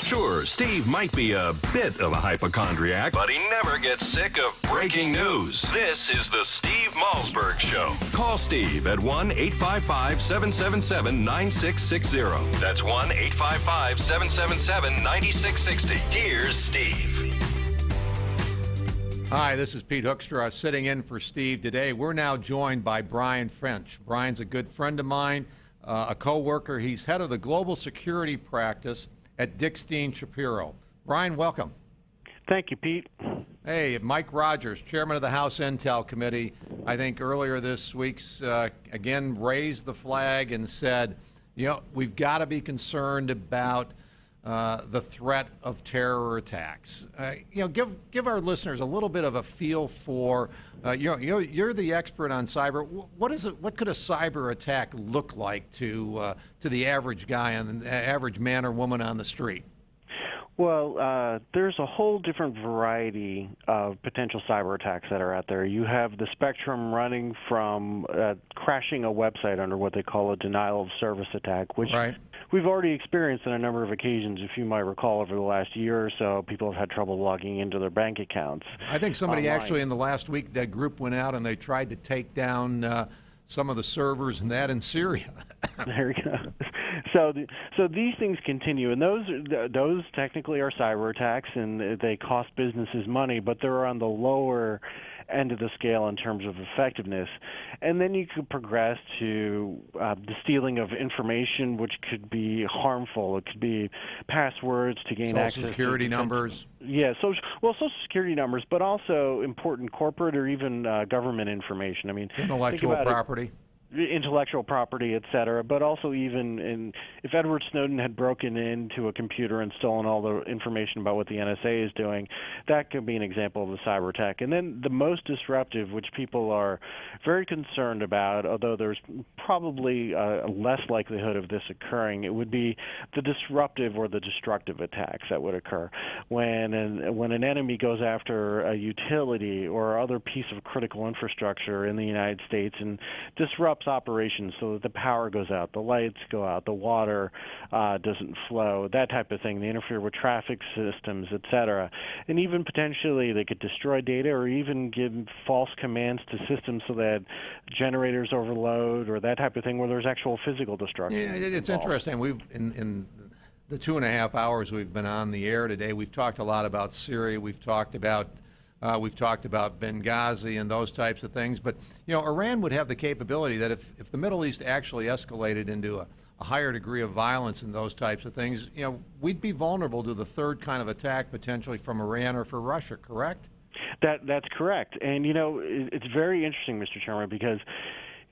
Sure, Steve might be a bit of a hypochondriac, but he never gets sick of breaking news. This is the Steve Malzberg Show. Call Steve at 1-855-777-9660. That's 1-855-777-9660. Here's Steve. Hi, this is Pete Hoekstra sitting in for Steve today. We're now joined by Brian French. Brian's a good friend of mine, a co-worker. He's head of the global security practice at Dickstein Shapiro. Brian, welcome. Thank you, Pete. Hey, Mike Rogers, chairman of the House Intel Committee, I think earlier this week, again, raised the flag and said, you know, we've got to be concerned about the threat of terror attacks. You know, give our listeners a little bit of a feel for, you're the expert on cyber. What could a cyber attack look like to the average guy and the average man or woman on the street? Well, there's a whole different variety of potential cyber attacks that are out there. You have the spectrum running from crashing a website under what they call a denial of service attack, which we've already experienced on a number of occasions, if you might recall, over the last year or so, people have had trouble logging into their bank accounts. I think somebody online. actually in the last week, that group went out and they tried to take down some of the servers and that in Syria. There you go. So these things continue, and those technically are cyber attacks, and they cost businesses money, but they're on the lower end of the scale in terms of effectiveness. And then you could progress to the stealing of information, which could be harmful. It could be passwords to gain access Social security numbers. Yeah, Social Security numbers, but also important corporate or even government information. I mean, intellectual property. Intellectual property, et cetera, but also even if Edward Snowden had broken into a computer and stolen all the information about what the NSA is doing, that could be an example of a cyber attack. And then the most disruptive, which people are very concerned about, although there's probably a less likelihood of this occurring, it would be the disruptive or the destructive attacks that would occur when an enemy goes after a utility or other piece of critical infrastructure in the United States and disrupts operations so that the power goes out, the lights go out, the water doesn't flow, that type of thing. They interfere with traffic systems, et cetera. And even potentially they could destroy data or even give false commands to systems so that generators overload or that type of thing where there's actual physical destruction. Yeah, it's interesting. We've in the 2.5 hours we've been on the air today, we've talked a lot about Syria. We've talked about Benghazi and those types of things. But, Iran would have the capability that if the Middle East actually escalated into a higher degree of violence and those types of things, we'd be vulnerable to the third kind of attack potentially from Iran or for Russia, correct? That's correct. And, it's very interesting, Mr. Chairman, because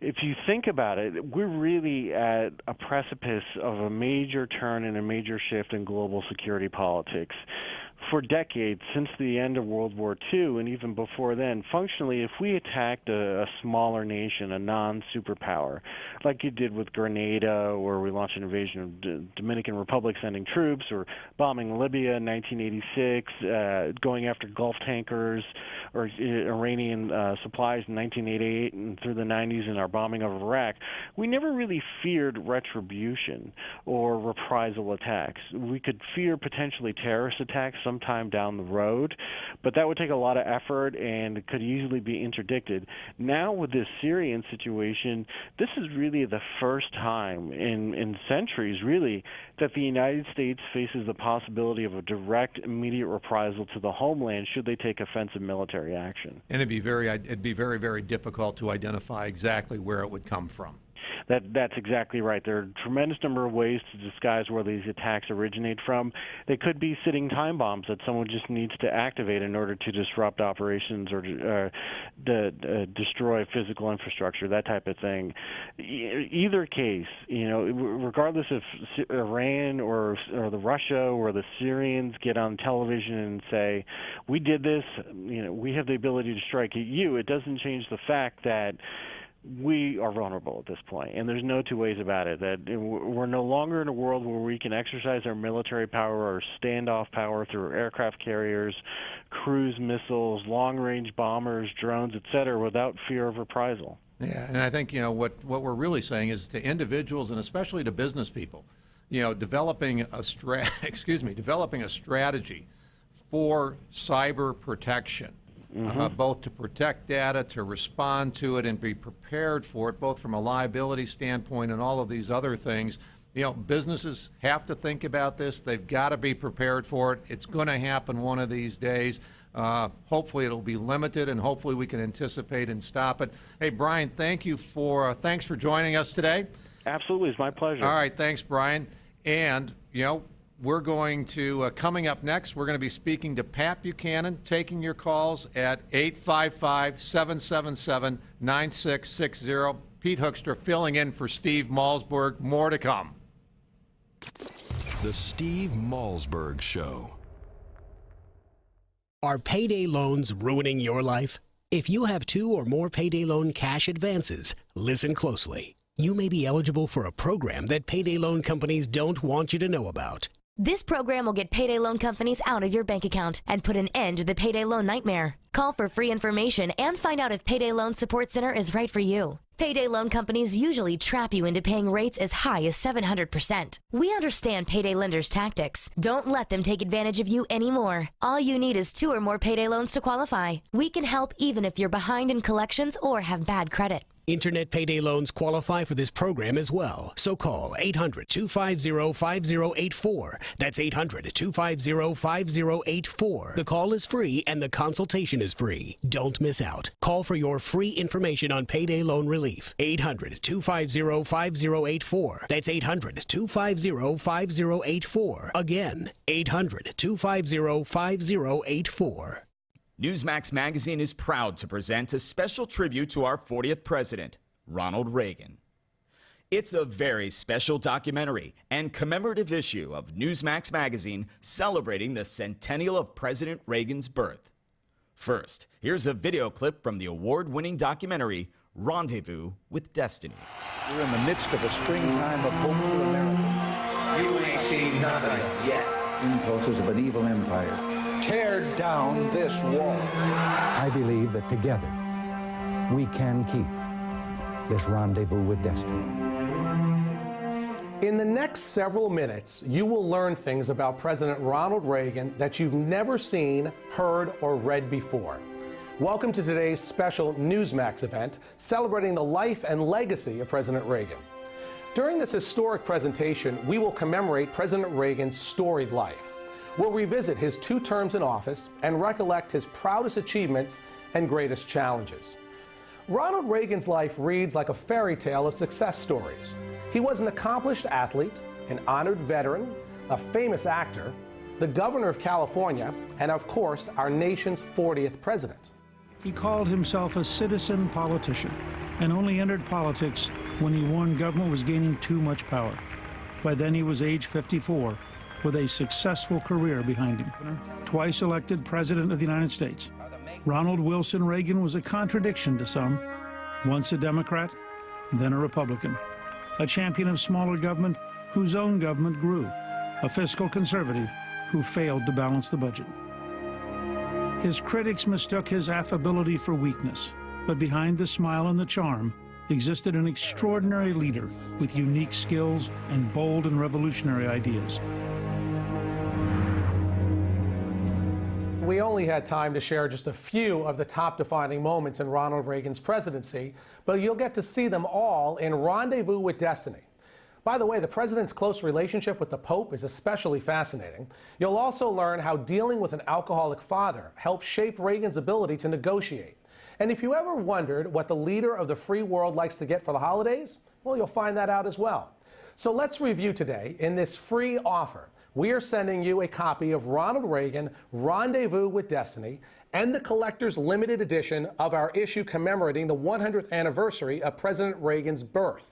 if you think about it, we're really at a precipice of a major turn and a major shift in global security politics. For decades, since the end of World War II, and even before then, functionally, if we attacked a smaller nation, a non-superpower, like you did with Grenada, or we launched an invasion of the Dominican Republic sending troops, or bombing Libya in 1986, going after Gulf tankers, or Iranian supplies in 1988 and through the 90s in our bombing of Iraq, we never really feared retribution or reprisal attacks. We could fear potentially terrorist attacks sometime down the road, but that would take a lot of effort and could easily be interdicted. Now with this Syrian situation, this is really the first time in centuries, really, that the United States faces the possibility of a direct, immediate reprisal to the homeland should they take offensive military action. And it'd be very, very difficult to identify exactly where it would come from. That's exactly right. There are a tremendous number of ways to disguise where these attacks originate from. They could be sitting time bombs that someone just needs to activate in order to disrupt operations or destroy physical infrastructure, that type of thing. Either case, regardless if Iran or the Russia or the Syrians get on television and say, we did this, we have the ability to strike at you, it doesn't change the fact that we are vulnerable at this point, and there's no two ways about it. That we're no longer in a world where we can exercise our military power or standoff power through aircraft carriers, cruise missiles, long-range bombers, drones, etc., without fear of reprisal. Yeah, and I think what we're really saying is to individuals and especially to business people, developing a strategy for cyber protection. Both to protect data, to respond to it, and be prepared for it, both from a liability standpoint and all of these other things. Businesses have to think about this. They've got to be prepared for it. It's going to happen one of these days. Hopefully it'll be limited, and hopefully we can anticipate and stop it. Hey, Brian, thanks for joining us today. Absolutely, it's my pleasure. All right, thanks, Brian. And, we're going to, coming up next, we're going to be speaking to Pat Buchanan, taking your calls at 855-777-9660. Pete Hoekstra filling in for Steve Malzberg. More to come. The Steve Malzberg Show. Are payday loans ruining your life? If you have 2 or more payday loan cash advances, listen closely. You may be eligible for a program that payday loan companies don't want you to know about. This program will get payday loan companies out of your bank account and put an end to the payday loan nightmare. Call for free information and find out if Payday Loan Support Center is right for you. Payday loan companies usually trap you into paying rates as high as 700%. We understand payday lenders' tactics. Don't let them take advantage of you anymore. All you need is 2 or more payday loans to qualify. We can help even if you're behind in collections or have bad credit. Internet payday loans qualify for this program as well. So call 800-250-5084. That's 800-250-5084. The call is free and the consultation is free. Don't miss out. Call for your free information on payday loan relief. 800-250-5084. That's 800-250-5084. Again, 800-250-5084. Newsmax Magazine is proud to present a special tribute to our 40th president, Ronald Reagan. It's a very special documentary and commemorative issue of Newsmax Magazine celebrating the centennial of President Reagan's birth. First, here's a video clip from the award-winning documentary, Rendezvous with Destiny. We're in the midst of a springtime of hope for America. You ain't seen nothing yet. Impulses of an evil empire. Tear down this wall. I believe that together we can keep this rendezvous with destiny. In the next several minutes, you will learn things about President Ronald Reagan that you've never seen, heard, or read before. Welcome to today's special Newsmax event celebrating the life and legacy of President Reagan. During this historic presentation, we will commemorate President Reagan's storied life. We'll revisit his 2 terms in office and recollect his proudest achievements and greatest challenges. Ronald Reagan's life reads like a fairy tale of success stories. He was an accomplished athlete, an honored veteran, a famous actor, the governor of California, and of course, our nation's 40th president. He called himself a citizen politician and only entered politics when he warned government was gaining too much power. By then he was age 54, with a successful career behind him. Twice elected President of the United States, Ronald Wilson Reagan was a contradiction to some. Once a Democrat, then a Republican. A champion of smaller government whose own government grew. A fiscal conservative who failed to balance the budget. His critics mistook his affability for weakness, but behind the smile and the charm existed an extraordinary leader with unique skills and bold and revolutionary ideas. We only had time to share just a few of the top defining moments in Ronald Reagan's presidency, but you'll get to see them all in Rendezvous with Destiny. By the way, the president's close relationship with the Pope is especially fascinating. You'll also learn how dealing with an alcoholic father helped shape Reagan's ability to negotiate. And if you ever wondered what the leader of the free world likes to get for the holidays, well, you'll find that out as well. So let's review today in this free offer. We are sending you a copy of Ronald Reagan, Rendezvous with Destiny, and the collector's limited edition of our issue commemorating the 100th anniversary of President Reagan's birth.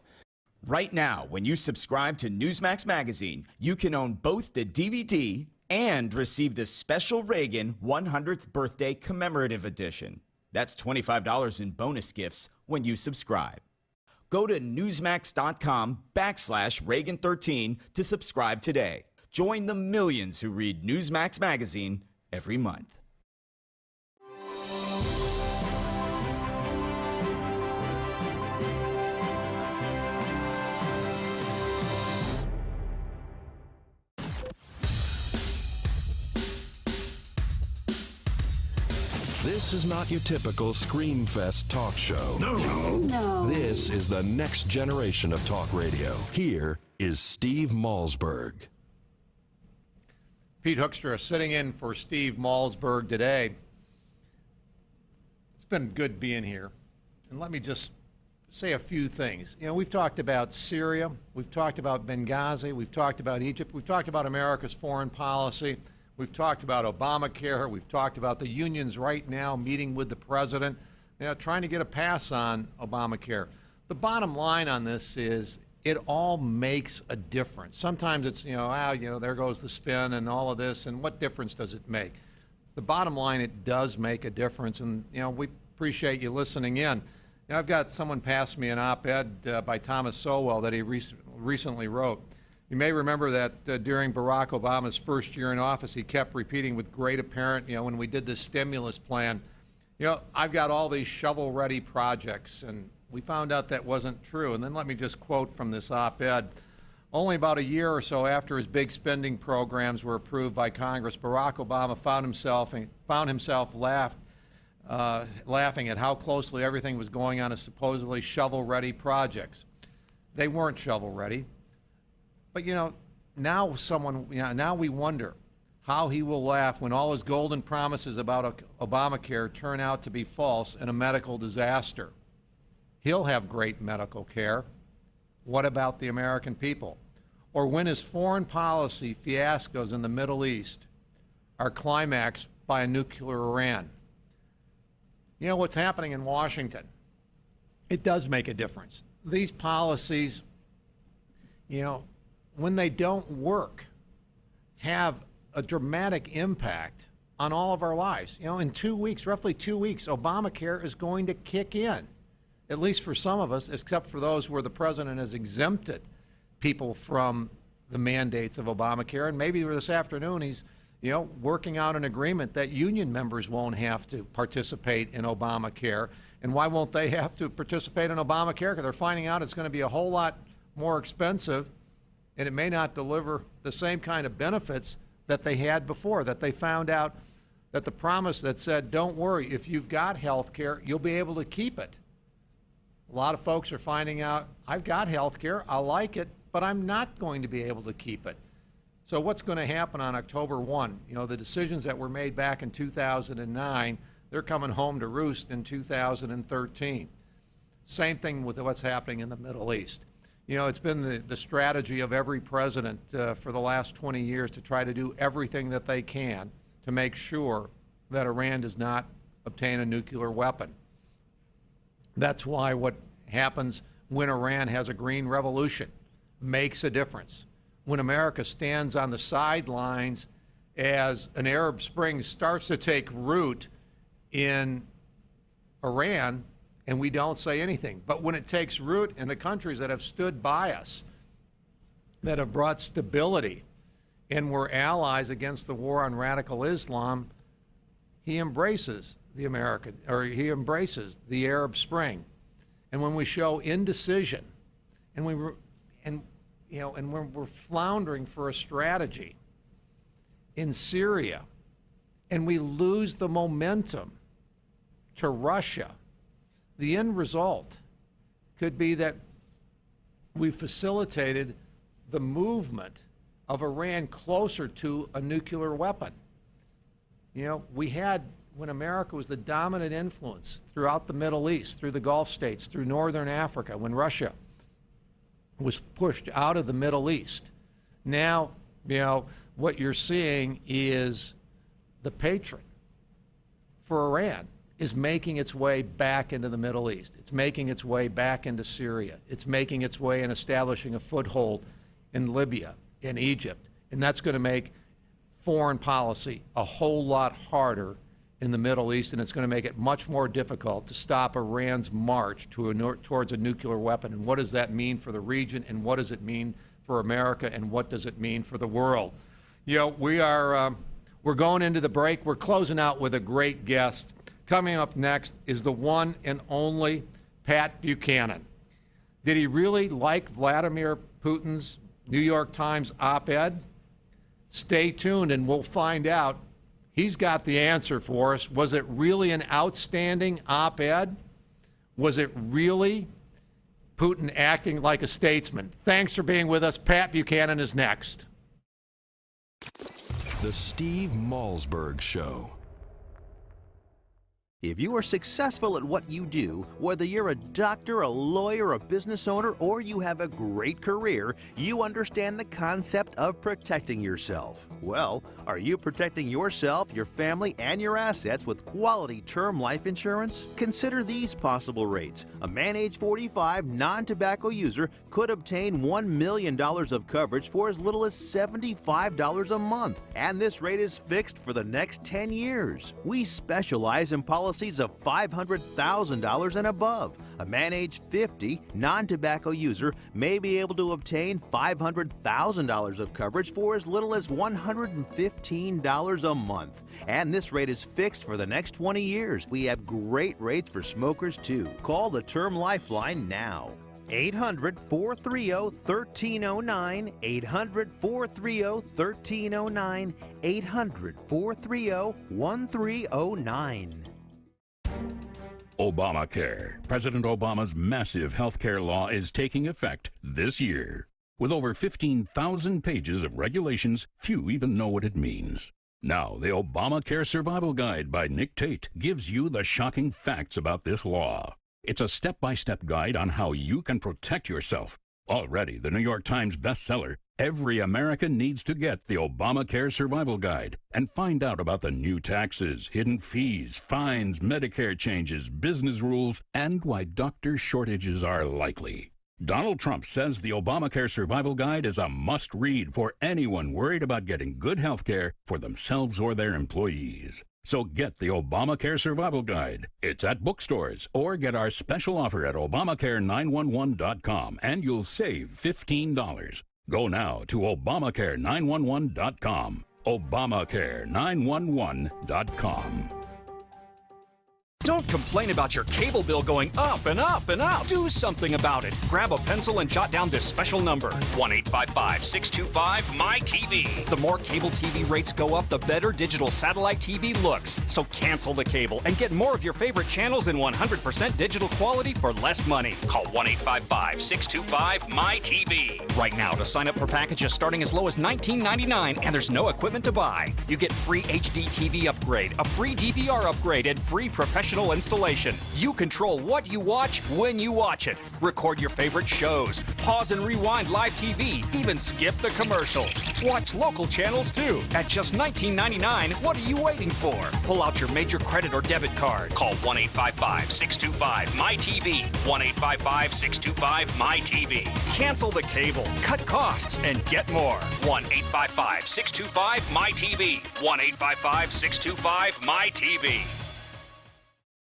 Right now, when you subscribe to Newsmax Magazine, you can own both the DVD and receive the special Reagan 100th Birthday Commemorative Edition. That's $25 in bonus gifts when you subscribe. Go to newsmax.com/Reagan13 to subscribe today. Join the millions who read Newsmax Magazine every month. This is not your typical Screamfest talk show. No. This is the next generation of talk radio. Here is Steve Malzberg. Pete Hoekstra sitting in for Steve Malzberg today. It's been good being here. And let me just say a few things. You know, we've talked about Syria, we've talked about Benghazi, we've talked about Egypt, we've talked about America's foreign policy, we've talked about Obamacare, we've talked about the unions right now meeting with the president, trying to get a pass on Obamacare. The bottom line on this is it all makes a difference. Sometimes it's, there goes the spin and all of this, and what difference does it make? The bottom line, it does make a difference, and, we appreciate you listening in. I've got someone pass me an op-ed by Thomas Sowell that he recently wrote. You may remember that during Barack Obama's first year in office, he kept repeating with great apparent, when we did this stimulus plan, I've got all these shovel-ready projects, and we found out that wasn't true. And then let me just quote from this op-ed. Only about a year or so after his big spending programs were approved by Congress, Barack Obama found himself laughing at how closely everything was going on his supposedly shovel-ready projects. They weren't shovel-ready. But, now we wonder how he will laugh when all his golden promises about Obamacare turn out to be false and a medical disaster. He'll have great medical care. What about the American people? Or when his foreign policy fiascos in the Middle East are climaxed by a nuclear Iran? You know what's happening in Washington? It does make a difference. These policies, when they don't work, have a dramatic impact on all of our lives. In 2 weeks, roughly 2 weeks, Obamacare is going to kick in, at least for some of us, except for those where the president has exempted people from the mandates of Obamacare. And maybe this afternoon he's, working out an agreement that union members won't have to participate in Obamacare. And why won't they have to participate in Obamacare? Because they're finding out it's going to be a whole lot more expensive, and it may not deliver the same kind of benefits that they had before, that they found out that the promise that said, don't worry, if you've got health care, you'll be able to keep it. A lot of folks are finding out, I've got health care, I like it, but I'm not going to be able to keep it. So what's going to happen on October 1? The decisions that were made back in 2009, they're coming home to roost in 2013. Same thing with what's happening in the Middle East. It's been the strategy of every president for the last 20 years to try to do everything that they can to make sure that Iran does not obtain a nuclear weapon. That's why what happens when Iran has a green revolution makes a difference. When America stands on the sidelines as an Arab Spring starts to take root in Iran, and we don't say anything. But when it takes root in the countries that have stood by us, that have brought stability, and were allies against the war on radical Islam, he embraces the Arab Spring. And when we show indecision, and when we're floundering for a strategy in Syria, and we lose the momentum to Russia, the end result could be that we facilitated the movement of Iran closer to a nuclear weapon. We had, when America was the dominant influence throughout the Middle East, through the Gulf states, through Northern Africa, when Russia was pushed out of the Middle East. Now, what you're seeing is the patron for Iran is making its way back into the Middle East. It's making its way back into Syria. It's making its way and establishing a foothold in Libya, in Egypt. And that's going to make foreign policy a whole lot harder in the Middle East, and it's going to make it much more difficult to stop Iran's march towards a nuclear weapon. And what does that mean for the region, and what does it mean for America, and what does it mean for the world? We're going into the break. We're closing out with a great guest. Coming up next is the one and only Pat Buchanan. Did he really like Vladimir Putin's New York Times op-ed? Stay tuned and we'll find out. He's got the answer for us. Was it really an outstanding op-ed? Was it really Putin acting like a statesman? Thanks for being with us. Pat Buchanan is next. The Steve Malzberg Show. If you are successful at what you do, whether you're a doctor, a lawyer, a business owner, or you have a great career, you understand the concept of protecting yourself. Well, are you protecting yourself, your family, and your assets with quality term life insurance? Consider these possible rates. A man age 45, non-tobacco user could obtain $1 million of coverage for as little as $75 a month. And this rate is fixed for the next 10 years. We specialize in policy policies of $500,000 and above. A man aged 50, non-tobacco user may be able to obtain $500,000 of coverage for as little as $115 a month. And this rate is fixed for the next 20 years. We have great rates for smokers, too. Call the Term Lifeline now. 800-430-1309, 800-430-1309, 800-430-1309. Obamacare. President Obama's massive health care law is taking effect this year. With over 15,000 pages of regulations, few even know what it means. Now, the Obamacare Survival Guide by Nick Tate gives you the shocking facts about this law. It's a step-by-step guide on how you can protect yourself. Already the New York Times bestseller, every American needs to get the Obamacare Survival Guide and find out about the new taxes, hidden fees, fines, Medicare changes, business rules, and why doctor shortages are likely. Donald Trump says the Obamacare Survival Guide is a must-read for anyone worried about getting good health care for themselves or their employees. So get the Obamacare Survival Guide. It's at bookstores, or get our special offer at Obamacare911.com and you'll save $15. Go now to Obamacare911.com. Obamacare911.com. Don't complain about your cable bill going up and up and up. Do something about it. Grab a pencil and jot down this special number, 1-855-625-MY-TV. The more cable TV rates go up, the better digital satellite TV looks. So cancel the cable and get more of your favorite channels in 100% digital quality for less money. Call 1-855-625-MY-TV. Right now to sign up for packages starting as low as $19.99, and there's no equipment to buy. You get free HD TV upgrade, a free DVR upgrade, and free professional installation. You control what you watch when you watch it. Record your favorite shows. Pause and rewind live TV. Even skip the commercials. Watch local channels too. At just $19.99, what are you waiting for? Pull out your major credit or debit card. Call 1-855-625-MY-TV. 1-855-625-MY-TV. Cancel the cable. Cut costs and get more. 1-855-625-MY-TV. 1-855-625-MY-TV.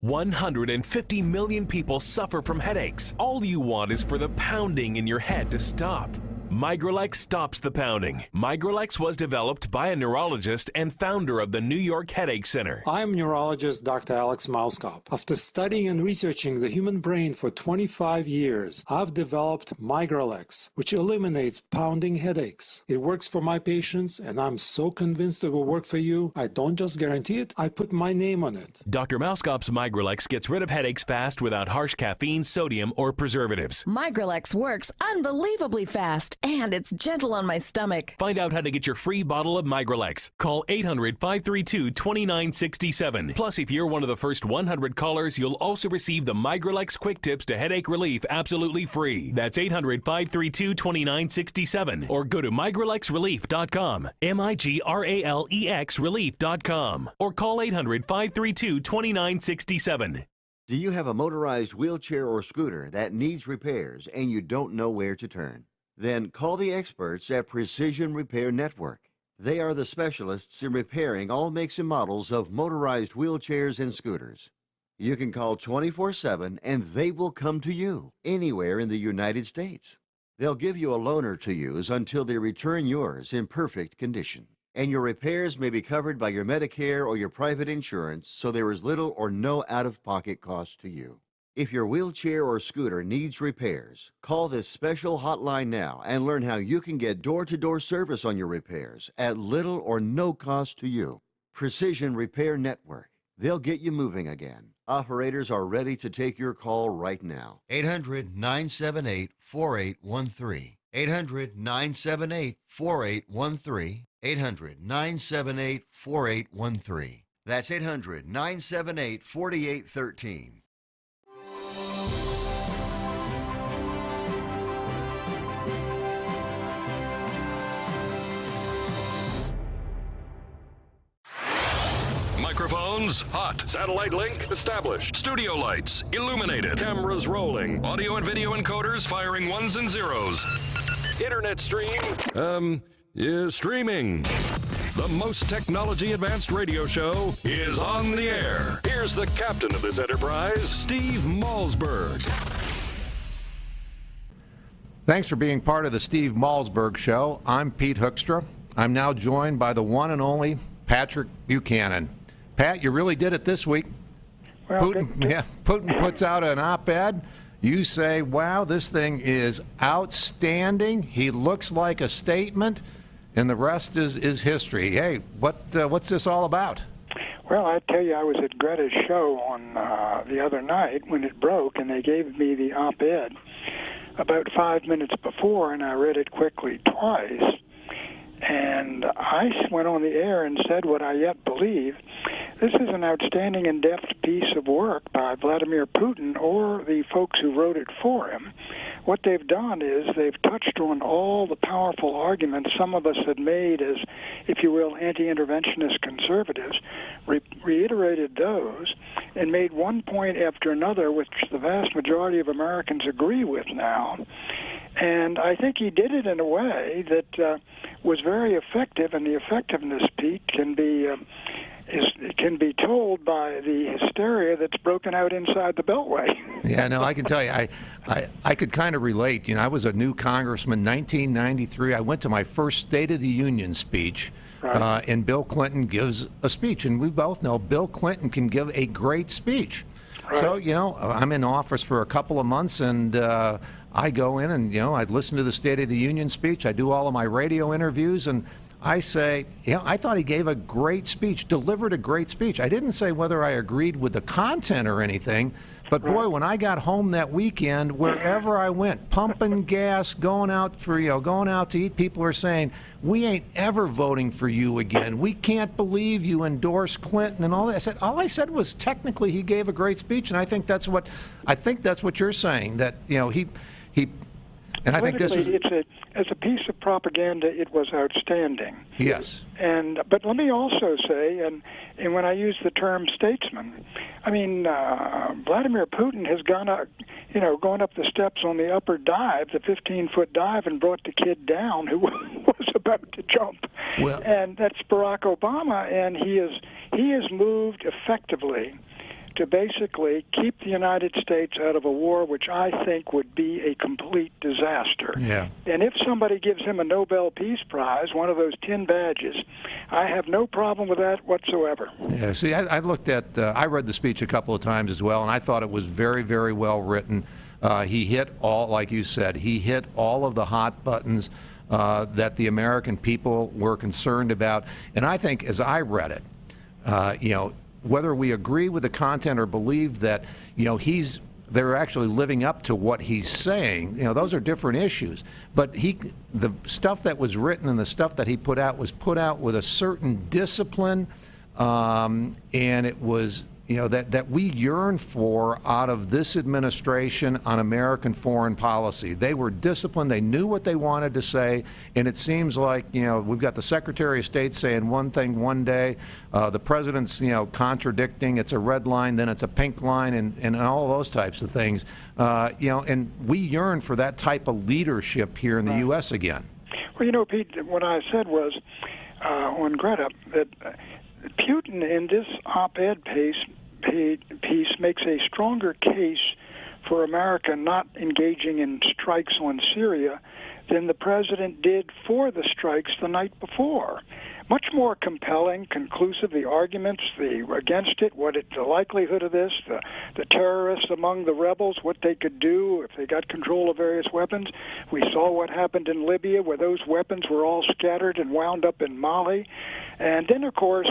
150 million people suffer from headaches. All you want is for the pounding in your head to stop. Migralex stops the pounding. Migralex was developed by a neurologist and founder of the New York Headache Center. I'm neurologist Dr. Alex Malzberg. After studying and researching the human brain for 25 years, I've developed Migralex, which eliminates pounding headaches. It works for my patients, and I'm so convinced it will work for you. I don't just guarantee it, I put my name on it. Dr. Malzberg's Migralex gets rid of headaches fast without harsh caffeine, sodium, or preservatives. Migralex works unbelievably fast, and it's gentle on my stomach. Find out how to get your free bottle of Migralex. Call 800-532-2967. Plus, if you're one of the first 100 callers, you'll also receive the Migralex Quick Tips to Headache Relief absolutely free. That's 800-532-2967. Or go to migralexrelief.com. MIGRALEX relief.com. Or call 800-532-2967. Do you have a motorized wheelchair or scooter that needs repairs and you don't know where to turn? Then call the experts at Precision Repair Network. They are the specialists in repairing all makes and models of motorized wheelchairs and scooters. You can call 24/7 and they will come to you anywhere in the United States. They'll give you a loaner to use until they return yours in perfect condition. And your repairs may be covered by your Medicare or your private insurance, so there is little or no out-of-pocket cost to you. If your wheelchair or scooter needs repairs, call this special hotline now and learn how you can get door-to-door service on your repairs at little or no cost to you. Precision Repair Network. They'll get you moving again. Operators are ready to take your call right now. 800-978-4813. 800-978-4813. 800-978-4813. That's 800-978-4813. Microphones hot. Satellite link established. Studio lights illuminated. Cameras rolling. Audio and video encoders firing ones and zeros. Internet stream, streaming. The most technology-advanced radio show is on the air. Here's the captain of this enterprise, Steve Malzberg. Thanks for being part of the Steve Malzberg Show. I'm Pete Hoekstra. I'm now joined by the one and only Patrick Buchanan. Pat, you really did it this week. Well, Putin puts out an op-ed. You say, wow, this thing is outstanding. He looks like a statement, and the rest is history. Hey, what's this all about? Well, I tell you, I was at Greta's show on the other night when it broke, and they gave me the op-ed about 5 minutes before, and I read it quickly twice. And I went on the air and said what I yet believe. This is an outstanding and deft piece of work by Vladimir Putin or the folks who wrote it for him. What they've done is they've touched on all the powerful arguments some of us had made as, if you will, anti-interventionist conservatives, reiterated those, and made one point after another, which the vast majority of Americans agree with now. And I think he did it in a way that was very effective, and the effectiveness, Pete, can be told by the hysteria that's broken out inside the Beltway. Yeah, no, I can tell you, I could kind of relate. You know, I was a new congressman, 1993. I went to my first State of the Union speech, right. And Bill Clinton gives a speech, and we both know Bill Clinton can give a great speech. Right. So, you know, I'm in office for a couple of months, and I go in and, you know, I listen to the State of the Union speech. I do all of my radio interviews, and I say, you know, I thought he gave a great speech, delivered a great speech. I didn't say whether I agreed with the content or anything, but boy, when I got home that weekend, wherever I went, pumping gas, going out to eat, people are saying, we ain't ever voting for you again. We can't believe you endorsed Clinton and all that. All I said was technically he gave a great speech, and I think that's what you're saying, that, you know, he and I think this was, as a piece of propaganda, it was outstanding. Yes. But let me also say, and when I use the term statesman, I mean Vladimir Putin has gone up the steps on the upper dive, the 15-foot dive, and brought the kid down who was about to jump. Well, and that's Barack Obama, and he has moved effectively to basically keep the United States out of a war which I think would be a complete disaster. Yeah. And if somebody gives him a Nobel Peace Prize, one of those 10 badges, I have no problem with that whatsoever. Yeah, see, I looked at, I read the speech a couple of times as well, and I thought it was very, very well written. He hit all, like you said, he hit all of the hot buttons that the American people were concerned about. And I think, as I read it, you know, whether we agree with the content or believe that, you know, they're actually living up to what he's saying, you know, those are different issues. But the stuff that was written and the stuff that he put out was put out with a certain discipline, and it was, you know, that we yearn for out of this administration on American foreign policy. They were disciplined. They knew what they wanted to say, and it seems like, you know, we've got the Secretary of State saying one thing one day, the president's, you know, contradicting. It's a red line, then it's a pink line, and all those types of things. You know, and we yearn for that type of leadership here in the U.S. again. Well, you know, Pete, what I said was on Greta that Putin in this op-ed piece makes a stronger case for America not engaging in strikes on Syria than the president did for the strikes the night before. Much more compelling, conclusive, the arguments against it, the likelihood of this, the terrorists among the rebels, what they could do if they got control of various weapons. We saw what happened in Libya, where those weapons were all scattered and wound up in Mali. And then, of course,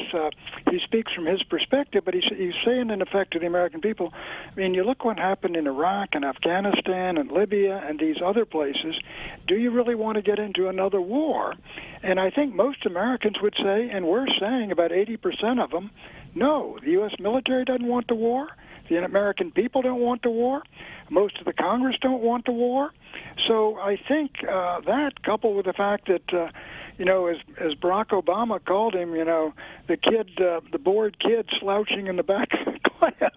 he speaks from his perspective, but he's saying, in effect, to the American people, I mean, you look what happened in Iraq and Afghanistan and Libya and these other places. Do you really want to get into another war? And I think most Americans would say, and we're saying about 80% of them, no, the U.S. military doesn't want the war. The American people don't want the war. Most of the Congress don't want the war. So I think that, coupled with the fact that, you know, as Barack Obama called him, you know, the bored kid slouching in the back of the class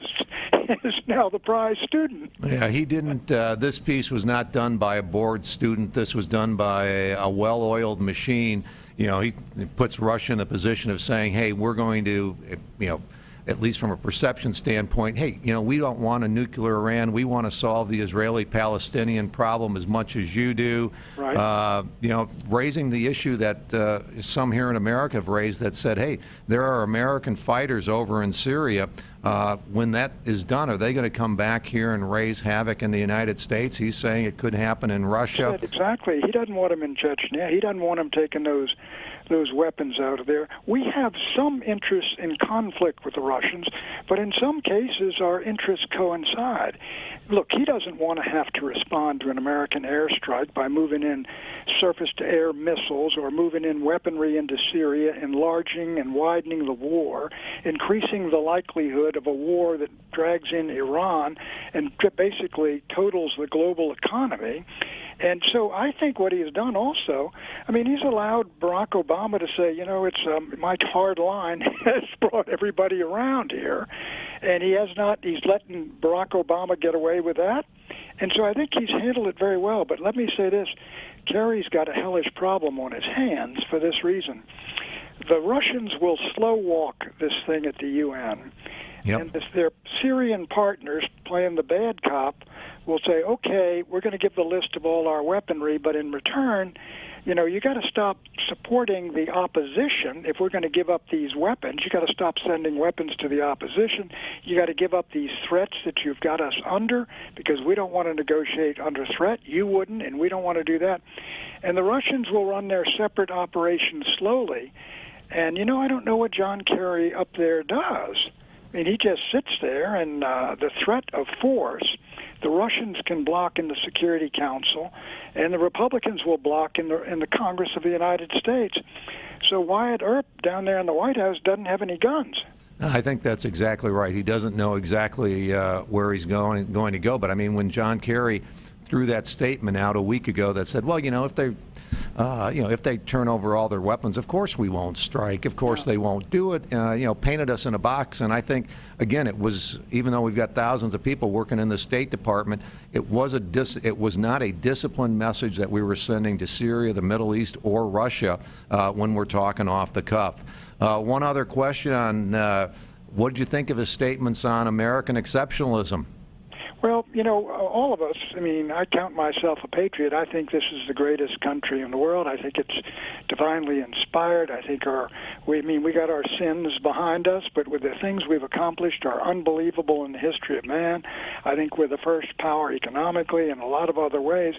is now the prize student. Yeah, he didn't. This piece was not done by a bored student. This was done by a well-oiled machine. You know, he puts Russia in a position of saying, hey, we're going to, you know, at least from a perception standpoint, hey, you know, we don't want a nuclear Iran. We want to solve the Israeli-Palestinian problem as much as you do. Right. You know, raising the issue that some here in America have raised that said, hey, there are American fighters over in Syria. When that is done, are they going to come back here and raise havoc in the United States? He's saying it could happen in Russia. Exactly. He doesn't want them in Chechnya. He doesn't want them taking those weapons out of there. We have some interest in conflict with the Russians, but in some cases our interests coincide. Look, he doesn't want to have to respond to an American airstrike by moving in surface-to-air missiles or moving in weaponry into Syria, enlarging and widening the war, increasing the likelihood of a war that drags in Iran and basically totals the global economy. And so I think what he has done also, I mean, he's allowed Barack Obama to say, you know, it's my hard line has brought everybody around here. And he has not, he's letting Barack Obama get away with that. And so I think he's handled it very well. But let me say this, Kerry's got a hellish problem on his hands for this reason. The Russians will slow walk this thing at the UN. Yep. And their Syrian partners playing the bad cop will say, okay, we're going to give the list of all our weaponry, but in return, you know, you got to stop supporting the opposition. If we're going to give up these weapons, you got to stop sending weapons to the opposition. You got to give up these threats that you've got us under, because we don't want to negotiate under threat. You wouldn't, and we don't want to do that. And the Russians will run their separate operations slowly. And, you know, I don't know what John Kerry up there does. I mean, he just sits there, and the threat of force, the Russians can block in the Security Council, and the Republicans will block in the Congress of the United States. So Wyatt Earp down there in the White House doesn't have any guns. I think that's exactly right. He doesn't know exactly where he's going to go. But I mean, when John Kerry threw that statement out a week ago that said, well, you know, if they turn over all their weapons, of course we won't strike. Of course they won't do it. You know, painted us in a box. And I think, again, it was, even though we've got thousands of people working in the State Department, it was not a disciplined message that we were sending to Syria, the Middle East, or Russia when we're talking off the cuff. One other question on what did you think of his statements on American exceptionalism? Well, you know, all of us, I mean, I count myself a patriot. I think this is the greatest country in the world. I think it's divinely inspired. I think we got our sins behind us, but with the things we've accomplished are unbelievable in the history of man. I think we're the first power economically in a lot of other ways.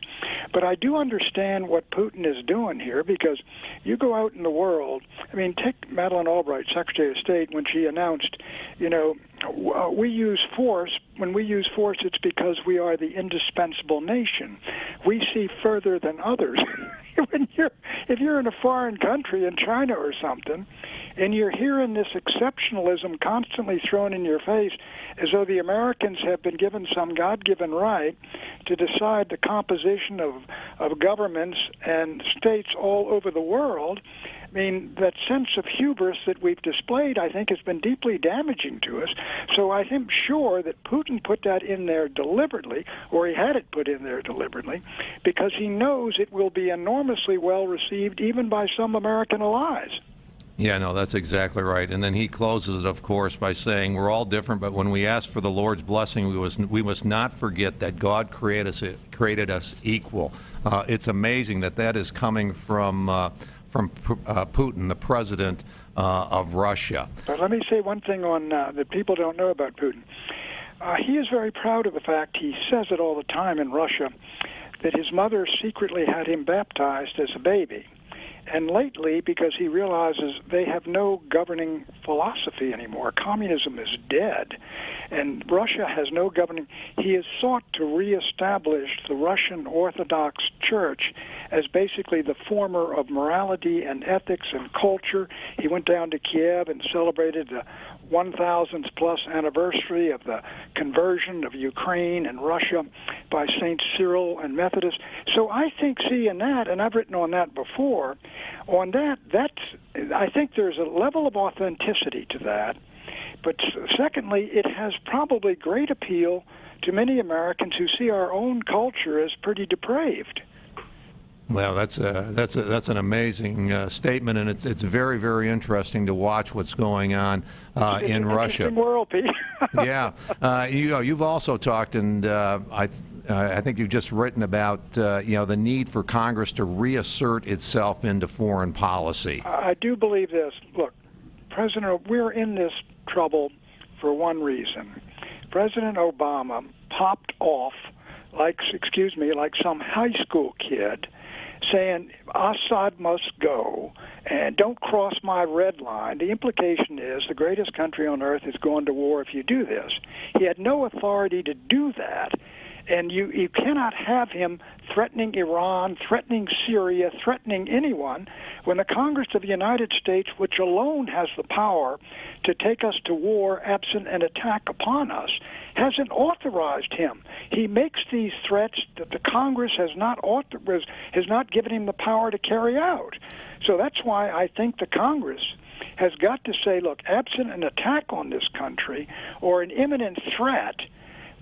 But I do understand what Putin is doing here, because you go out in the world, I mean, take Madeleine Albright, Secretary of State, when she announced, you know, we use force. When we use force, it's because we are the indispensable nation. We see further than others. If you're in a foreign country, in China or something, and you're hearing this exceptionalism constantly thrown in your face as though the Americans have been given some God-given right to decide the composition of governments and states all over the world, I mean, that sense of hubris that we've displayed, I think, has been deeply damaging to us. So I am sure that Putin put that in there deliberately, or he had it put in there deliberately, because he knows it will be enormously well received even by some American allies. Yeah, no, that's exactly right. And then he closes it, of course, by saying, we're all different, but when we ask for the Lord's blessing, we must not forget that God created us equal. It's amazing that is coming from Putin, the president of Russia. But let me say one thing on that people don't know about Putin. He is very proud of the fact, he says it all the time in Russia, that his mother secretly had him baptized as a baby. And lately, because he realizes they have no governing philosophy anymore, communism is dead, and Russia has no governing, he has sought to reestablish the Russian Orthodox Church as basically the former of morality and ethics and culture. He went down to Kiev and celebrated the 1,000th plus anniversary of the conversion of Ukraine and Russia by St. Cyril and Methodist. So I think seeing that, and I've written on that before, I think there's a level of authenticity to that, But secondly, it has probably great appeal to many Americans who see our own culture as pretty depraved. Well, that's an amazing statement, and it's very, very interesting to watch what's going on in Russia. Interesting world, Pete. Yeah, you've also talked, and I think you've just written about the need for Congress to reassert itself into foreign policy. I do believe this. Look, we're in this trouble for one reason. President Obama popped off like some high school kid saying Assad must go and don't cross my red line. The implication is the greatest country on earth is going to war if you do this. He had no authority to do that. And you cannot have him threatening Iran, threatening Syria, threatening anyone, when the Congress of the United States, which alone has the power to take us to war absent an attack upon us, hasn't authorized him. He makes these threats that the Congress has not given him the power to carry out. So that's why I think the Congress has got to say, look, absent an attack on this country or an imminent threat,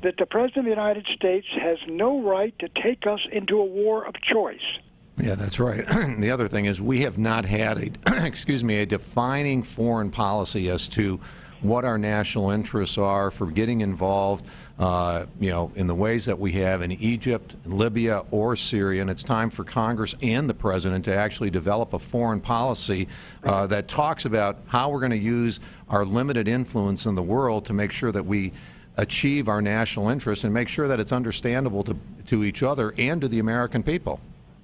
that the President of the United States has no right to take us into a war of choice. Yeah, that's right. The other thing is we have not had a defining foreign policy as to what our national interests are for getting involved, in the ways that we have in Egypt, Libya, or Syria. And it's time for Congress and the President to actually develop a foreign policy that talks about how we're going to use our limited influence in the world to make sure that we achieve our national interests and make sure that it's understandable to each other and to the American people.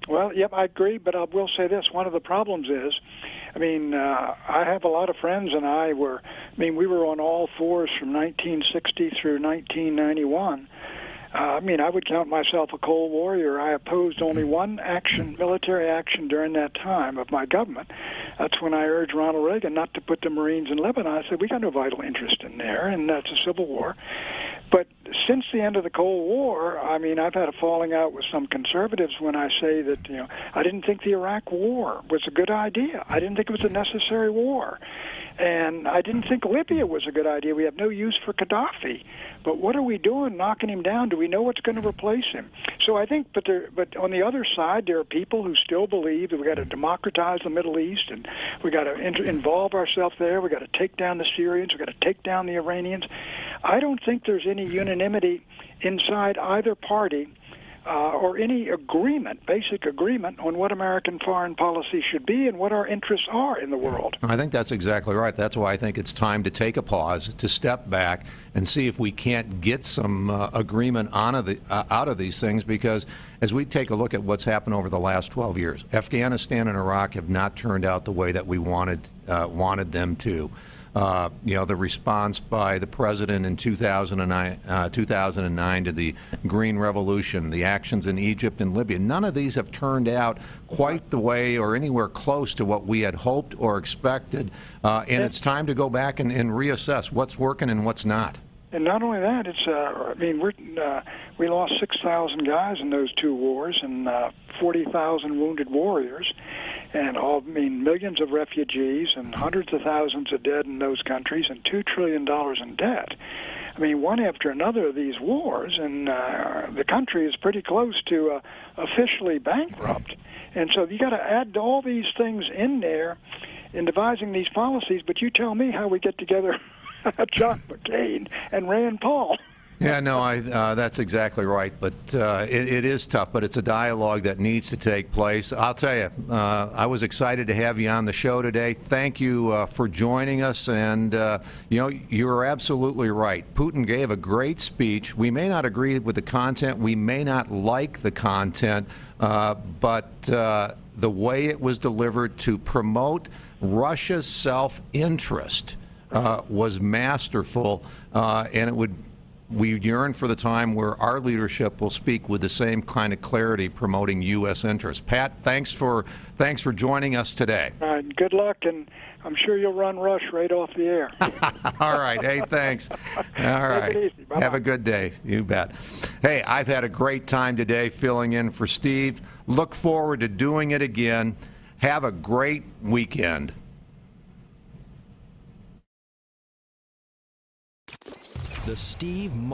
Well, yep, I agree, but I will say this. One of the problems is, I have a lot of friends, and we were on all fours from 1960 through 1991. I would count myself a Cold Warrior. I opposed only one military action during that time of my government. That's when I urged Ronald Reagan not to put the Marines in Lebanon. I said, we got no vital interest in there, and that's a civil war. But since the end of the Cold War, I've had a falling out with some conservatives when I say that, I didn't think the Iraq War was a good idea. I didn't think it was a necessary war. And I didn't think Libya was a good idea. We have no use for Gaddafi. But what are we doing knocking him down? Do we know what's going to replace him? So I think, but on the other side, there are people who still believe that we got to democratize the Middle East and we got to involve ourselves there. We got to take down the Syrians. We got to take down the Iranians. I don't think there's any unanimity inside either party or any basic agreement on what American foreign policy should be and what our interests are in the world. I think that's exactly right. That's why I think it's time to take a pause, to step back, and see if we can't get some agreement out of these things, because as we take a look at what's happened over the last 12 years, Afghanistan and Iraq have not turned out the way that we wanted them to. The response by the president in 2009 to the Green Revolution, the actions in Egypt and Libya, none of these have turned out quite the way or anywhere close to what we had hoped or expected. And it's time to go back and reassess what's working and what's not. And not only that, it's we lost 6,000 guys in those two wars and 40,000 wounded warriors, and millions of refugees and hundreds of thousands of dead in those countries, and $2 trillion in debt. One after another of these wars, and the country is pretty close to officially bankrupt. And so you got to add all these things in there in devising these policies. But you tell me how we get together John McCain and Rand Paul. Yeah, no, that's exactly right. But it is tough, but it's a dialogue that needs to take place. I'll tell you, I was excited to have you on the show today. Thank you for joining us. And, you're absolutely right. Putin gave a great speech. We may not agree with the content. We may not like the content. But the way it was delivered to promote Russia's self-interest was masterful, and we yearn for the time where our leadership will speak with the same kind of clarity promoting U.S. interests. Pat, thanks for joining us today. All right, good luck, and I'm sure you'll run Rush right off the air. All right, hey, thanks. All right, take it easy. Bye-bye. Have a good day. You bet. Hey, I've had a great time today filling in for Steve. Look forward to doing it again. Have a great weekend. The Steve